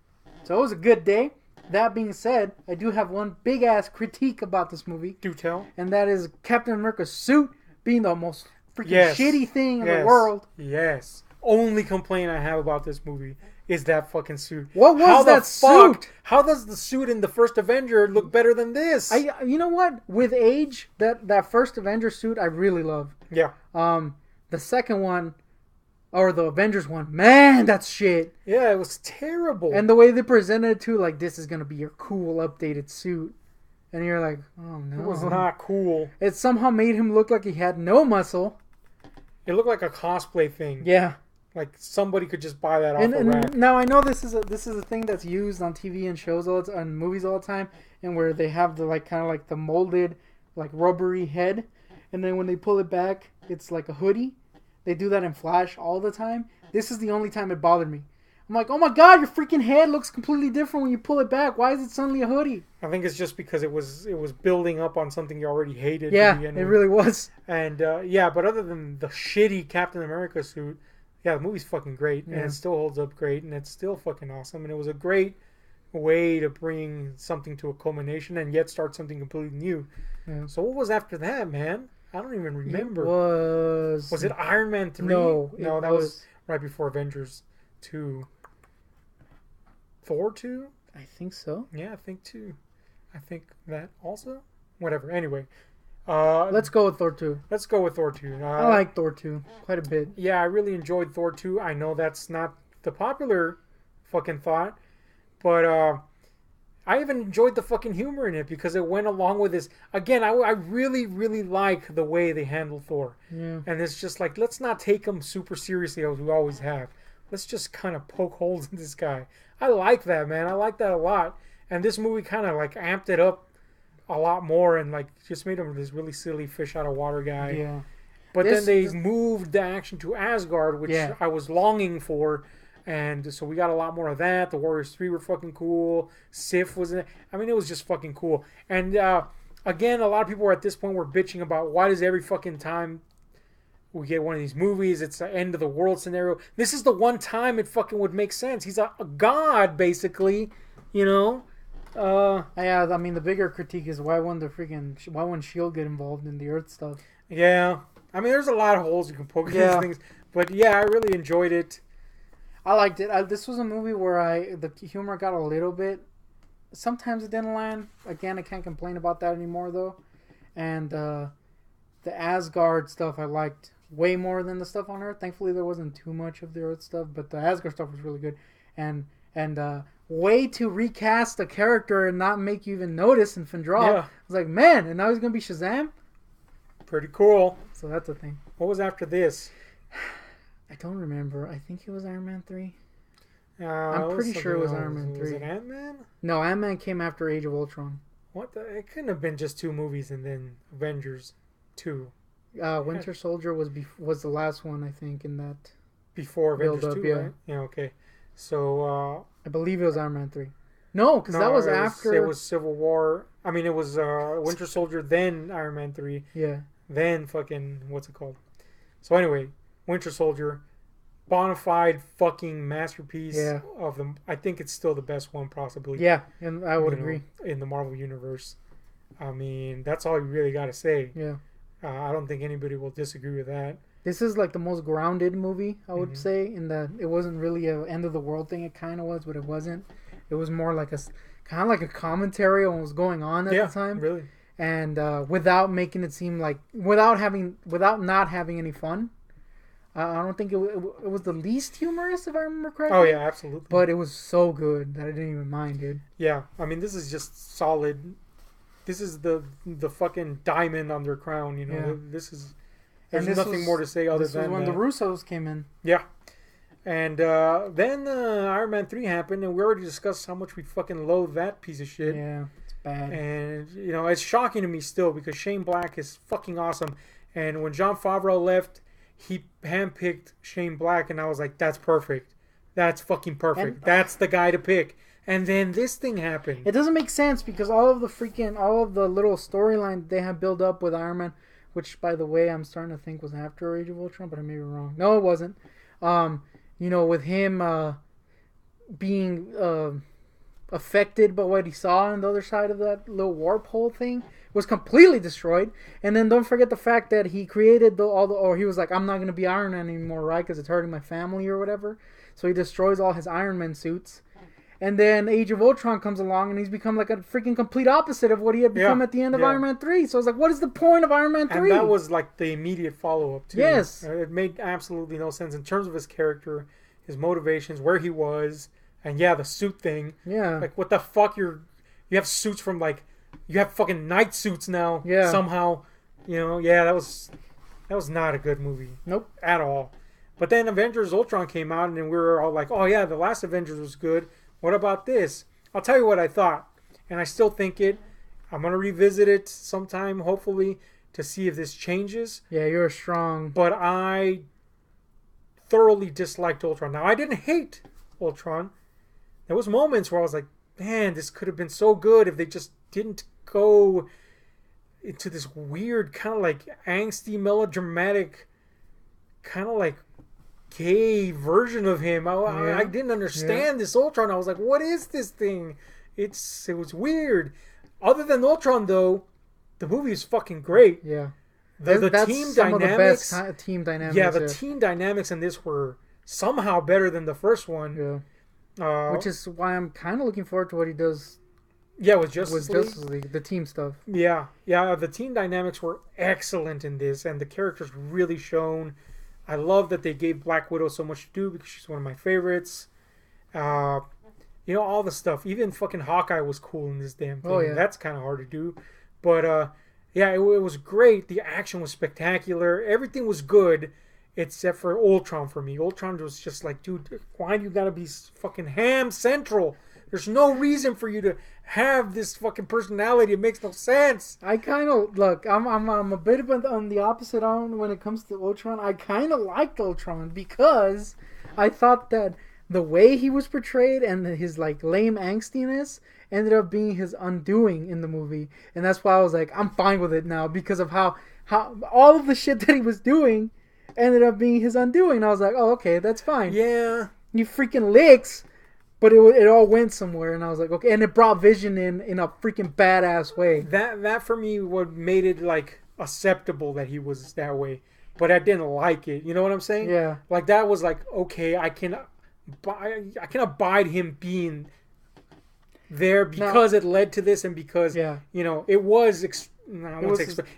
So it was a good day. That being said, I do have one big-ass critique about this movie. Do tell. And that is Captain America's suit being the most freaking shitty thing in the world. Yes. Only complaint I have about this movie is that fucking suit. What was that suit? How does the suit in the first Avenger look better than this? You know what? With age, that first Avenger suit I really love. Yeah. The second one, or the Avengers one, man, that's shit. Yeah, it was terrible. And the way they presented it too, like, this is gonna be your cool updated suit. And you're like, oh no. It was not cool. It somehow made him look like he had no muscle. It looked like a cosplay thing. Yeah. Like somebody could just buy that off a rack. Now I know this is a thing that's used on TV and shows and movies all the time, and where they have the kind of the molded rubbery head, and then when they pull it back, it's like a hoodie. They do that in Flash all the time. This is the only time it bothered me. I'm like, oh my god, your freaking head looks completely different when you pull it back. Why is it suddenly a hoodie? I think it's just because it was building up on something you already hated. Yeah, it really was. And but other than the shitty Captain America suit, yeah, the movie's fucking great, and it still holds up great, and it's still fucking awesome, and it was a great way to bring something to a culmination and yet start something completely new. Yeah. So what was after that, man? I don't even remember. Was it Iron Man 3? No, that was right before Avengers 2. Thor 2? I think so. Yeah, I think 2. I think that also. Whatever. Anyway. Let's go with Thor 2. Let's go with Thor 2. I like Thor 2 quite a bit. Yeah, I really enjoyed Thor 2. I know that's not the popular fucking thought, but I even enjoyed the fucking humor in it because it went along with this. Again, I really, really like the way they handle Thor. Yeah. And it's just like, let's not take him super seriously as we always have. Let's just kind of poke holes in this guy. I like that, man. I like that a lot. And this movie kind of amped it up a lot more and just made him this really silly fish out of water guy. Yeah. But then they moved the action to Asgard, which I was longing for. And so we got a lot more of that. The Warriors 3 were fucking cool. Sif was in it. I mean, it was just fucking cool. And again, a lot of people are at this point were bitching about why does every fucking time we get one of these movies, it's the end of the world scenario. This is the one time it fucking would make sense. He's a god, basically, you know. Yeah, I mean the bigger critique is why wouldn't Shield get involved in the Earth stuff? Yeah, I mean there's a lot of holes you can poke in these things, but yeah, I really enjoyed it. I liked it. This was a movie where the humor got a little bit. Sometimes it didn't land. Again, I can't complain about that anymore though. And the Asgard stuff I liked way more than the stuff on Earth. Thankfully, there wasn't too much of the Earth stuff, but the Asgard stuff was really good. And way to recast a character and not make you even notice in Findral. Yeah. I was like, man, and now he's gonna be Shazam. Pretty cool. So that's a thing. What was after this? I don't remember. I think it was Iron Man 3. I'm pretty sure it was Iron Man 3. Was it Ant-Man? No, Ant-Man came after Age of Ultron. What the? It couldn't have been just 2 movies and then Avengers 2. Winter Soldier was the last one, I think, in that. Before Avengers 2, right? Yeah, okay. So, I believe it was Iron Man 3. No, because that was after. It was Civil War. I mean, it was Winter Soldier, then Iron Man 3. Yeah. Then fucking, what's it called? So anyway, Winter Soldier, bona fide fucking masterpiece of them. I think it's still the best one, possibly. Yeah, and I would agree. In the Marvel Universe. I mean, that's all you really got to say. Yeah. I don't think anybody will disagree with that. This is like the most grounded movie, I would say, in that it wasn't really an end of the world thing. It kind of was, but it wasn't. It was more like a commentary on what was going on at the time. Really. And without making it seem like without not having any fun. I don't think it was the least humorous, if I remember correctly. Oh yeah, absolutely. But it was so good that I didn't even mind, dude. Yeah, I mean this is just solid. This is the fucking diamond on their crown, you know. Yeah. There's nothing more to say other than when the Russos came in. Yeah. And then Iron Man 3 happened, and we already discussed how much we fucking loathe that piece of shit. Yeah, it's bad. And, you know, it's shocking to me still because Shane Black is fucking awesome. And when Jon Favreau left, he handpicked Shane Black, and I was like, that's perfect. That's fucking perfect. That's the guy to pick. And then this thing happened. It doesn't make sense because all of the little storyline they have built up with Iron Man, which, by the way, I'm starting to think was after Age of Ultron, but I may be wrong. No, it wasn't. You know, with him being affected by what he saw on the other side of that little warp hole thing was completely destroyed. And then don't forget the fact that he created or he was like, I'm not going to be Iron Man anymore, right? Because it's hurting my family or whatever. So he destroys all his Iron Man suits. And then Age of Ultron comes along and he's become like a freaking complete opposite of what he had become at the end of Iron Man 3. So I was like, what is the point of Iron Man 3? And that was like the immediate follow-up too. Yes. It made absolutely no sense in terms of his character, his motivations, where he was, and the suit thing. Yeah. Like, what the fuck? You have suits from like, you have fucking night suits now. Yeah. Somehow, you know, that was not a good movie. Nope. At all. But then Avengers Ultron came out and then we were all like, oh yeah, the last Avengers was good. What about this? I'll tell you what I thought. And I still think it. I'm going to revisit it sometime, hopefully, to see if this changes. Yeah, you're strong. But I thoroughly disliked Ultron. Now, I didn't hate Ultron. There was moments where I was like, man, this could have been so good if they just didn't go into this weird kind of like angsty, melodramatic, kind of like gay version of him. I didn't understand this Ultron. I was like, what is this thing? It was weird. Other than Ultron, though, the movie is fucking great. Yeah. That's team some dynamics. Of the best team dynamics. Yeah, the team dynamics in this were somehow better than the first one. Yeah. Which is why I'm kind of looking forward to what he does. Yeah, with Justice League, the team stuff. Yeah, the team dynamics were excellent in this, and the characters really shone. I love that they gave Black Widow so much to do because she's one of my favorites. You know, all the stuff. Even fucking Hawkeye was cool in this damn thing. Oh, yeah. That's kind of hard to do. But, it was great. The action was spectacular. Everything was good except for Ultron for me. Ultron was just like, dude, why do you gotta be fucking ham central? There's no reason for you to have this fucking personality. It makes no sense. I kind of look. I'm a bit on the opposite on when it comes to Ultron. I kind of liked Ultron because I thought that the way he was portrayed and his like lame angstiness ended up being his undoing in the movie, and that's why I was like, I'm fine with it now because of how all of the shit that he was doing ended up being his undoing. And I was like, oh, okay, that's fine. Yeah, you freaking licks, but it all went somewhere, and I was like, okay, and it brought Vision in a freaking badass way. That for me what made it like acceptable that he was that way, but I didn't like it. You know what I'm saying? Yeah. Like that was like, okay, I can abide him being there because it led to this, and because you know it was it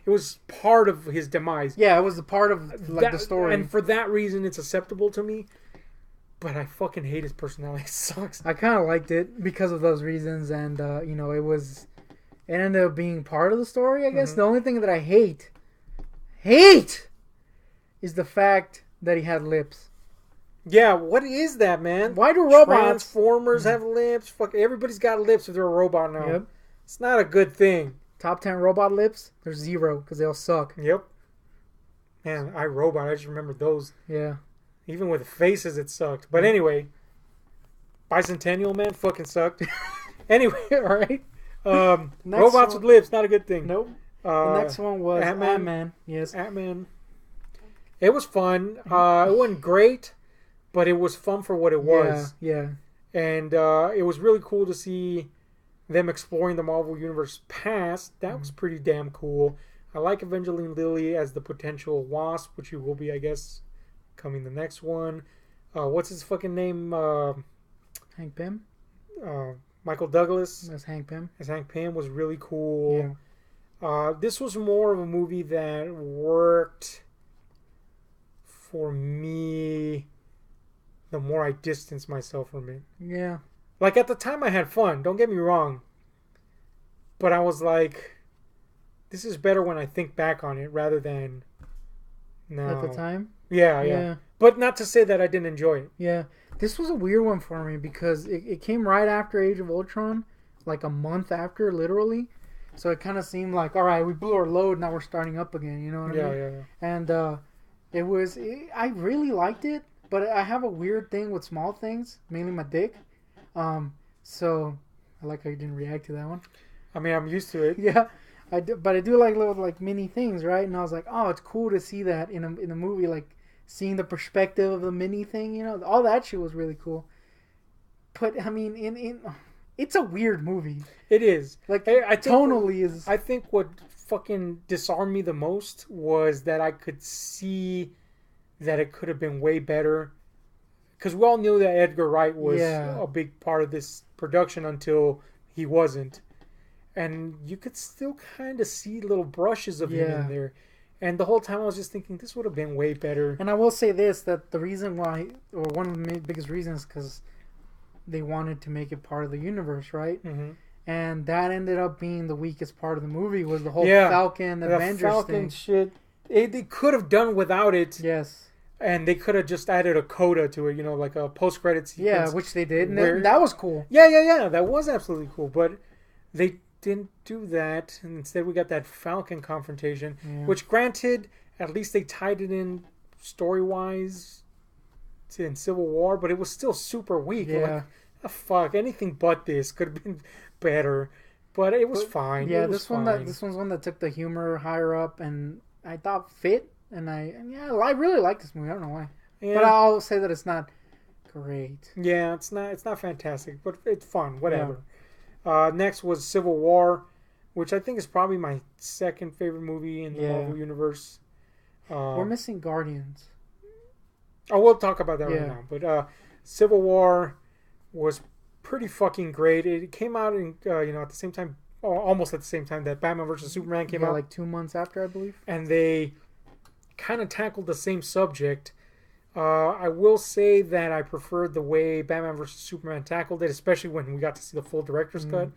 was part of his demise. Yeah, it was a part of like the story, and for that reason, it's acceptable to me. But I fucking hate his personality. It sucks. I kind of liked it because of those reasons, and you know, it ended up being part of the story. I guess the only thing that I hate is the fact that he had lips. Yeah, what is that, man? Why do robots? Transformers have lips? Fuck, everybody's got lips if they're a robot now. Yep. It's not a good thing. Top 10 robot lips? There's 0 because they all suck. Yep. Man, iRobot, I just remember those. Yeah. Even with faces, it sucked. But anyway, Bicentennial Man fucking sucked. Anyway, all right. Robots with lips, not a good thing. Nope. The next one was Ant-Man. Yes. Ant-Man. It was fun. It wasn't great, but it was fun for what it was. Yeah. And it was really cool to see them exploring the Marvel Universe past. That was pretty damn cool. I like Evangeline Lilly as the potential Wasp, which he will be, I guess, coming the next one. What's his fucking name? Hank Pym? Michael Douglas. As Hank Pym. As Hank Pym was really cool. Yeah. This was more of a movie that worked for me the more I distanced myself from it. Yeah. Like at the time I had fun, don't get me wrong. But I was like, this is better when I think back on it rather than now. At the time? Yeah. But not to say that I didn't enjoy it. Yeah. This was a weird one for me because it came right after Age of Ultron, like a month after, literally. So it kind of seemed like, all right, we blew our load, now we're starting up again, you know what I mean? Yeah. And I really liked it, but I have a weird thing with small things, mainly my dick. So I like how you didn't react to that one. I mean, I'm used to it. Yeah. But I do like little like mini things, right? And I was like, oh, it's cool to see that in a movie, like seeing the perspective of the mini thing, you know, all that shit was really cool. But I mean, it's a weird movie. It is. Like tonally is. I think what fucking disarmed me the most was that I could see that it could have been way better. Because we all knew that Edgar Wright was a big part of this production until he wasn't. And you could still kind of see little brushes of him in there. And the whole time I was just thinking, this would have been way better. And I will say this, that the reason why, or one of the biggest reasons, because they wanted to make it part of the universe, right? Mm-hmm. And that ended up being the weakest part of the movie, was the whole Falcon Avengers thing. Shit. They could have done without it. Yes. And they could have just added a coda to it, you know, like a post-credit sequence. Yeah, which they did. And that was cool. Yeah. That was absolutely cool. But they didn't do that. And instead we got that Falcon confrontation, which granted, at least they tied it in story-wise in Civil War, but it was still super weak. Yeah. Like, oh, fuck, anything but this could have been better. But it was fine. Yeah, it was fine. This one's one that took the humor higher up and I thought fit. And I really like this movie. I don't know why. Yeah. But I'll say that it's not great. Yeah, it's not fantastic, but it's fun. Whatever. Yeah. Next was Civil War, which I think is probably my second favorite movie in the Marvel Universe. We're missing Guardians. Oh, we'll talk about that right now. But Civil War was pretty fucking great. It came out in at the same time, almost at the same time that Batman vs Superman came out, like 2 months after, I believe. And they kind of tackled the same subject. I will say that I preferred the way Batman vs Superman tackled it, especially when we got to see the full director's cut.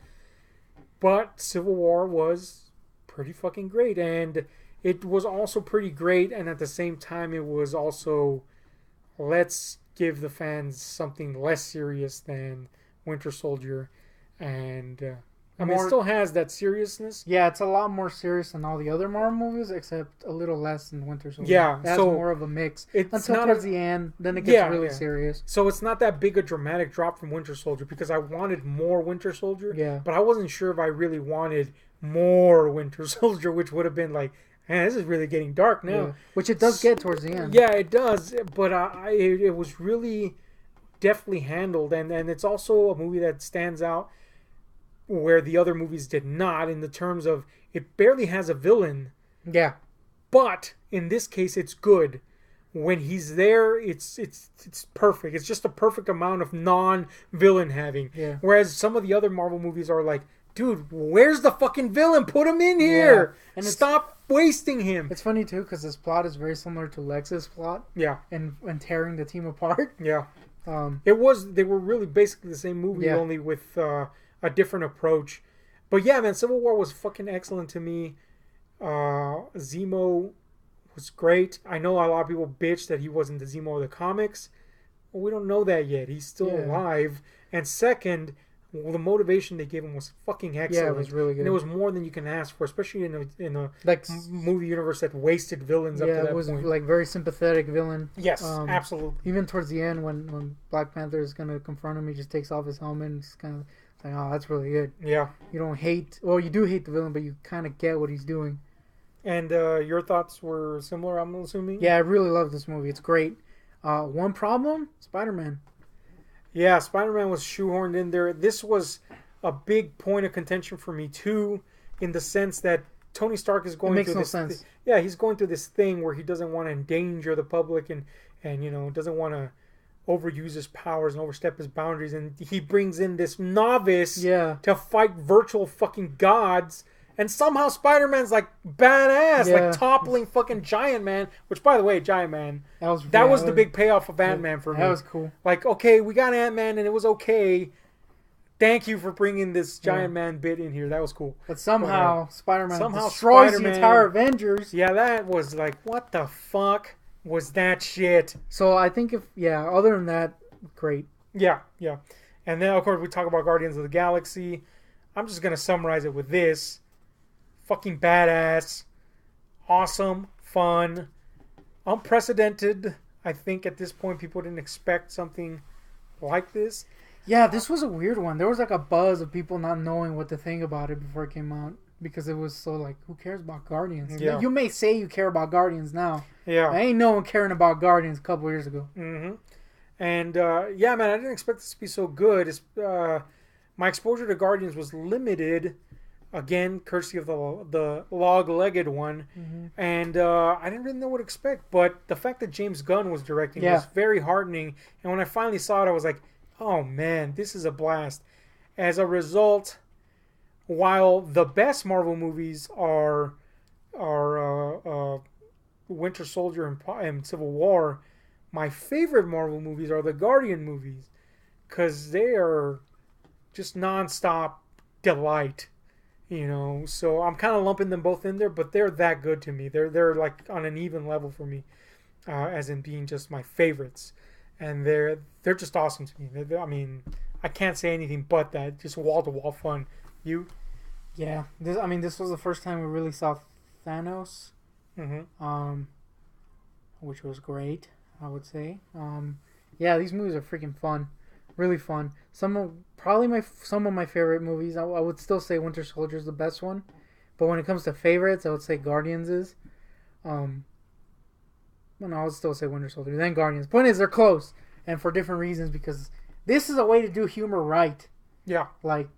But Civil War was pretty fucking great, and it was also pretty great, and at the same time it was also, let's give the fans something less serious than Winter Soldier and I mean, it still has that seriousness. Yeah, it's a lot more serious than all the other Marvel movies, except a little less than Winter Soldier. Yeah, it has more of a mix. Until towards the end, then it gets really serious. So it's not that big a dramatic drop from Winter Soldier, because I wanted more Winter Soldier. Yeah. But I wasn't sure if I really wanted more Winter Soldier, which would have been like, man, this is really getting dark now. Yeah. Which it does get towards the end. Yeah, it does. But it was really deftly handled, and it's also a movie that stands out where the other movies did not, in the terms of it barely has a villain. Yeah. But in this case, it's good. When he's there, it's perfect. It's just a perfect amount of non-villain having. Yeah. Whereas some of the other Marvel movies are like, dude, where's the fucking villain? Put him in here. Yeah. And stop wasting him. It's funny too, because this plot is very similar to Lex's plot. Yeah. And tearing the team apart. Yeah. They were really basically the same movie, only with a different approach. But yeah, man, Civil War was fucking excellent to me. Zemo was great. I know a lot of people bitch that he wasn't the Zemo of the comics. Well, we don't know that yet. He's still alive. And second, the motivation they gave him was fucking excellent. Yeah, it was really good. And it was more than you can ask for, especially in a like movie universe that wasted villains up to that point. Yeah, it was like very sympathetic villain. Yes, absolutely. Even towards the end, when Black Panther is going to confront him, he just takes off his helmet and just kind of like, oh, that's really good. Yeah. You don't hate... Well, you do hate the villain, but you kind of get what he's doing. And your thoughts were similar, I'm assuming? Yeah, I really love this movie. It's great. One problem? Spider-Man. Yeah, Spider-Man was shoehorned in there. This was a big point of contention for me, too, in the sense that Tony Stark is going through this... It makes no sense. Yeah, he's going through this thing where he doesn't want to endanger the public and you know, doesn't want to overuse his powers and overstep his boundaries, and he brings in this novice to fight virtual fucking gods, and somehow Spider-Man's like badass, like toppling fucking Giant Man, which, by the way, Giant Man, that was the big payoff of Ant-Man for me. That was cool. Like, okay, we got Ant-Man and it was okay. Thank you for bringing this Giant Man bit in here. That was cool. But somehow Spider-Man destroys the entire Avengers. Yeah, that was like, what the fuck was that shit? So I think other than that, great. Yeah. And then, of course, we talk about Guardians of the Galaxy. I'm just going to summarize it with this. Fucking badass. Awesome. Fun. Unprecedented. I think at this point people didn't expect something like this. Yeah, this was a weird one. There was like a buzz of people not knowing what to think about it before it came out. Because it was so like, who cares about Guardians? Yeah. You may say you care about Guardians now. Yeah. Ain't no one caring about Guardians a couple years ago. Mm-hmm. And, yeah, man, I didn't expect this to be so good. My exposure to Guardians was limited, again, courtesy of the log-legged one. Mm-hmm. And I didn't really know what to expect. But the fact that James Gunn was directing was very heartening. And when I finally saw it, I was like, oh, man, this is a blast. As a result, while the best Marvel movies are Winter Soldier and Civil War, my favorite Marvel movies are the Guardian movies, because they are just nonstop delight, you know. So I'm kind of lumping them both in there, but they're that good to me. They're like on an even level for me, as in being just my favorites, and they're just awesome to me. I mean, I can't say anything but that. Just wall to wall fun. You? Yeah, this was the first time we really saw Thanos, which was great, I would say. Yeah, these movies are freaking fun, really fun. Some of my favorite movies. I would still say Winter Soldier is the best one, but when it comes to favorites, I would say Guardians is. Well, no, I would still say Winter Soldier, then Guardians. Point is, they're close, and for different reasons, because this is a way to do humor right. Yeah, like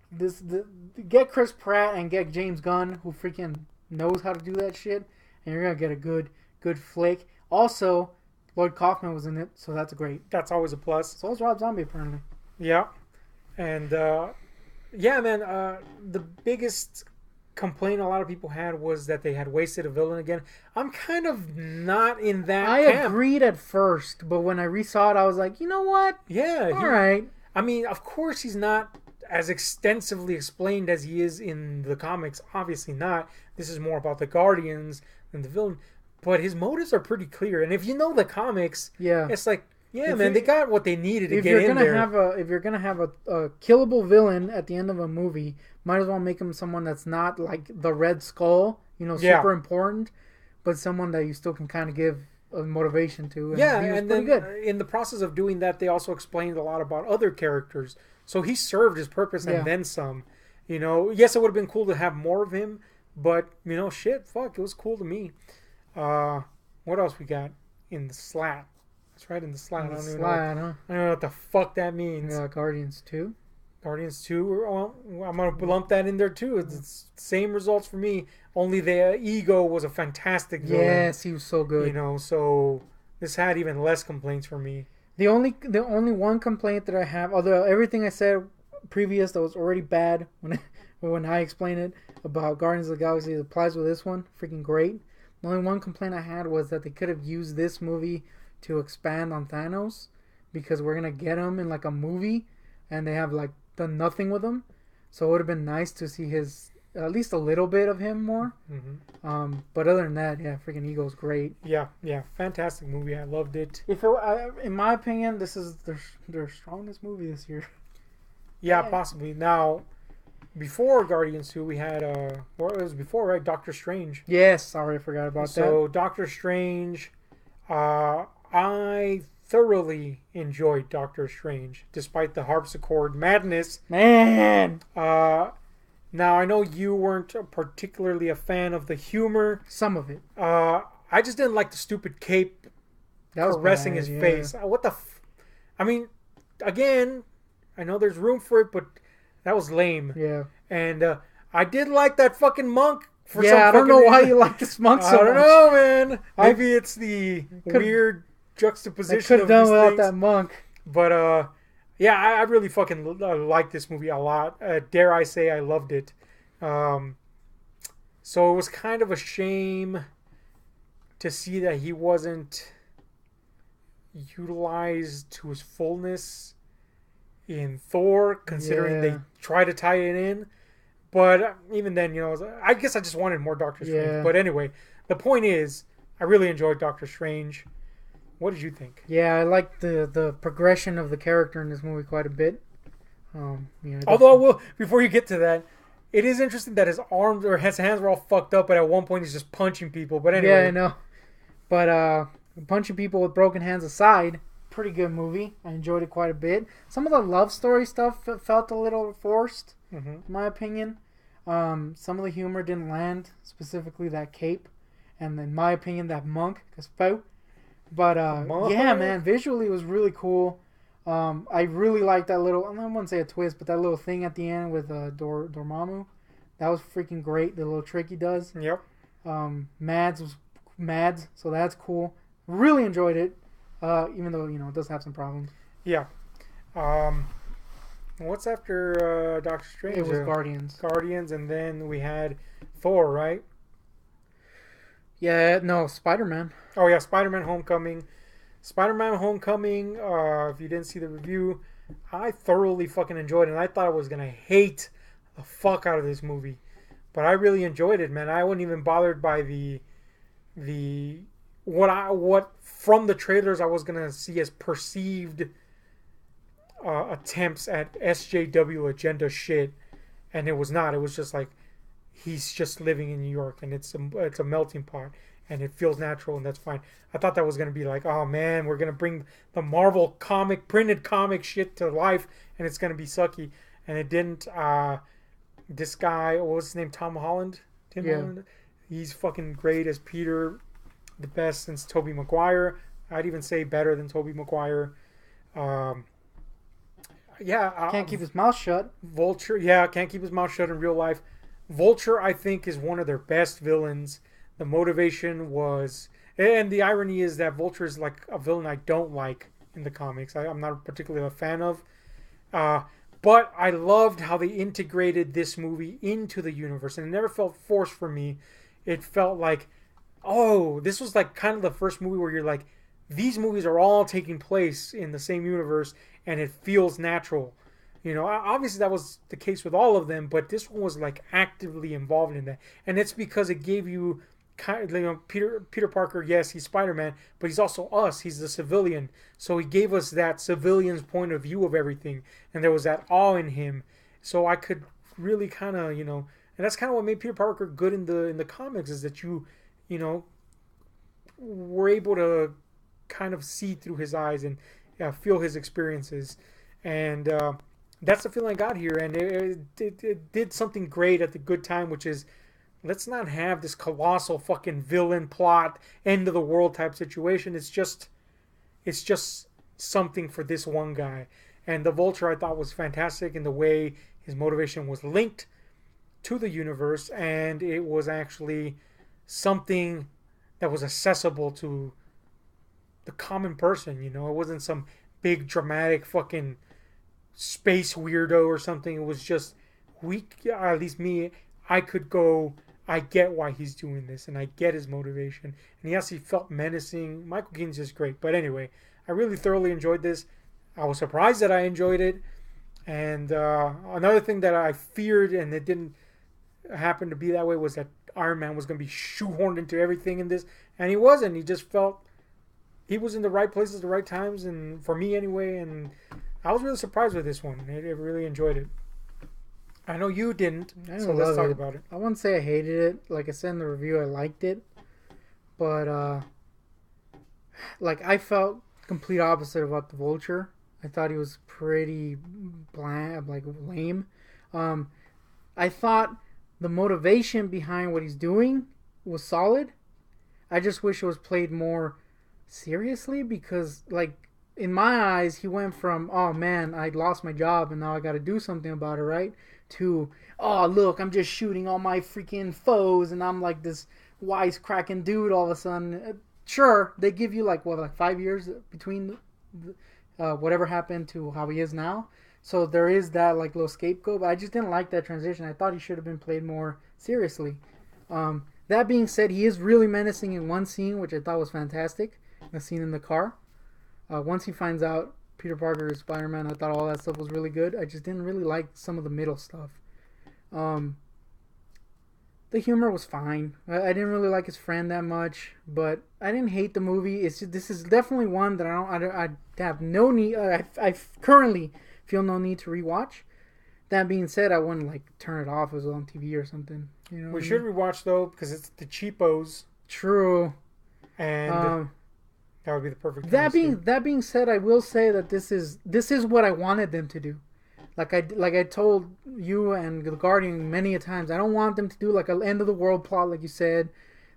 get Chris Pratt and get James Gunn, who freaking knows how to do that shit, and you're gonna get a good flick. Also, Lloyd Kaufman was in it, so that's great. That's always a plus. So was Rob Zombie, apparently. Yeah, and yeah, man. The biggest complaint a lot of people had was that they had wasted a villain again. I'm kind of not in that camp. Agreed at first, but when I resaw it, I was like, you know what? Yeah, all right. I mean, of course, he's not as extensively explained as he is in the comics. Obviously not. This is more about the Guardians than the villain. But his motives are pretty clear. And if you know the comics, it's like, man, they got what they needed to get in there. If you're going to have a killable villain at the end of a movie, might as well make him someone that's not like the Red Skull, Yeah. super important, but someone that you still can kind of give a motivation to. And Yeah, he was and pretty then good. in the process of doing that, they also explained a lot about other characters. So he served his purpose and then some. Yes, it would have been cool to have more of him, but shit, fuck, it was cool to me. What else we got in the slat? That's right, in the slat. In the I don't huh? I don't know what the fuck that means. Guardians 2. Guardians 2, well, I'm going to lump that in there too. It's the same results for me, only the Ego was a fantastic villain. Yes, he was so good. So this had even less complaints for me. The only one complaint that I have, although everything I said previous that was already bad when I explained it about Guardians of the Galaxy applies with this one, freaking great. The only one complaint I had was that they could have used this movie to expand on Thanos, because we're gonna get him in like a movie, and they have like done nothing with him. So it would have been nice to see at least a little bit of him more. Mm-hmm. But other than that, yeah, freaking Ego's great. Yeah, fantastic movie. I loved it. In my opinion, this is their strongest movie this year. Yeah, possibly. Now, before Guardians 2, we had it was before, right? Doctor Strange. Yes, sorry, I forgot about that. So Doctor Strange, I thoroughly enjoyed Doctor Strange, despite the harpsichord madness. Man! Now, I know you weren't particularly a fan of the humor. Some of it. I just didn't like the stupid cape caressing his face. What the I mean, again, I know there's room for it, but that was lame. Yeah. And I did like that fucking monk. I don't know why you like this monk so much. I don't know, man. Maybe it's the weird juxtaposition could have done without that monk. But I really fucking like this movie a lot. Dare I say, I loved it. So it was kind of a shame to see that he wasn't utilized to his fullness in Thor, considering they try to tie it in. But even then, I guess I just wanted more Doctor Strange. Yeah. But anyway, the point is, I really enjoyed Doctor Strange. What did you think? Yeah, I liked the progression of the character in this movie quite a bit. Although, before you get to that, it is interesting that his arms or his hands were all fucked up, but at one point he's just punching people. But anyway. Yeah, I know. But punching people with broken hands aside, pretty good movie. I enjoyed it quite a bit. Some of the love story stuff felt a little forced, in my opinion. Some of the humor didn't land, specifically that cape, and in my opinion, that monk, But yeah, man, visually it was really cool. I really liked that little, I wouldn't say a twist, but that little thing at the end with Dormammu. That was freaking great, the little trick he does. Yep. Mads, so that's cool. Really enjoyed it, even though, it does have some problems. Yeah. What's after Doctor Strange? It was Guardians. Guardians, and then we had Thor, right? Yeah, no, Spider-Man. Oh, yeah, Spider-Man Homecoming. Spider-Man Homecoming, if you didn't see the review, I thoroughly fucking enjoyed it, and I thought I was going to hate the fuck out of this movie. But I really enjoyed it, man. I wasn't even bothered by what from the trailers I was going to see as perceived attempts at SJW agenda shit, and it was not. It was just like, he's just living in New York, and it's a melting pot, and it feels natural, and that's fine. I thought that was going to be like, oh man, we're going to bring the Marvel printed comic shit to life, and it's going to be sucky, and it didn't. This guy, what was his name, Tom Holland? Holland? He's fucking great as Peter, the best since Tobey Maguire. I'd even say better than Tobey Maguire. Can't keep his mouth shut. Vulture, can't keep his mouth shut in real life. Vulture, I think, is one of their best villains. The motivation was, and the irony is that Vulture is like a villain I don't like in the comics. I'm not particularly a fan of. But I loved how they integrated this movie into the universe, and it never felt forced for me. It felt like, oh, this was like kind of the first movie where you're like, these movies are all taking place in the same universe, and it feels natural. Obviously that was the case with all of them, but this one was like actively involved in that, and it's because it gave you kind of, Peter Parker. Yes, he's Spider-Man, but he's also us. He's the civilian, so he gave us that civilian's point of view of everything, and there was that awe in him. So I could really kind of, you know, and that's kind of what made Peter Parker good in the comics, is that you know, were able to kind of see through his eyes and feel his experiences. And that's the feeling I got here. And it did something great at the good time, which is, let's not have this colossal fucking villain plot, end of the world type situation. It's just something for this one guy. And the Vulture, I thought, was fantastic in the way his motivation was linked to the universe, and it was actually something that was accessible to the common person. You know, it wasn't some big dramatic fucking space weirdo or something. It was just, at least me, I could go, I get why he's doing this, and I get his motivation. And yes, he felt menacing. Michael Keaton's just great. But anyway, I really thoroughly enjoyed this. I was surprised that I enjoyed it. And another thing that I feared, and it didn't happen to be that way, was that Iron Man was going to be shoehorned into everything in this. And he wasn't. He just felt he was in the right places at the right times, and for me anyway. And I was really surprised with this one. I really enjoyed it. I know you didn't, so let's talk about it. I wouldn't say I hated it. Like I said in the review, I liked it. But, like, I felt complete opposite about the Vulture. I thought he was pretty bland, like lame. I thought the motivation behind what he's doing was solid. I just wish it was played more seriously, because, like, in my eyes, he went from, oh man, I lost my job and now I got to do something about it, right? To, oh look, I'm just shooting all my freaking foes and I'm like this wisecracking dude all of a sudden. Sure, they give you like 5 years between whatever happened to how he is now. So there is that like little scapegoat, but I just didn't like that transition. I thought he should have been played more seriously. That being said, he is really menacing in one scene, which I thought was fantastic. The scene in the car. Once he finds out Peter Parker is Spider-Man, I thought all that stuff was really good. I just didn't really like some of the middle stuff. The humor was fine. I didn't really like his friend that much, but I didn't hate the movie. It's just, this is definitely one that I have no need. I currently feel no need to rewatch. That being said, I wouldn't like turn it off if it was on TV or something. You know, we should rewatch though, because it's the cheapos. True. And that would be the perfect. That being said, I will say that this is what I wanted them to do. Like I told you and the Guardian many a times, I don't want them to do like an end of the world plot, like you said.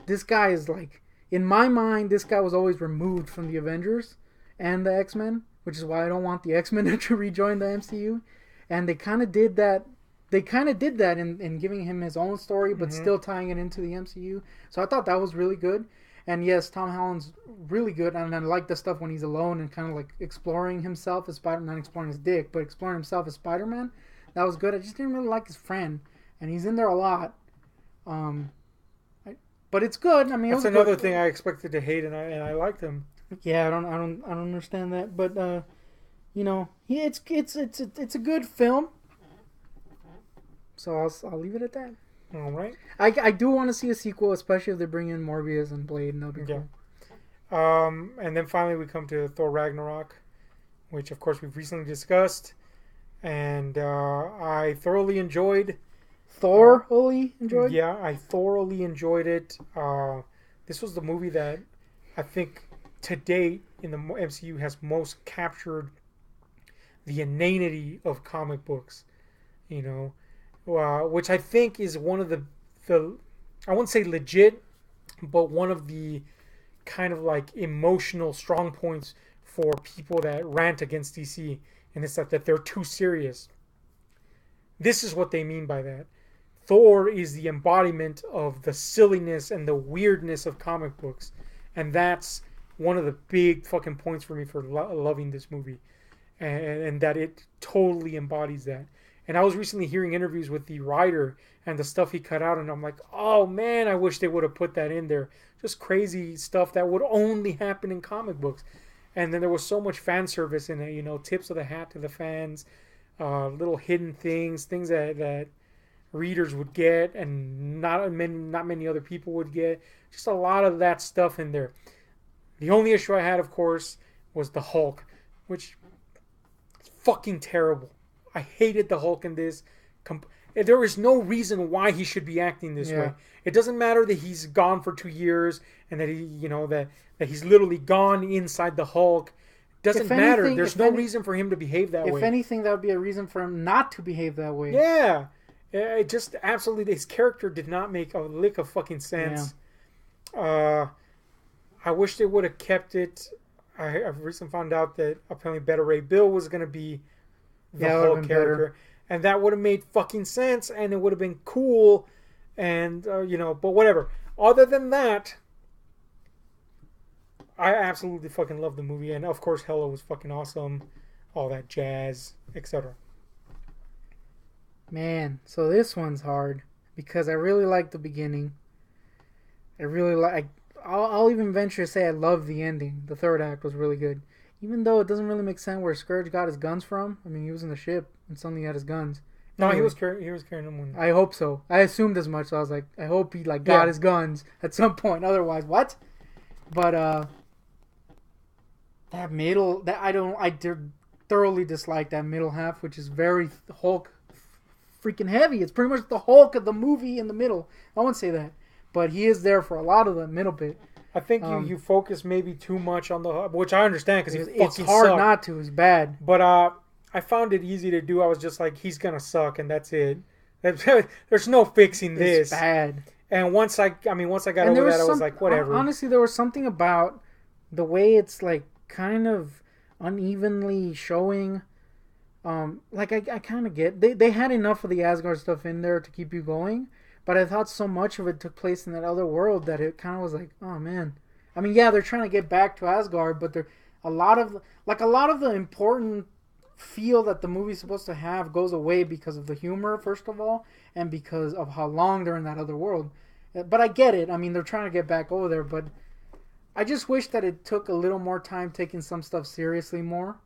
This guy is like, in my mind, this guy was always removed from the Avengers and the X-Men, which is why I don't want the X-Men to rejoin the MCU. And they kind of did that. They kind of did that in giving him his own story, but still tying it into the MCU. So I thought that was really good. And yes, Tom Holland's really good, and I like the stuff when he's alone and kind of like exploring himself as Spider-Man, not exploring his dick, but exploring himself as Spider-Man. That was good. I just didn't really like his friend, and he's in there a lot. But it's good. I mean, that's another thing I expected to hate, and I liked him. Yeah, I don't understand that, but you know, it's a good film. So I'll leave it at that. All right. I do want to see a sequel, especially if they bring in Morbius and Blade, and that'll be cool. And then finally we come to Thor Ragnarok, which of course we've recently discussed, and I thoroughly enjoyed. Thoroughly enjoyed? Yeah, I thoroughly enjoyed it. This was the movie that I think to date in the MCU has most captured the inanity of comic books, you know. Which I think is one of the I wouldn't say legit, but one of the kind of like emotional strong points for people that rant against DC, and it's that they're too serious. This is what they mean by that. Thor is the embodiment of the silliness and the weirdness of comic books, and that's one of the big fucking points for me for loving this movie, and that it totally embodies that. And I was recently hearing interviews with the writer and the stuff he cut out, and I'm like, oh man, I wish they would have put that in there. Just crazy stuff that would only happen in comic books. And then there was so much fan service in it, you know, tips of the hat to the fans, little hidden things that readers would get and not many other people would get. Just a lot of that stuff in there. The only issue I had, of course, was the Hulk, which is fucking terrible. I hated the Hulk in this. There is no reason why he should be acting this way. It doesn't matter that he's gone for 2 years and that that he's literally gone inside the Hulk. Doesn't matter. There's no reason for him to behave that way. If anything, that would be a reason for him not to behave that way. Yeah. It just absolutely, his character did not make a lick of fucking sense. Yeah. I wish they would have kept it. I've recently found out that apparently Beta Ray Bill was going to be the Hulk character. Better. And that would have made fucking sense, and it would have been cool, and, but whatever. Other than that, I absolutely fucking love the movie, and of course Hela was fucking awesome, all that jazz, etc. Man, so this one's hard, because I really like the beginning. I really like... I'll even venture to say I love the ending. The third act was really good. Even though it doesn't really make sense where Scourge got his guns from. I mean, he was in the ship and suddenly he had his guns. No, anyway, he was carrying them. One. I hope so. I assumed as much. So I was like, I hope he got his guns at some point. Otherwise, what? But that middle, I thoroughly dislike that middle half, which is very Hulk freaking heavy. It's pretty much the Hulk of the movie in the middle. I won't say that, but he is there for a lot of the middle bit. I think you focus maybe too much on the hub, which I understand because it's hard not to. It's bad. But I found it easy to do. I was just like, he's gonna suck, and that's it. There's no fixing this. It's bad. And once I got over that, I was like, whatever. Honestly, there was something about the way it's like kind of unevenly showing. I kind of get they had enough of the Asgard stuff in there to keep you going. But I thought so much of it took place in that other world that it kind of was like, oh man. I mean, yeah, they're trying to get back to Asgard, but a lot of the important feel that the movie's supposed to have goes away because of the humor, first of all, and because of how long they're in that other world. But I get it. I mean, they're trying to get back over there, but I just wish that it took a little more time taking some stuff seriously more,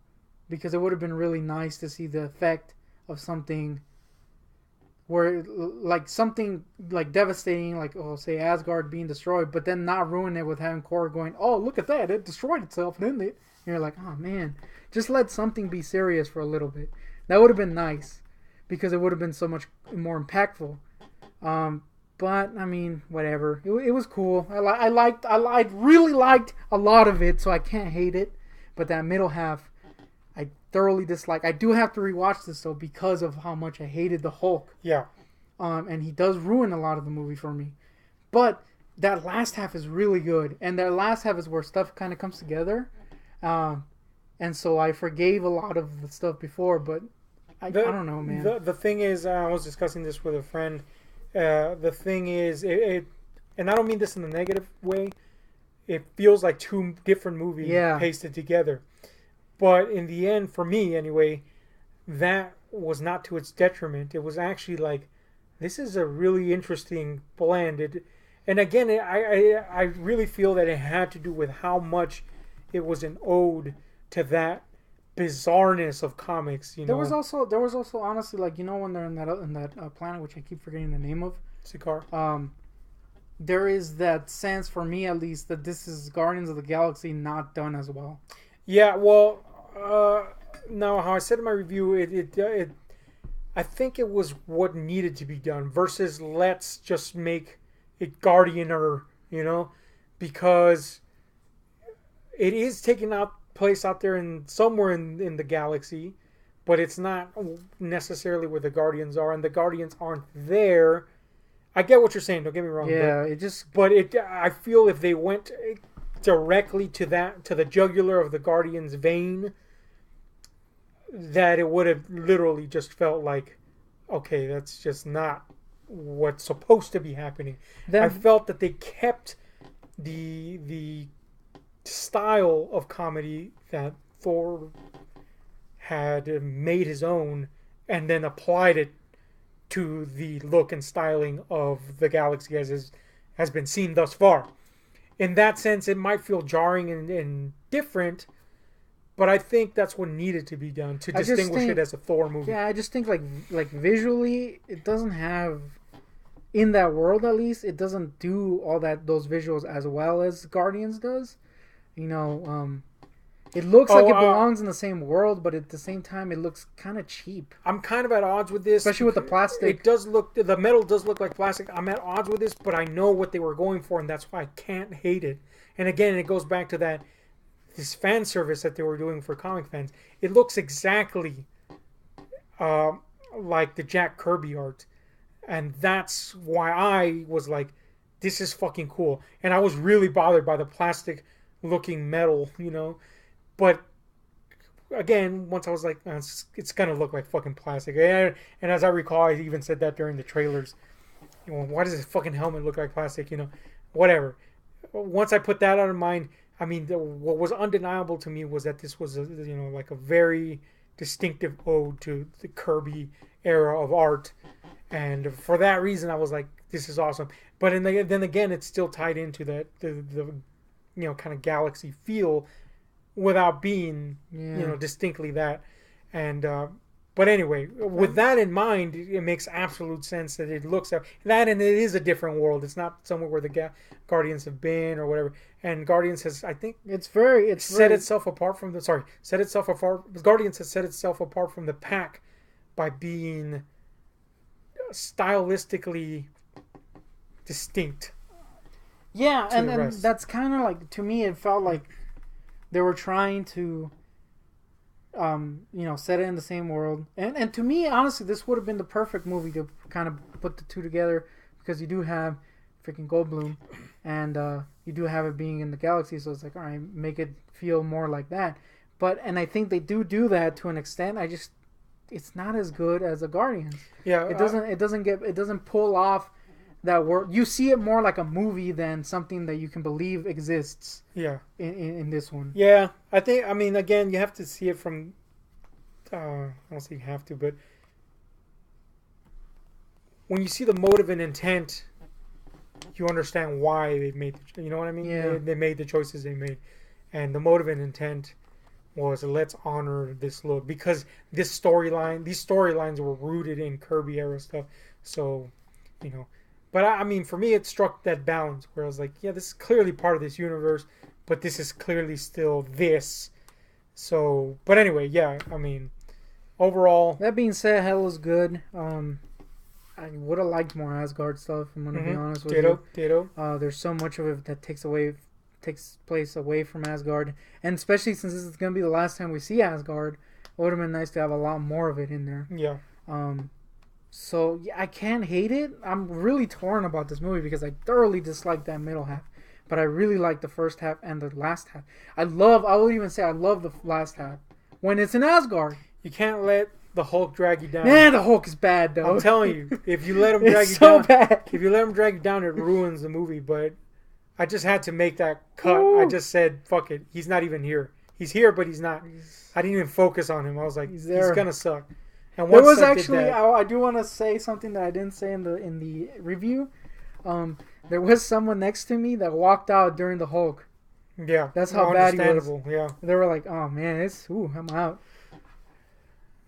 because it would have been really nice to see the effect of something where something devastating, say Asgard being destroyed, but then not ruin it with having Korg going, oh, look at that, it destroyed itself, didn't it? And you're like, oh man, just let something be serious for a little bit. That would have been nice, because it would have been so much more impactful. But I mean, whatever. It was cool. I really liked a lot of it, so I can't hate it. But that middle half, I thoroughly dislike. I do have to rewatch this though because of how much I hated the Hulk. Yeah. And he does ruin a lot of the movie for me. But that last half is really good, and that last half is where stuff kind of comes together. And so I forgave a lot of the stuff before, but I don't know, man. The thing is, I was discussing this with a friend. The thing is, and I don't mean this in a negative way. It feels like two different movies pasted together. But in the end, for me anyway, that was not to its detriment. It was actually like, this is a really interesting blend. And again, I really feel that it had to do with how much it was an ode to that bizarreness of comics. There was also honestly, when they're in that planet, which I keep forgetting the name of, Sakaar. There is that sense, for me at least, that this is Guardians of the Galaxy not done as well. Yeah, well, now how I said in my review, it I think it was what needed to be done versus let's just make it Guardianer, because it is taking place out there somewhere in the galaxy, but it's not necessarily where the Guardians are, and the Guardians aren't there. I get what you're saying. Don't get me wrong. Yeah, I feel if they went directly to the jugular of the Guardians' vein, that it would have literally just felt like, okay, that's just not what's supposed to be happening. I felt that they kept the style of comedy that Thor had made his own and then applied it to the look and styling of the galaxy as has been seen thus far. In that sense, it might feel jarring and different, but I think that's what needed to be done to distinguish it as a Thor movie. Yeah, I just think like visually, it doesn't have, in that world at least, it doesn't do all those visuals as well as Guardians does. It looks like it belongs in the same world, but at the same time, it looks kind of cheap. I'm kind of at odds with this. Especially with the plastic. It does look... The metal does look like plastic. I'm at odds with this, but I know what they were going for, and that's why I can't hate it. And again, it goes back to that... This fan service that they were doing for comic fans. It looks exactly like the Jack Kirby art. And that's why I was like, this is fucking cool. And I was really bothered by the plastic looking metal, you know. But again, once I was like, oh, it's gonna look like fucking plastic. And as I recall, I even said that during the trailers. You know, why does this fucking helmet look like plastic? You know, whatever. Once I put that out of mind, I mean, what was undeniable to me was that this was like a very distinctive ode to the Kirby era of art. And for that reason, I was like, this is awesome. But then again, it's still tied into the kind of galaxy feel without being, distinctly that. And but anyway, with that in mind, it makes absolute sense that it looks at that, and it is a different world. It's not somewhere where the Guardians have been or whatever. And Guardians has, I think, Guardians has set itself apart from the pack by being stylistically distinct. Yeah, and that's kind of like, to me, it felt like they were trying to set it in the same world. And to me, honestly, this would have been the perfect movie to kind of put the two together, because you do have freaking Goldblum, and you do have it being in the galaxy, so it's like, all right, make it feel more like that. And I think they do that to an extent. It's not as good as the Guardians. Yeah, it doesn't pull off that world. You see it more like a movie than something that you can believe exists. Yeah. In this one. Yeah, I mean, again, you have to see it from. I don't say you have to, but when you see the motive and intent, you understand why they made. You know what I mean? Yeah. They made the choices they made, and the motive and intent was, let's honor this look, because these storylines were rooted in Kirby era stuff. So, but I mean, for me, it struck that balance where I was like, yeah, this is clearly part of this universe, but this is clearly still this. So, but anyway, yeah, I mean, overall. That being said, hell is good. I would have liked more Asgard stuff, I'm going to be honest with you. Ditto. There's so much of it that takes place away from Asgard, and especially since this is going to be the last time we see Asgard, it would have been nice to have a lot more of it in there. Yeah. So yeah, I can't hate it. I'm really torn about this movie because I thoroughly dislike that middle half, but I really like the first half and the last half. I would even say I love the last half when it's in Asgard. You can't let the Hulk drag you down. Man, the Hulk is bad though. I'm telling you, if you let him drag you so down, bad. If you let him drag you down, it ruins the movie. But I just had to make that cut. Ooh. I just said, fuck it. He's not even here. He's here, but he's not. I didn't even focus on him. I was like, he's gonna suck. And there was actually, I do want to say something that I didn't say in the review. There was someone next to me that walked out during the Hulk. Yeah, that's how bad he was. Yeah, they were like, "Oh man, I'm out."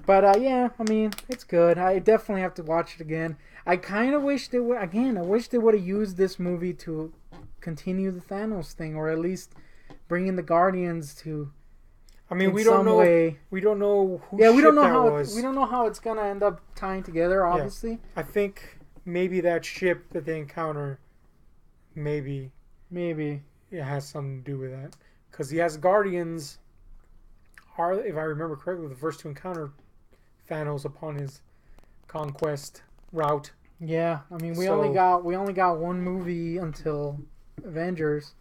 But yeah, I mean, it's good. I definitely have to watch it again. I kind of wish they would. Again, I wish they would have used this movie to continue the Thanos thing, or at least bring in the Guardians to. I mean, we don't know. We don't know who. Yeah, we don't know how it's gonna end up tying together. Obviously, I think maybe that ship that they encounter, maybe it has something to do with that, because the Asgardians are, if I remember correctly, the first to encounter Thanos upon his conquest route. Yeah, I mean, we only got one movie until Avengers,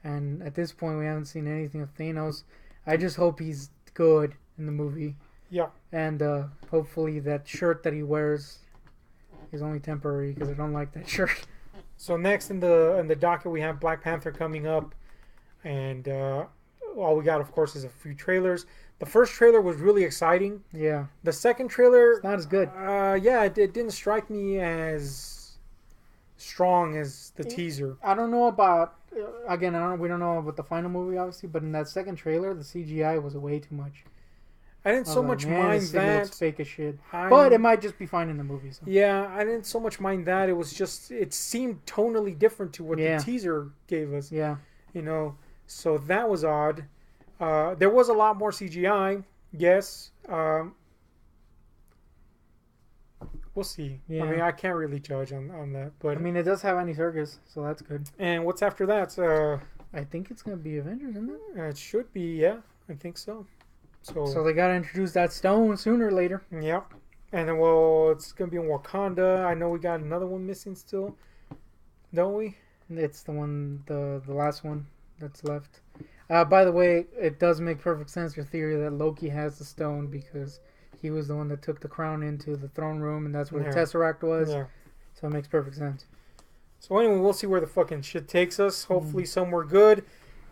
and at this point, we haven't seen anything of Thanos. I just hope he's good in the movie. Yeah. And hopefully that shirt that he wears is only temporary, because I don't like that shirt. So next in the docket, we have Black Panther coming up, and all we got, of course, is a few trailers. The first trailer was really exciting. Yeah. The second trailer, it's not as good. Yeah, it didn't strike me as strong as the teaser. I don't know about. Again, we don't know about the final movie, obviously, but in that second trailer, the CGI was way too much. I didn't so much mind that. Looks fake as shit. But it might just be fine in the movie. So. Yeah, I didn't so much mind that. It was just, it seemed tonally different to what the teaser gave us. Yeah. So that was odd. There was a lot more CGI. Yes. We'll see. Yeah. I mean, I can't really judge on that, but I mean, it does have Andy Serkis, so that's good. And what's after that? I think it's gonna be Avengers, isn't it? It should be. Yeah, I think so. So they gotta introduce that stone sooner or later. Yeah, and then well, it's gonna be in Wakanda. I know we got another one missing still, don't we? It's the one, the last one that's left. By the way, it does make perfect sense, your theory that Loki has the stone because he was the one that took the crown into the throne room, and that's where the Tesseract was. Yeah. So it makes perfect sense. So anyway, we'll see where the fucking shit takes us. Hopefully somewhere good.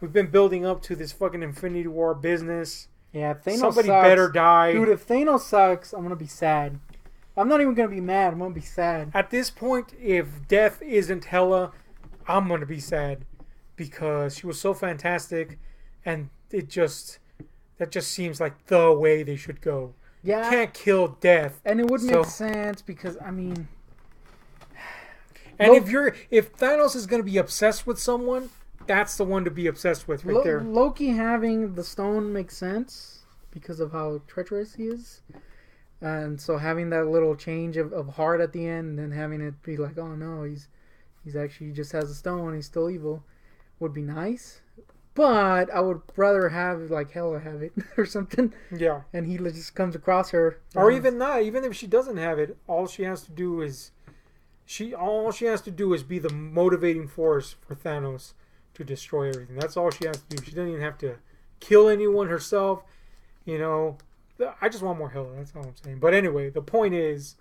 We've been building up to this fucking Infinity War business. Yeah, if Thanos Somebody sucks, better die. Dude, if Thanos sucks, I'm going to be sad. I'm not even going to be mad. I'm going to be sad. At this point, if death isn't Hela, I'm going to be sad. Because she was so fantastic, and that just seems like the way they should go. Yeah, you can't kill death, and it would make sense because I mean, and if Thanos is going to be obsessed with someone, that's the one to be obsessed with right there. Loki having the stone makes sense because of how treacherous he is, and so having that little change of heart at the end, and then having it be like, oh no, he's actually just has a stone, he's still evil, would be nice. But I would rather have like Hela have it or something. Yeah. And he just comes across her. Or even not. Even if she doesn't have it, all she has to do is be the motivating force for Thanos to destroy everything. That's all she has to do. She doesn't even have to kill anyone herself. You know, I just want more Hela. That's all I'm saying. But anyway, the point is,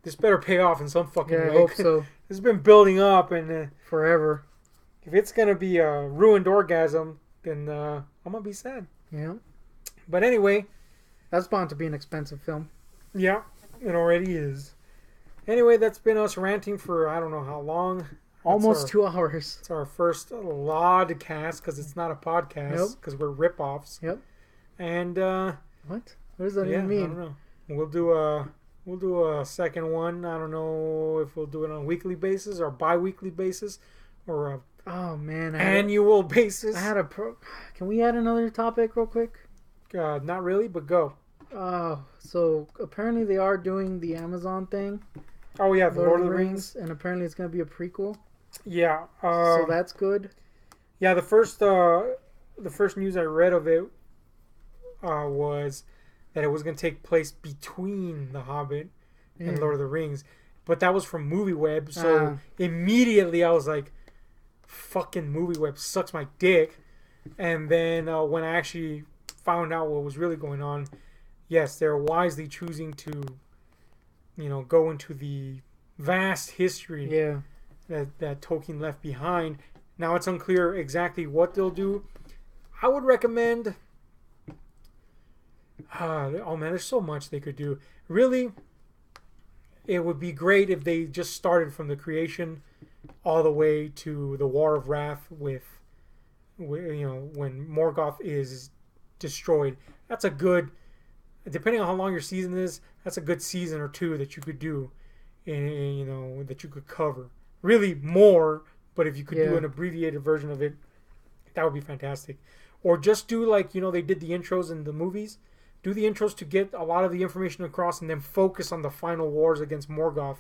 this better pay off in some fucking way. I hope so. This has been building up and forever. If it's going to be a ruined orgasm, then I'm going to be sad. Yeah. But anyway. That's bound to be an expensive film. Yeah, it already is. Anyway, that's been us ranting for I don't know how long. Almost 2 hours. It's our first podcast because it's not a podcast because we're rip-offs. Yep. And what does that even mean? I don't know. We'll do a second one. I don't know if we'll do it on a weekly basis or bi-weekly basis or a annual basis. Can we add another topic real quick? Not really, but go. So apparently they are doing the Amazon thing. Oh yeah, the Lord of the Rings, and apparently it's going to be a prequel. Yeah. So that's good. Yeah, the first news I read of it was that it was going to take place between The Hobbit and Lord of the Rings, but that was from MovieWeb. So immediately I was like, fucking MovieWeb sucks my dick. And then when I actually found out what was really going on, yes, they're wisely choosing to, go into the vast history that Tolkien left behind. Now it's unclear exactly what they'll do. I would recommend. Oh man, there's so much they could do. Really, it would be great if they just started from the creation all the way to the War of Wrath with when Morgoth is destroyed. That's a good, depending on how long your season is, that's a good season or two that you could do, that you could cover. Really more, but if you could do an abbreviated version of it, that would be fantastic. Or just do like, they did the intros in the movies. Do the intros to get a lot of the information across and then focus on the final wars against Morgoth.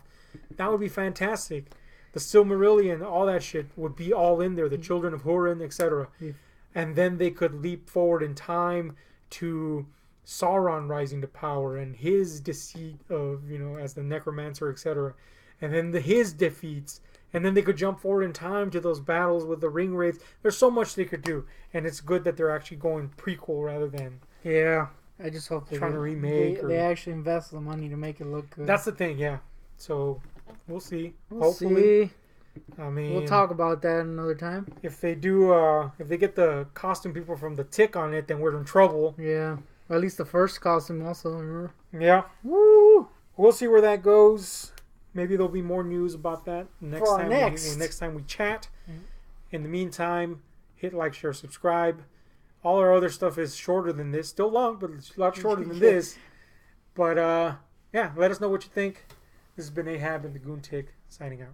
That would be fantastic. The Silmarillion, all that shit would be all in there. The Children of Húrin, etc. Yeah. And then they could leap forward in time to Sauron rising to power and his deceit of, as the necromancer, etc. And then his defeats. And then they could jump forward in time to those battles with the ring wraiths. There's so much they could do. And it's good that they're actually going prequel rather than... Yeah. I just hope they're trying to remake. They actually invest the money to make it look good. That's the thing, yeah. So we'll see. Hopefully, I mean, we'll talk about that another time. If they do, if they get the costume people from the Tick on it, then we're in trouble. Yeah, or at least the first costume also. Remember? Yeah. Woo! We'll see where that goes. Maybe there'll be more news about that next time we chat. Mm-hmm. In the meantime, hit like, share, subscribe. All our other stuff is shorter than this. Still long, but it's a lot shorter than this. But, let us know what you think. This has been Ahab and the Goon Tick, signing out.